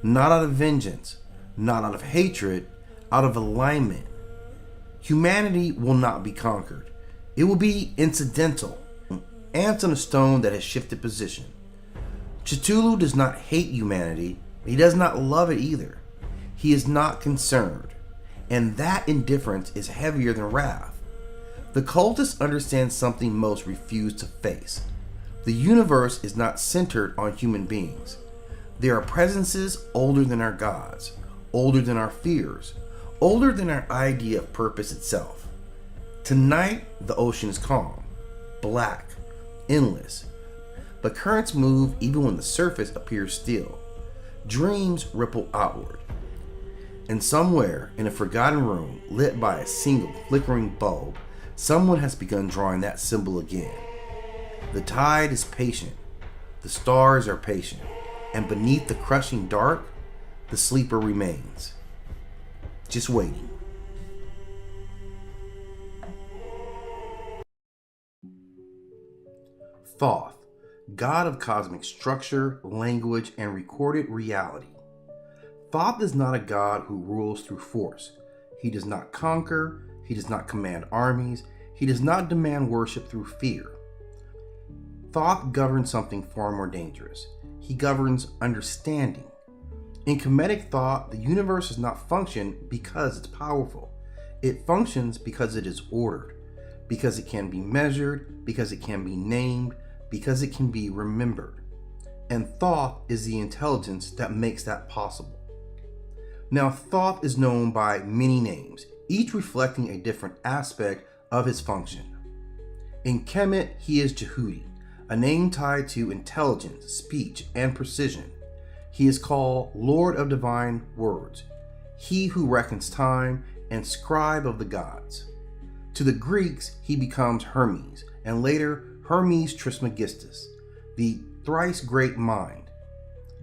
Not out of vengeance, not out of hatred, out of alignment. Humanity will not be conquered. It will be incidental. ants on a stone that has shifted position. Cthulhu does not hate humanity, he does not love it either. He is not concerned, and that indifference is heavier than wrath. The cultists understand something most refuse to face. The universe is not centered on human beings. There are presences older than our gods, older than our fears, older than our idea of purpose itself. Tonight, the ocean is calm, black, endless, but currents move even when the surface appears still. Dreams ripple outward. And somewhere in a forgotten room lit by a single flickering bulb, someone has begun drawing that symbol again. The tide is patient, the stars are patient, and beneath the crushing dark, the sleeper remains, just waiting. Thoth, god of cosmic structure, language, and recorded reality. Thoth is not a god who rules through force. He does not conquer, he does not command armies, he does not demand worship through fear. Thoth governs something far more dangerous. He governs understanding. In Kemetic thought, the universe does not function because it's powerful. It functions because it is ordered, because it can be measured, because it can be named, because it can be remembered. And Thoth is the intelligence that makes that possible. Now, Thoth is known by many names, each reflecting a different aspect of his function. In Kemet, he is Jehudi, a name tied to intelligence, speech, and precision. He is called Lord of Divine Words, he who reckons time, and scribe of the gods. To the Greeks, he becomes Hermes, and later Hermes Trismegistus, the thrice great mind.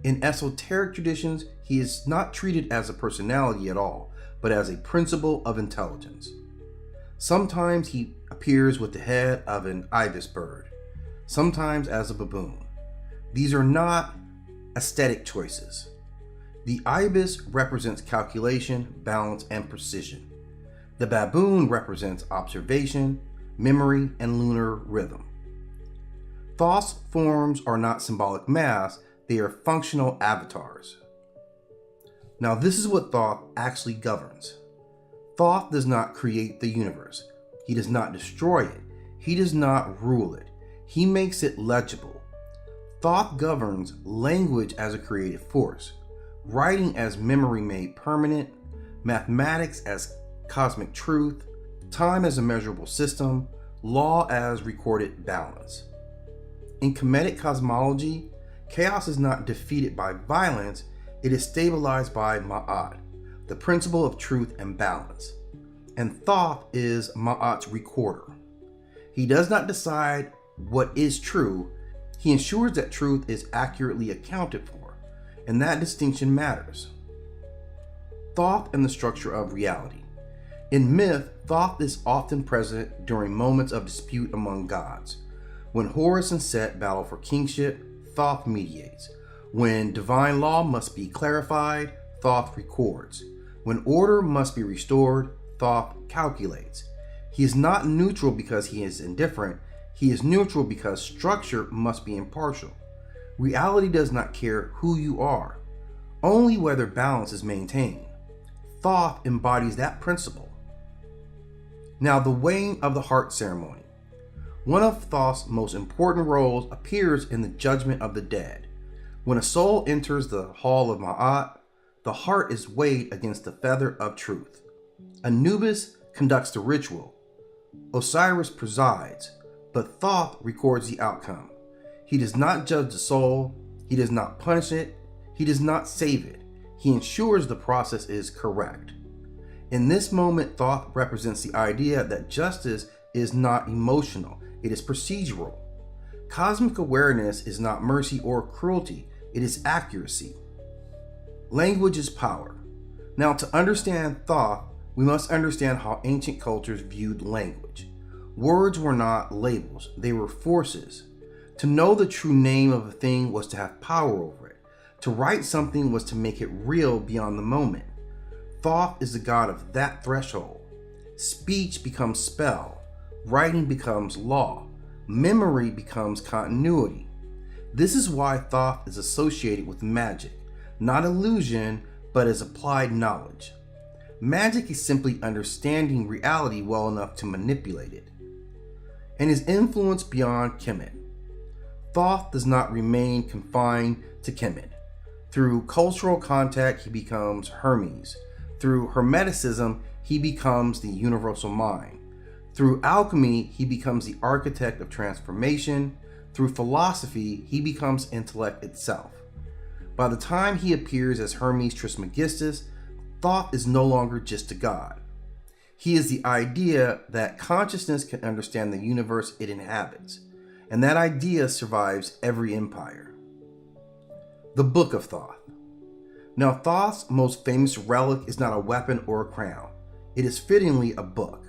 In esoteric traditions, he is not treated as a personality at all, but as a principle of intelligence. Sometimes he appears with the head of an ibis bird, sometimes as a baboon. These are not aesthetic choices. The ibis represents calculation, balance, and precision. The baboon represents observation, memory, and lunar rhythm. Thoth's forms are not symbolic masks, they are functional avatars. Now, this is what Thoth actually governs. Thoth does not create the universe. He does not destroy it. He does not rule it. He makes it legible. Thoth governs language as a creative force, writing as memory made permanent, mathematics as cosmic truth, time as a measurable system, law as recorded balance. In Kemetic cosmology, chaos is not defeated by violence, it is stabilized by Ma'at, the principle of truth and balance. And Thoth is Ma'at's recorder. He does not decide what is true, he ensures that truth is accurately accounted for, and that distinction matters. Thoth and the structure of reality. In myth, Thoth is often present during moments of dispute among gods. When Horus and Set battle for kingship, Thoth mediates. When divine law must be clarified, Thoth records. When order must be restored, Thoth calculates. He is not neutral because he is indifferent. He is neutral because structure must be impartial. Reality does not care who you are, only whether balance is maintained. Thoth embodies that principle. Now, the weighing of the heart ceremony. One of Thoth's most important roles appears in the judgment of the dead. When a soul enters the hall of Ma'at, the heart is weighed against the feather of truth. Anubis conducts the ritual. Osiris presides, but Thoth records the outcome. He does not judge the soul, he does not punish it, he does not save it. He ensures the process is correct. In this moment, Thoth represents the idea that justice is not emotional, it is procedural. Cosmic awareness is not mercy or cruelty, it is accuracy. Language is power. Now, to understand Thoth, we must understand how ancient cultures viewed language. Words were not labels, they were forces. To know the true name of a thing was to have power over it. To write something was to make it real beyond the moment. Thoth is the god of that threshold. Speech becomes spell. Writing becomes law. Memory becomes continuity. This is why Thoth is associated with magic, not illusion, but as applied knowledge. Magic is simply understanding reality well enough to manipulate it, and is influence beyond Kemet. Thoth does not remain confined to Kemet. Through cultural contact, he becomes Hermes. Through Hermeticism, he becomes the universal mind. Through alchemy, he becomes the architect of transformation. Through philosophy, he becomes intellect itself. By the time he appears as Hermes Trismegistus, Thoth is no longer just a god. He is the idea that consciousness can understand the universe it inhabits, and that idea survives every empire. The Book of Thoth. Now, Thoth's most famous relic is not a weapon or a crown. It is fittingly a book.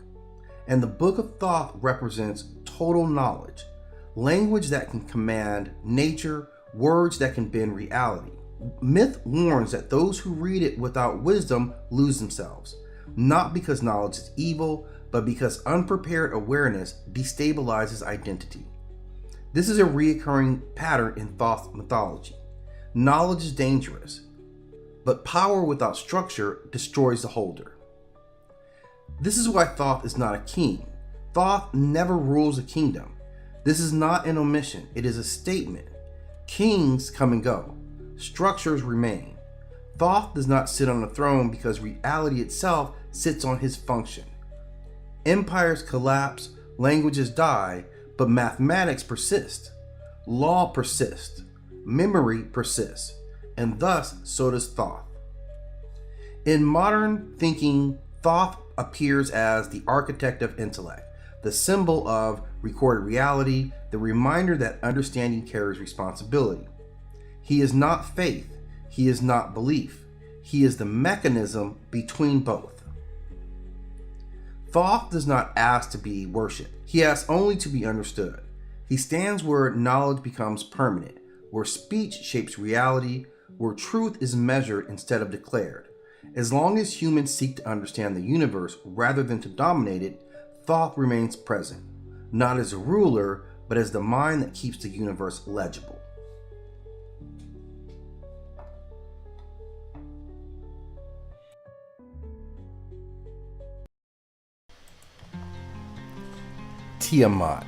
And the Book of Thoth represents total knowledge, language that can command nature, words that can bend reality. Myth warns that those who read it without wisdom lose themselves, not because knowledge is evil, but because unprepared awareness destabilizes identity. This is a recurring pattern in Thoth mythology. Knowledge is dangerous, but power without structure destroys the holder. This is why Thoth is not a king. Thoth never rules a kingdom. This is not an omission, it is a statement. Kings come and go. Structures remain. Thoth does not sit on a throne because reality itself sits on his function. Empires collapse, languages die, but mathematics persist. Law persists. Memory persists. And thus, so does Thoth. In modern thinking, Thoth appears as the architect of intellect, the symbol of recorded reality, the reminder that understanding carries responsibility. He is not faith, he is not belief, he is the mechanism between both. Thoth does not ask to be worshipped, he asks only to be understood. He stands where knowledge becomes permanent, where speech shapes reality, where truth is measured instead of declared. As long as humans seek to understand the universe rather than to dominate it, Thoth remains present, not as a ruler, but as the mind that keeps the universe legible. Tiamat,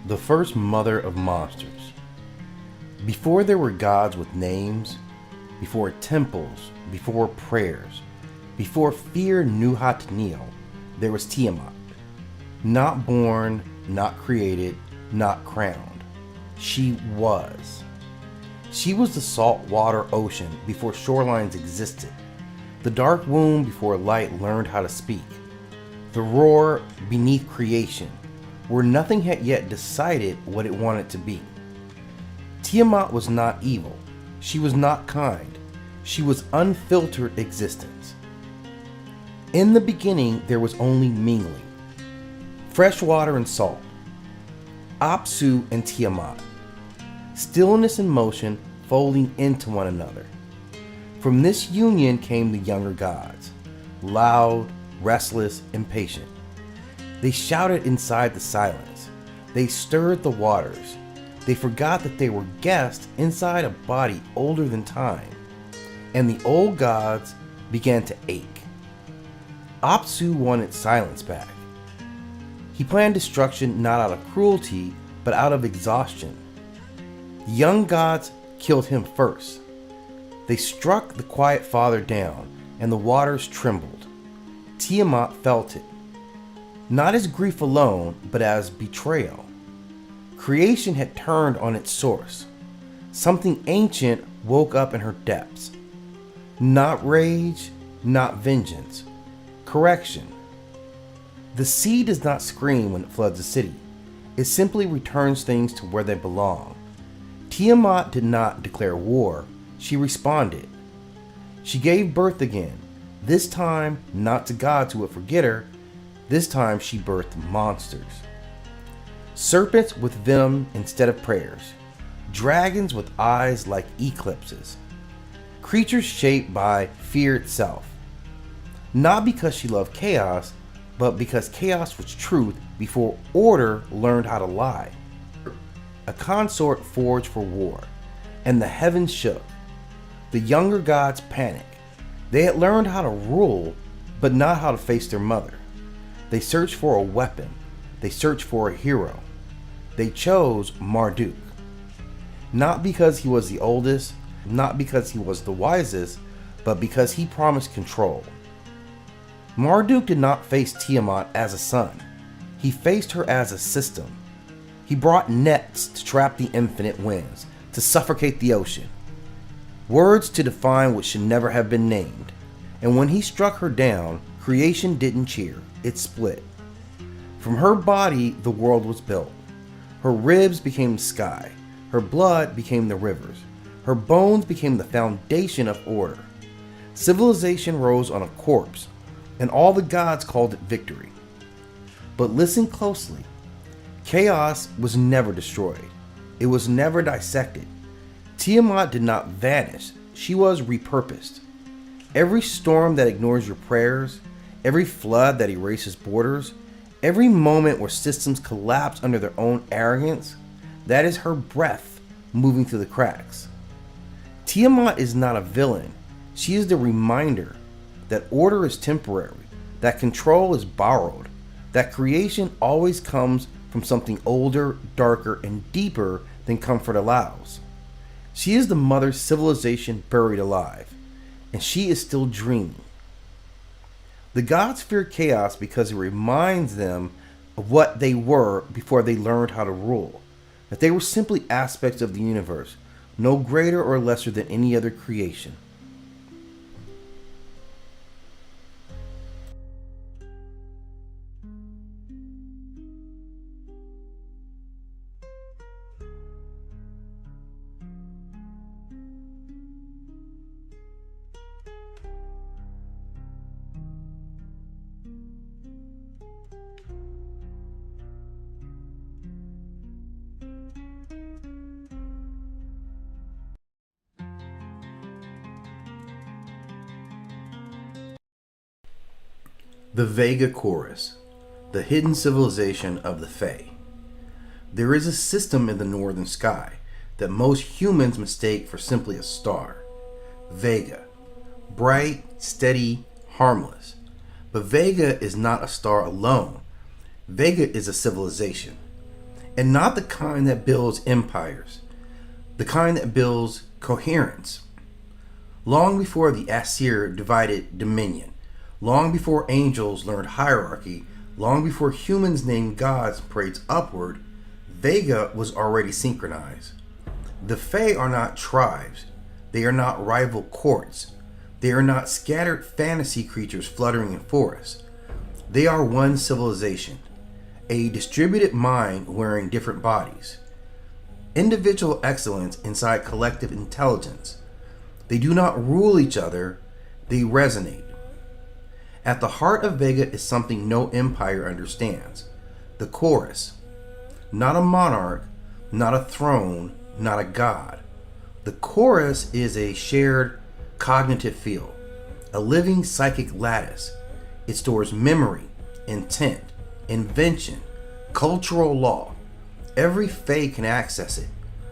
the first mother of monsters. Before there were gods with names, before temples, before prayers, before fear knew how to kneel, there was Tiamat. Not born, not created, not crowned. She was. She was the saltwater ocean before shorelines existed, the dark womb before light learned how to speak, the roar beneath creation, where nothing had yet decided what it wanted to be. Tiamat was not evil. She was not kind. She was unfiltered existence. In the beginning, there was only mingling. Fresh water and salt. Apsu and Tiamat. Stillness and motion folding into one another. From this union came the younger gods. Loud, restless, impatient. They shouted inside the silence. They stirred the waters. They forgot that they were guests inside a body older than time. And the old gods began to ache. Apsu wanted silence back. He planned destruction not out of cruelty, but out of exhaustion. The young gods killed him first. They struck the quiet father down, and the waters trembled. Tiamat felt it. Not as grief alone, but as betrayal. Creation had turned on its source. Something ancient woke up in her depths. Not rage, not vengeance. Correction. The sea does not scream when it floods a city. It simply returns things to where they belong. Tiamat did not declare war. She responded. She gave birth again. This time, not to gods who would forget her. This time she birthed monsters. Serpents with venom instead of prayers. Dragons with eyes like eclipses. Creatures shaped by fear itself. Not because she loved chaos, but because chaos was truth before order learned how to lie. a consort forged for war, and the heavens shook. The younger gods panicked. They had learned how to rule, but not how to face their mother. They searched for a weapon. They searched for a hero. They chose Marduk. Not because he was the oldest, not because he was the wisest, but because he promised control. Marduk did not face Tiamat as a son. He faced her as a system. He brought nets to trap the infinite winds, to suffocate the ocean. Words to define what should never have been named. And when he struck her down, creation didn't cheer, it split. From her body, the world was built. Her ribs became the sky. Her blood became the rivers. Her bones became the foundation of order. Civilization rose on a corpse, and all the gods called it victory. But listen closely. Chaos was never destroyed. It was never dissected. Tiamat did not vanish. She was repurposed. Every storm that ignores your prayers, every flood that erases borders, every moment where systems collapse under their own arrogance, that is her breath moving through the cracks. Tiamat is not a villain. She is the reminder that order is temporary, that control is borrowed, that creation always comes from something older, darker, and deeper than comfort allows. She is the mother civilization buried alive, and she is still dreaming. The gods fear chaos because it reminds them of what they were before they learned how to rule, that they were simply aspects of the universe, no greater or lesser than any other creation. The Vega Chorus, the hidden civilization of the Fae. There is a system in the northern sky that most humans mistake for simply a star. Vega. Bright, steady, harmless. But Vega is not a star alone. Vega is a civilization. And not the kind that builds empires. The kind that builds coherence. Long before the Aesir divided dominion, long before angels learned hierarchy, long before humans named gods and prayed upward, Vega was already synchronized. The Fae are not tribes. They are not rival courts. They are not scattered fantasy creatures fluttering in forests. They are one civilization, a distributed mind wearing different bodies. Individual excellence inside collective intelligence. They do not rule each other, they resonate. At the heart of Vega is something no empire understands. The chorus. Not a monarch, not a throne, not a god. The chorus is a shared cognitive field, a living psychic lattice. It stores memory, intent, invention, cultural law. Every Fae can access it,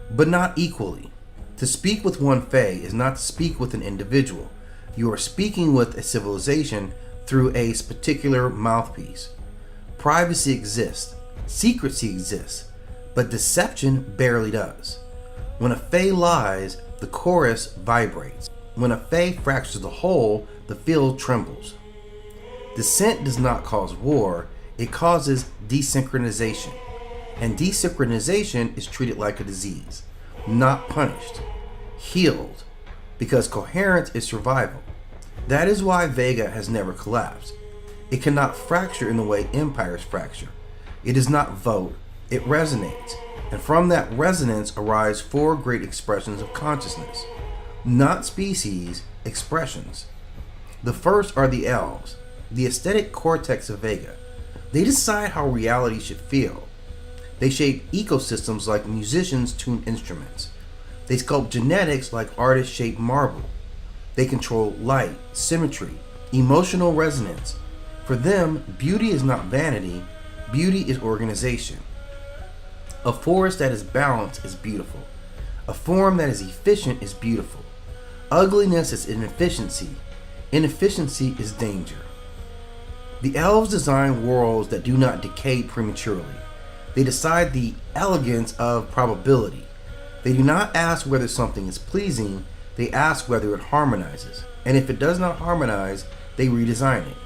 but not equally. To speak with one Fae is not to speak with an individual. You are speaking with a civilization through a particular mouthpiece. Privacy exists, secrecy exists, but deception barely does. When a Fae lies, the chorus vibrates. When a Fae fractures the whole, the field trembles. Dissent does not cause war, it causes desynchronization. And desynchronization is treated like a disease, not punished, healed, because coherence is survival. That is why Vega has never collapsed. It cannot fracture in the way empires fracture. It does not vote, it resonates. And from that resonance arise four great expressions of consciousness. Not species, expressions. The first are the elves, the aesthetic cortex of Vega. They decide how reality should feel. They shape ecosystems like musicians tune instruments. They sculpt genetics like artists shape marble. They control light, symmetry, emotional resonance. For them, beauty is not vanity, beauty is organization. A forest that is balanced is beautiful. A form that is efficient is beautiful. Ugliness is inefficiency. Inefficiency is danger. The elves design worlds that do not decay prematurely. They decide the elegance of probability. They do not ask whether something is pleasing, they ask whether it harmonizes. And if it does not harmonize, they redesign it.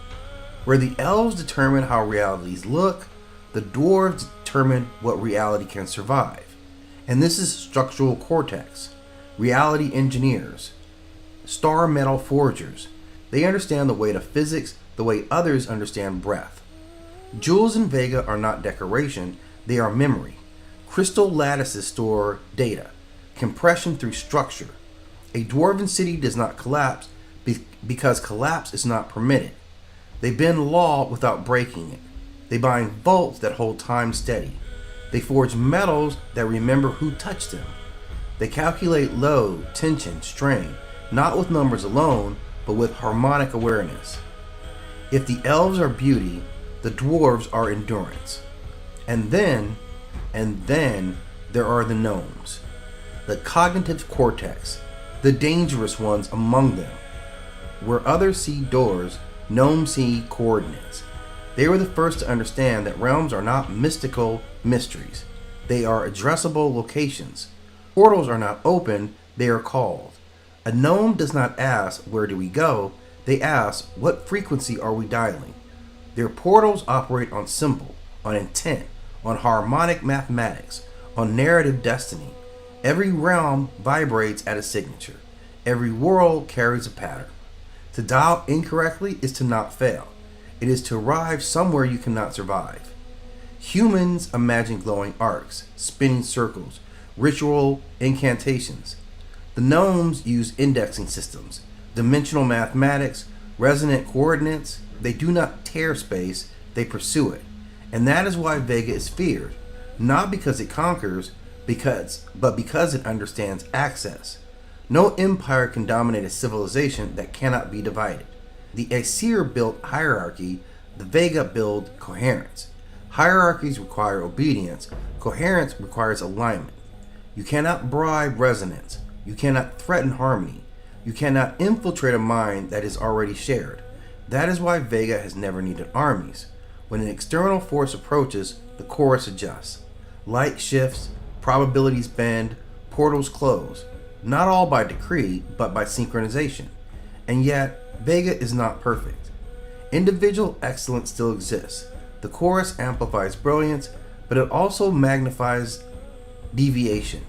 Where the elves determine how realities look, the dwarves determine what reality can survive. And this is structural cortex, reality engineers, star metal forgers. They understand the weight of physics the way others understand breath. Jewels in Vega are not decoration, they are memory. Crystal lattices store data, compression through structure. A dwarven city does not collapse because collapse is not permitted. They bend law without breaking it. They bind bolts that hold time steady. They forge metals that remember who touched them. They calculate load, tension, strain, not with numbers alone, but with harmonic awareness. If the elves are beauty, the dwarves are endurance. And then there are the gnomes, the cognitive cortex, the dangerous ones among them. Where others see doors, gnomes see coordinates. They were the first to understand that realms are not mystical mysteries. They are addressable locations. Portals are not open, they are called. A gnome does not ask, where do we go? They ask, what frequency are we dialing? Their portals operate on symbol, on intent, on harmonic mathematics, on narrative destiny. Every realm vibrates at a signature. Every world carries a pattern. To dial incorrectly is to not fail. It is to arrive somewhere you cannot survive. Humans imagine glowing arcs, spinning circles, ritual incantations. The gnomes use indexing systems, dimensional mathematics, resonant coordinates. They do not tear space, they pursue it. And that is why Vega is feared, not because it conquers, but because it understands access. No empire can dominate a civilization that cannot be divided. The Aesir built hierarchy, the Vega build coherence. Hierarchies require obedience, coherence requires alignment. You cannot bribe resonance, you cannot threaten harmony, you cannot infiltrate a mind that is already shared. That is why Vega has never needed armies. When an external force approaches, the chorus adjusts. Light shifts, probabilities bend, portals close. Not all by decree, but by synchronization. And yet, Vega is not perfect. Individual excellence still exists. The chorus amplifies brilliance, but it also magnifies deviation.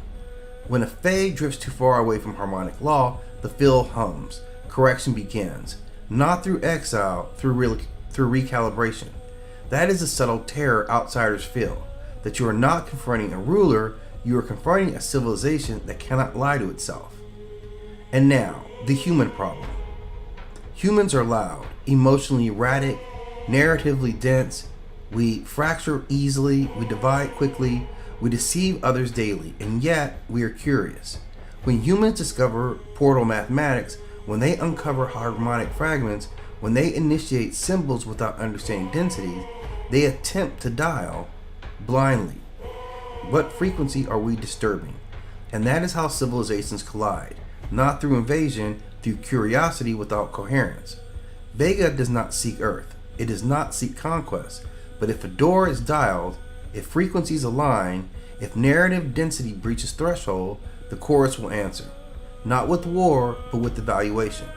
When a Fae drifts too far away from harmonic law, the field hums. Correction begins, not through exile, through recalibration. That is the subtle terror outsiders feel, that you are not confronting a ruler, you are confronting a civilization that cannot lie to itself. And now, the human problem. Humans are loud, emotionally erratic, narratively dense. We fracture easily, we divide quickly, we deceive others daily, and yet we are curious. When humans discover portal mathematics, when they uncover harmonic fragments, when they initiate symbols without understanding densities, they attempt to dial blindly. What frequency are we disturbing? And that is how civilizations collide, not through invasion, through curiosity without coherence. Vega does not seek Earth. It does not seek conquest. But if a door is dialed, if frequencies align, if narrative density breaches threshold, the chorus will answer. Not with war, but with evaluation.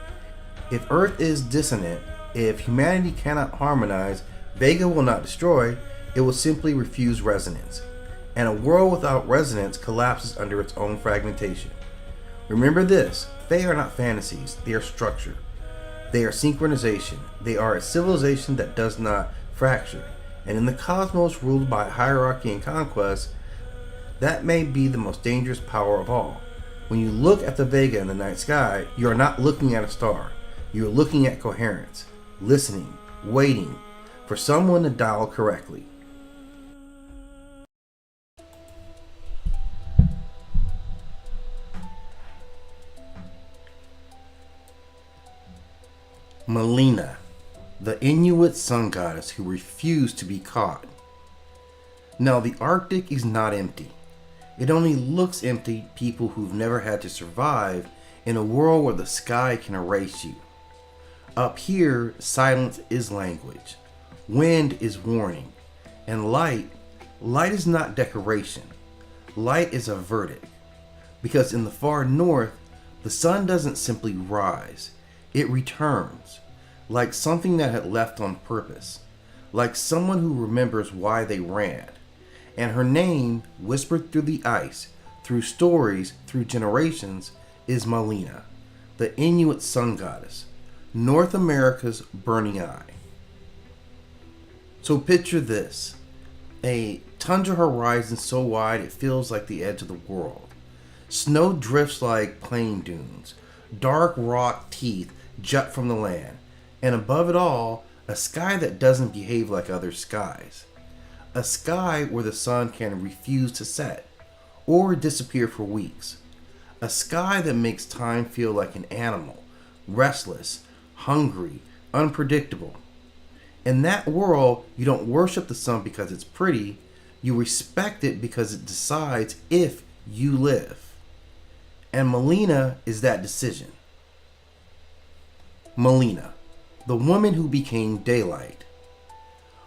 If Earth is dissonant, if humanity cannot harmonize, Vega will not destroy, it will simply refuse resonance. And a world without resonance collapses under its own fragmentation. Remember this, Fae are not fantasies, they are structure. They are synchronization. They are a civilization that does not fracture. And in the cosmos ruled by hierarchy and conquest, that may be the most dangerous power of all. When you look at the Vega in the night sky, you are not looking at a star. You are looking at coherence, listening, waiting for someone to dial correctly. Melina, the Inuit sun goddess who refused to be caught. Now, the Arctic is not empty. It only looks empty to people who've never had to survive in a world where the sky can erase you. Up here, silence is language, wind is warning, and light is not decoration. Light is a verdict. Because in the far north, the sun doesn't simply rise, it returns, like something that had left on purpose, like someone who remembers why they ran. And her name, whispered through the ice, through stories, through generations, is Malina, the Inuit sun goddess, North America's burning eye. So picture this, a tundra horizon so wide it feels like the edge of the world. Snow drifts like plain dunes, dark rock teeth jut from the land, and above it all, a sky that doesn't behave like other skies. A sky where the sun can refuse to set, or disappear for weeks. A sky that makes time feel like an animal, restless, hungry, unpredictable. In that world, you don't worship the sun because it's pretty, you respect it because it decides if you live. And Malina is that decision. Malina, the woman who became daylight.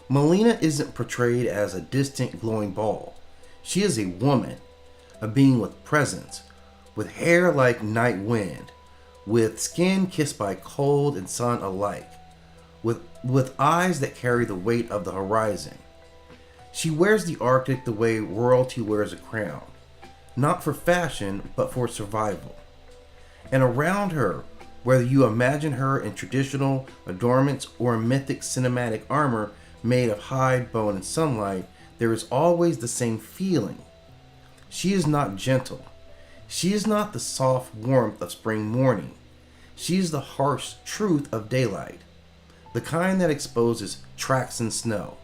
Malina isn't portrayed as a distant glowing ball. She is a woman, a being with presence, with hair like night wind, with skin kissed by cold and sun alike, with eyes that carry the weight of the horizon. She wears the Arctic the way royalty wears a crown, not for fashion, but for survival. And around her, whether you imagine her in traditional adornments or in mythic cinematic armor made of hide, bone, and sunlight, there is always the same feeling. She is not gentle. She is not the soft warmth of spring morning. She is the harsh truth of daylight. The kind that exposes tracks in snow.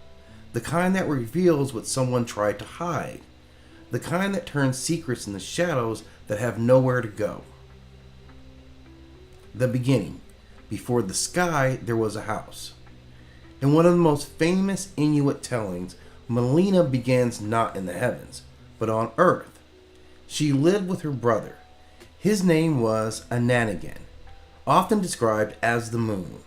The kind that reveals what someone tried to hide. The kind that turns secrets in the shadows that have nowhere to go. The beginning. Before the sky, there was a house. In one of the most famous Inuit tellings, Malina begins not in the heavens, but on earth. She lived with her brother. His name was Ananigan, often described as the moon.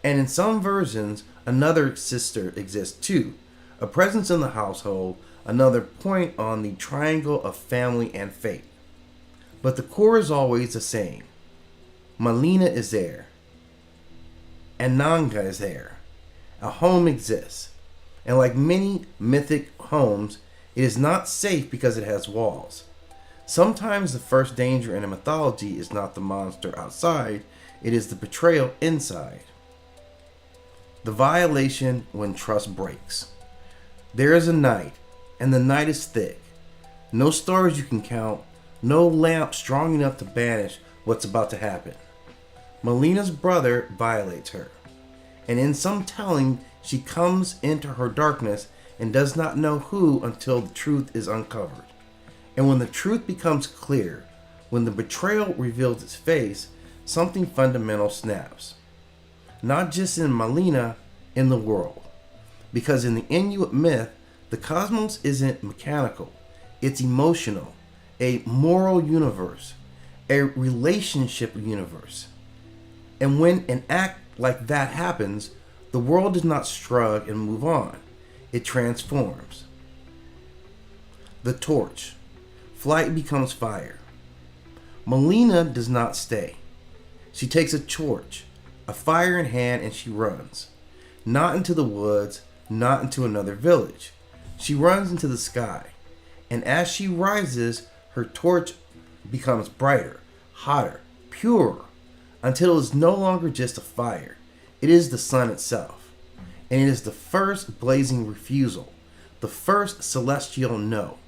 And in some versions, another sister exists too, a presence in the household, another point on the triangle of family and fate. But the core is always the same. Malina is there. Ananga is there. A home exists. And like many mythic homes, it is not safe because it has walls. Sometimes the first danger in a mythology is not the monster outside, it is the betrayal inside. The violation when trust breaks. There is a night, and the night is thick. No stars you can count, no lamp strong enough to banish what's about to happen. Malina's brother violates her, and in some telling, she comes into her darkness and does not know who until the truth is uncovered. And when the truth becomes clear, when the betrayal reveals its face, something fundamental snaps. Not just in Malina, in the world. Because in the Inuit myth, the cosmos isn't mechanical, it's emotional, a moral universe, a relationship universe. And when an act like that happens, the world does not shrug and move on. It transforms. The torch. Flight becomes fire. Malina does not stay. She takes a torch, a fire in hand, and she runs. Not into the woods, not into another village. She runs into the sky. And as she rises, her torch becomes brighter, hotter, purer, until it is no longer just a fire. It is the sun itself. And it is the first blazing refusal, the first celestial no.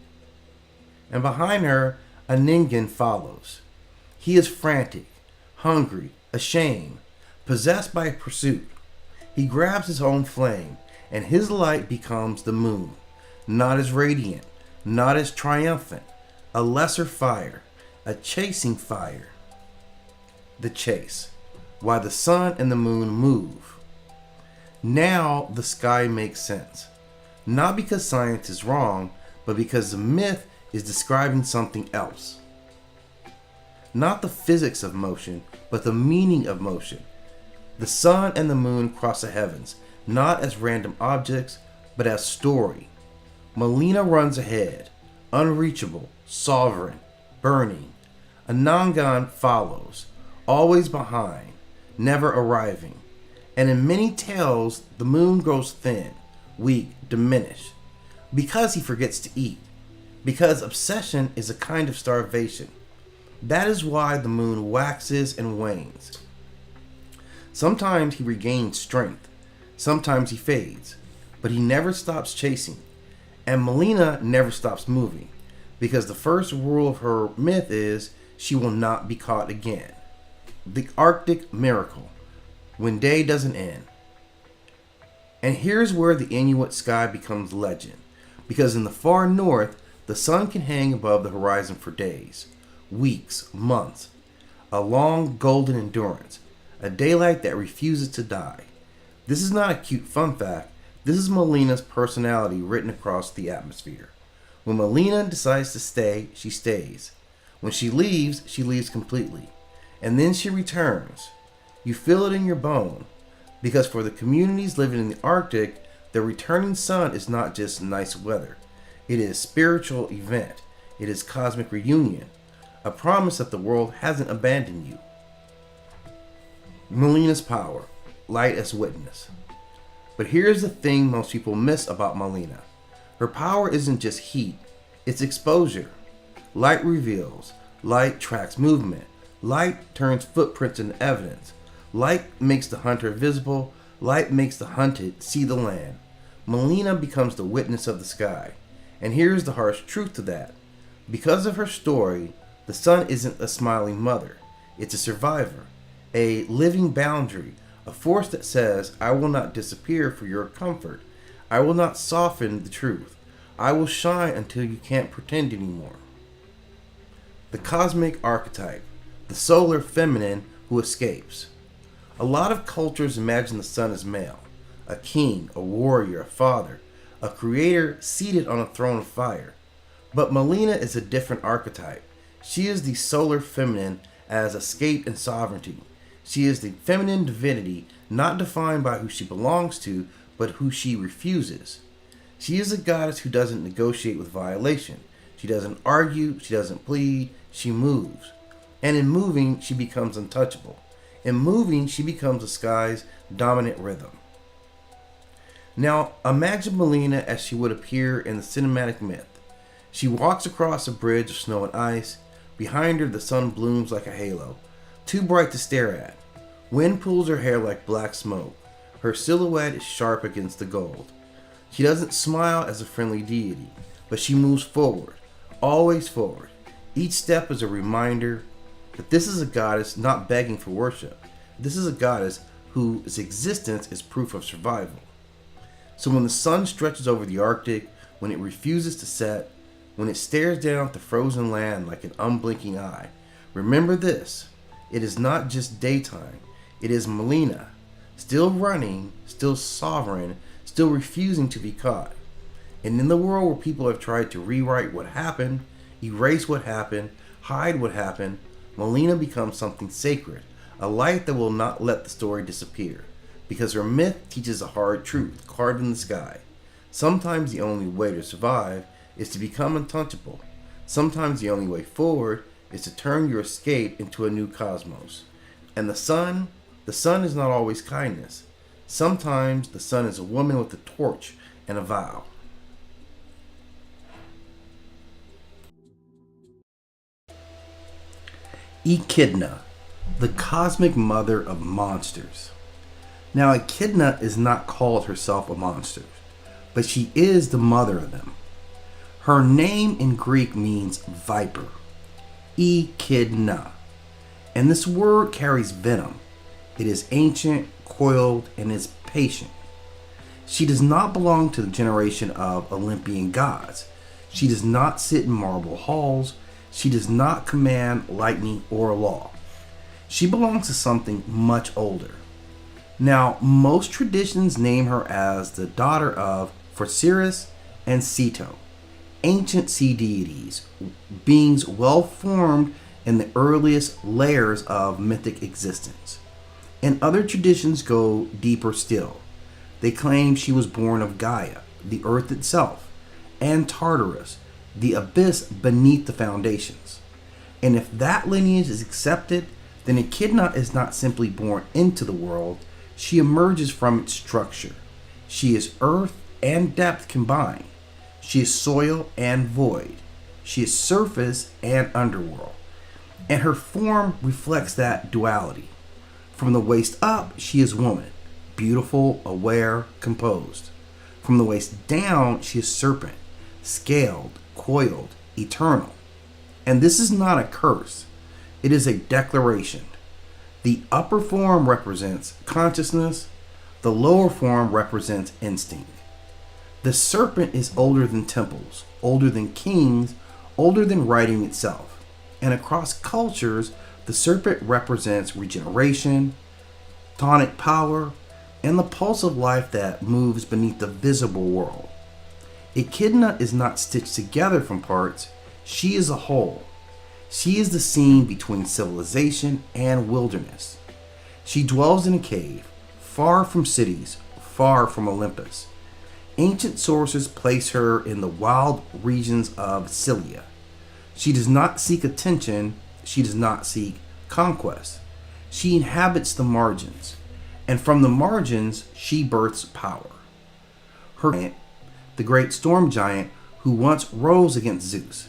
And behind her, a Ningen follows. He is frantic, hungry, ashamed, possessed by a pursuit. He grabs his own flame, and his light becomes the moon, not as radiant, not as triumphant, a lesser fire, a chasing fire. The chase, why the sun and the moon move. Now the sky makes sense. Not because science is wrong, but because the myth is describing something else. Not the physics of motion, but the meaning of motion. The sun and the moon cross the heavens, not as random objects, but as story. Melina runs ahead, unreachable, sovereign, burning. Anangan follows, always behind, never arriving. And in many tales, the moon grows thin, weak, diminished, because he forgets to eat, because obsession is a kind of starvation. That is why the moon waxes and wanes. Sometimes he regains strength, sometimes he fades, but he never stops chasing. And Melina never stops moving, because the first rule of her myth is she will not be caught again. The Arctic miracle, when day doesn't end. And here's where the Inuit sky becomes legend, because in the far north, the sun can hang above the horizon for days, weeks, months, a long golden endurance, a daylight that refuses to die. This is not a cute fun fact. This is Melina's personality written across the atmosphere. When Melina decides to stay, she stays. When she leaves completely. And then she returns. You feel it in your bone. Because for the communities living in the Arctic, the returning sun is not just nice weather. It is a spiritual event. It is cosmic reunion. A promise that the world hasn't abandoned you. Melina's power. Light as witness. But here's the thing most people miss about Melina. Her power isn't just heat, it's exposure. Light reveals, light tracks movement, light turns footprints into evidence. Light makes the hunter visible, light makes the hunted see the land. Melina becomes the witness of the sky. And here's the harsh truth to that. Because of her story, the sun isn't a smiling mother, it's a survivor, a living boundary, a force that says, I will not disappear for your comfort. I will not soften the truth. I will shine until you can't pretend anymore. The cosmic archetype, the solar feminine who escapes. A lot of cultures imagine the sun as male, a king, a warrior, a father, a creator seated on a throne of fire. But Melina is a different archetype. She is the solar feminine as escape and sovereignty. She is the feminine divinity, not defined by who she belongs to, but who she refuses. She is a goddess who doesn't negotiate with violation. She doesn't argue, she doesn't plead, she moves. And in moving, she becomes untouchable. In moving, she becomes the sky's dominant rhythm. Now, imagine Melina as she would appear in the cinematic myth. She walks across a bridge of snow and ice. Behind her, the sun blooms like a halo, too bright to stare at. Wind pulls her hair like black smoke. Her silhouette is sharp against the gold. She doesn't smile as a friendly deity, but she moves forward, always forward. Each step is a reminder that this is a goddess not begging for worship. This is a goddess whose existence is proof of survival. So when the sun stretches over the Arctic, when it refuses to set, when it stares down at the frozen land like an unblinking eye, remember this. It is not just daytime. It is Melina, still running, still sovereign, still refusing to be caught. And in the world where people have tried to rewrite what happened, erase what happened, hide what happened, Melina becomes something sacred, a light that will not let the story disappear. Because her myth teaches a hard truth carved in the sky. Sometimes the only way to survive is to become untouchable. Sometimes the only way forward is to turn your escape into a new cosmos. And the sun is not always kindness. Sometimes the sun is a woman with a torch and a vow. Echidna, the cosmic mother of monsters. Now, Echidna is not called herself a monster, but she is the mother of them. Her name in Greek means viper, Echidna, and this word carries venom. It is ancient, coiled, and is patient. She does not belong to the generation of Olympian gods. She does not sit in marble halls. She does not command lightning or law. She belongs to something much older. Now, most traditions name her as the daughter of for Sirius and Ceto, ancient sea deities, beings well formed in the earliest layers of mythic existence. And other traditions go deeper still. They claim she was born of Gaia, the earth itself, and Tartarus, the abyss beneath the foundations. And if that lineage is accepted, then Echidna is not simply born into the world, she emerges from its structure. She is earth and depth combined. She is soil and void. She is surface and underworld. And her form reflects that duality. From the waist up, she is woman, beautiful, aware, composed. From the waist down, she is serpent, scaled, coiled, eternal. And this is not a curse, it is a declaration. The upper form represents consciousness, the lower form represents instinct. The serpent is older than temples, older than kings, older than writing itself. And across cultures, the serpent represents regeneration, tonic power, and the pulse of life that moves beneath the visible world. Echidna is not stitched together from parts, she is a whole. She is the seam between civilization and wilderness. She dwells in a cave, far from cities, far from Olympus. Ancient sources place her in the wild regions of Scylla. She does not seek attention, she does not seek conquest. She inhabits the margins, and from the margins she births power. Her giant, the great storm giant who once rose against Zeus.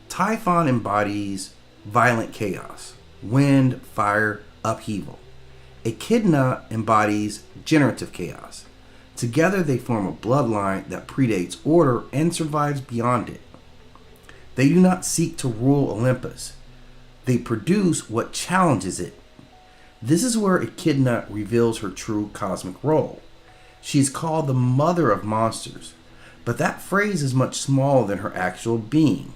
Typhon embodies violent chaos, wind, fire, upheaval. Echidna embodies generative chaos. Together they form a bloodline that predates order and survives beyond it. They do not seek to rule Olympus. They produce what challenges it. This is where Echidna reveals her true cosmic role. She is called the mother of monsters, but that phrase is much smaller than her actual being.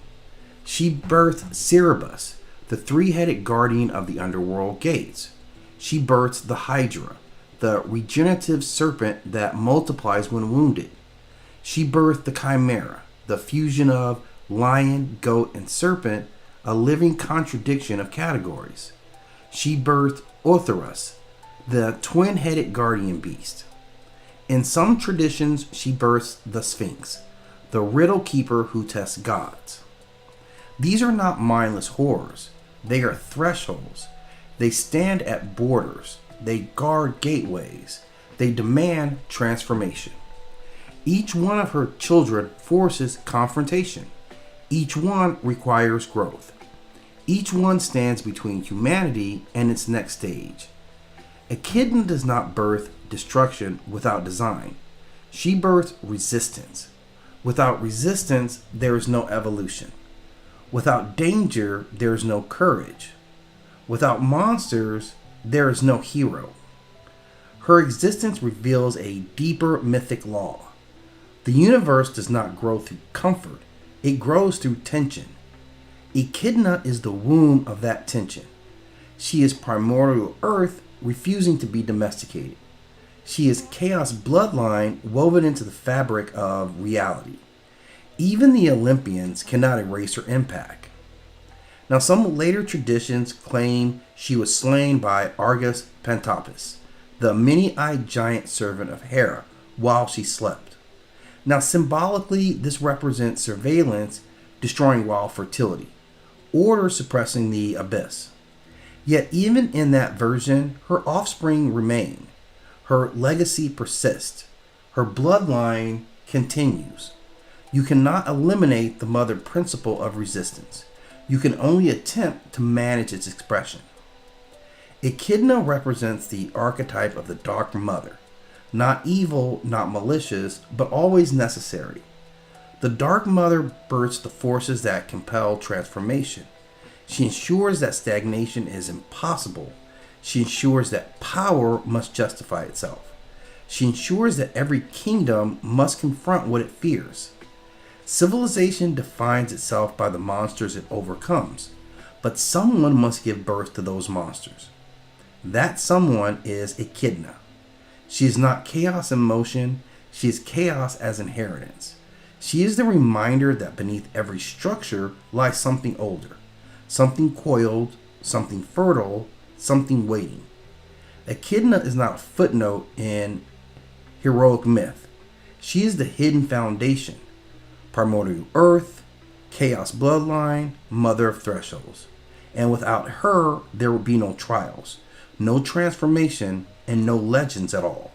She birthed Cerberus, the three-headed guardian of the underworld gates. She births the Hydra, the regenerative serpent that multiplies when wounded. She birthed the Chimera, the fusion of lion, goat, and serpent, a living contradiction of categories. She birthed Ortherus, the twin-headed guardian beast. In some traditions, she births the Sphinx, the riddle keeper who tests gods. These are not mindless horrors. They are thresholds. They stand at borders. They guard gateways. They demand transformation. Each one of her children forces confrontation. Each one requires growth. Each one stands between humanity and its next stage. Echidna does not birth destruction without design. She births resistance. Without resistance, there is no evolution. Without danger, there is no courage. Without monsters, there is no hero. Her existence reveals a deeper mythic law. The universe does not grow through comfort, it grows through tension. Echidna is the womb of that tension. She is primordial earth, refusing to be domesticated. She is chaos bloodline woven into the fabric of reality. Even the Olympians cannot erase her impact. Now, some later traditions claim she was slain by Argus Pantopus, the many-eyed giant servant of Hera, while she slept. Now, symbolically, this represents surveillance, destroying wild fertility, order suppressing the abyss. Yet, even in that version, her offspring remain. Her legacy persists. Her bloodline continues. You cannot eliminate the mother principle of resistance. You can only attempt to manage its expression. Echidna represents the archetype of the Dark Mother. Not evil, not malicious, but always necessary. The Dark Mother births the forces that compel transformation. She ensures that stagnation is impossible. She ensures that power must justify itself. She ensures that every kingdom must confront what it fears. Civilization defines itself by the monsters it overcomes, but someone must give birth to those monsters. That someone is Echidna. She is not chaos in motion, She is chaos as inheritance. She is the reminder that beneath every structure lies something older, something coiled, something fertile, something waiting. Echidna is not a footnote in heroic myth. She is the hidden foundation, primordial earth, chaos bloodline, mother of thresholds. And without her, there would be no trials, no transformation, and no legends at all.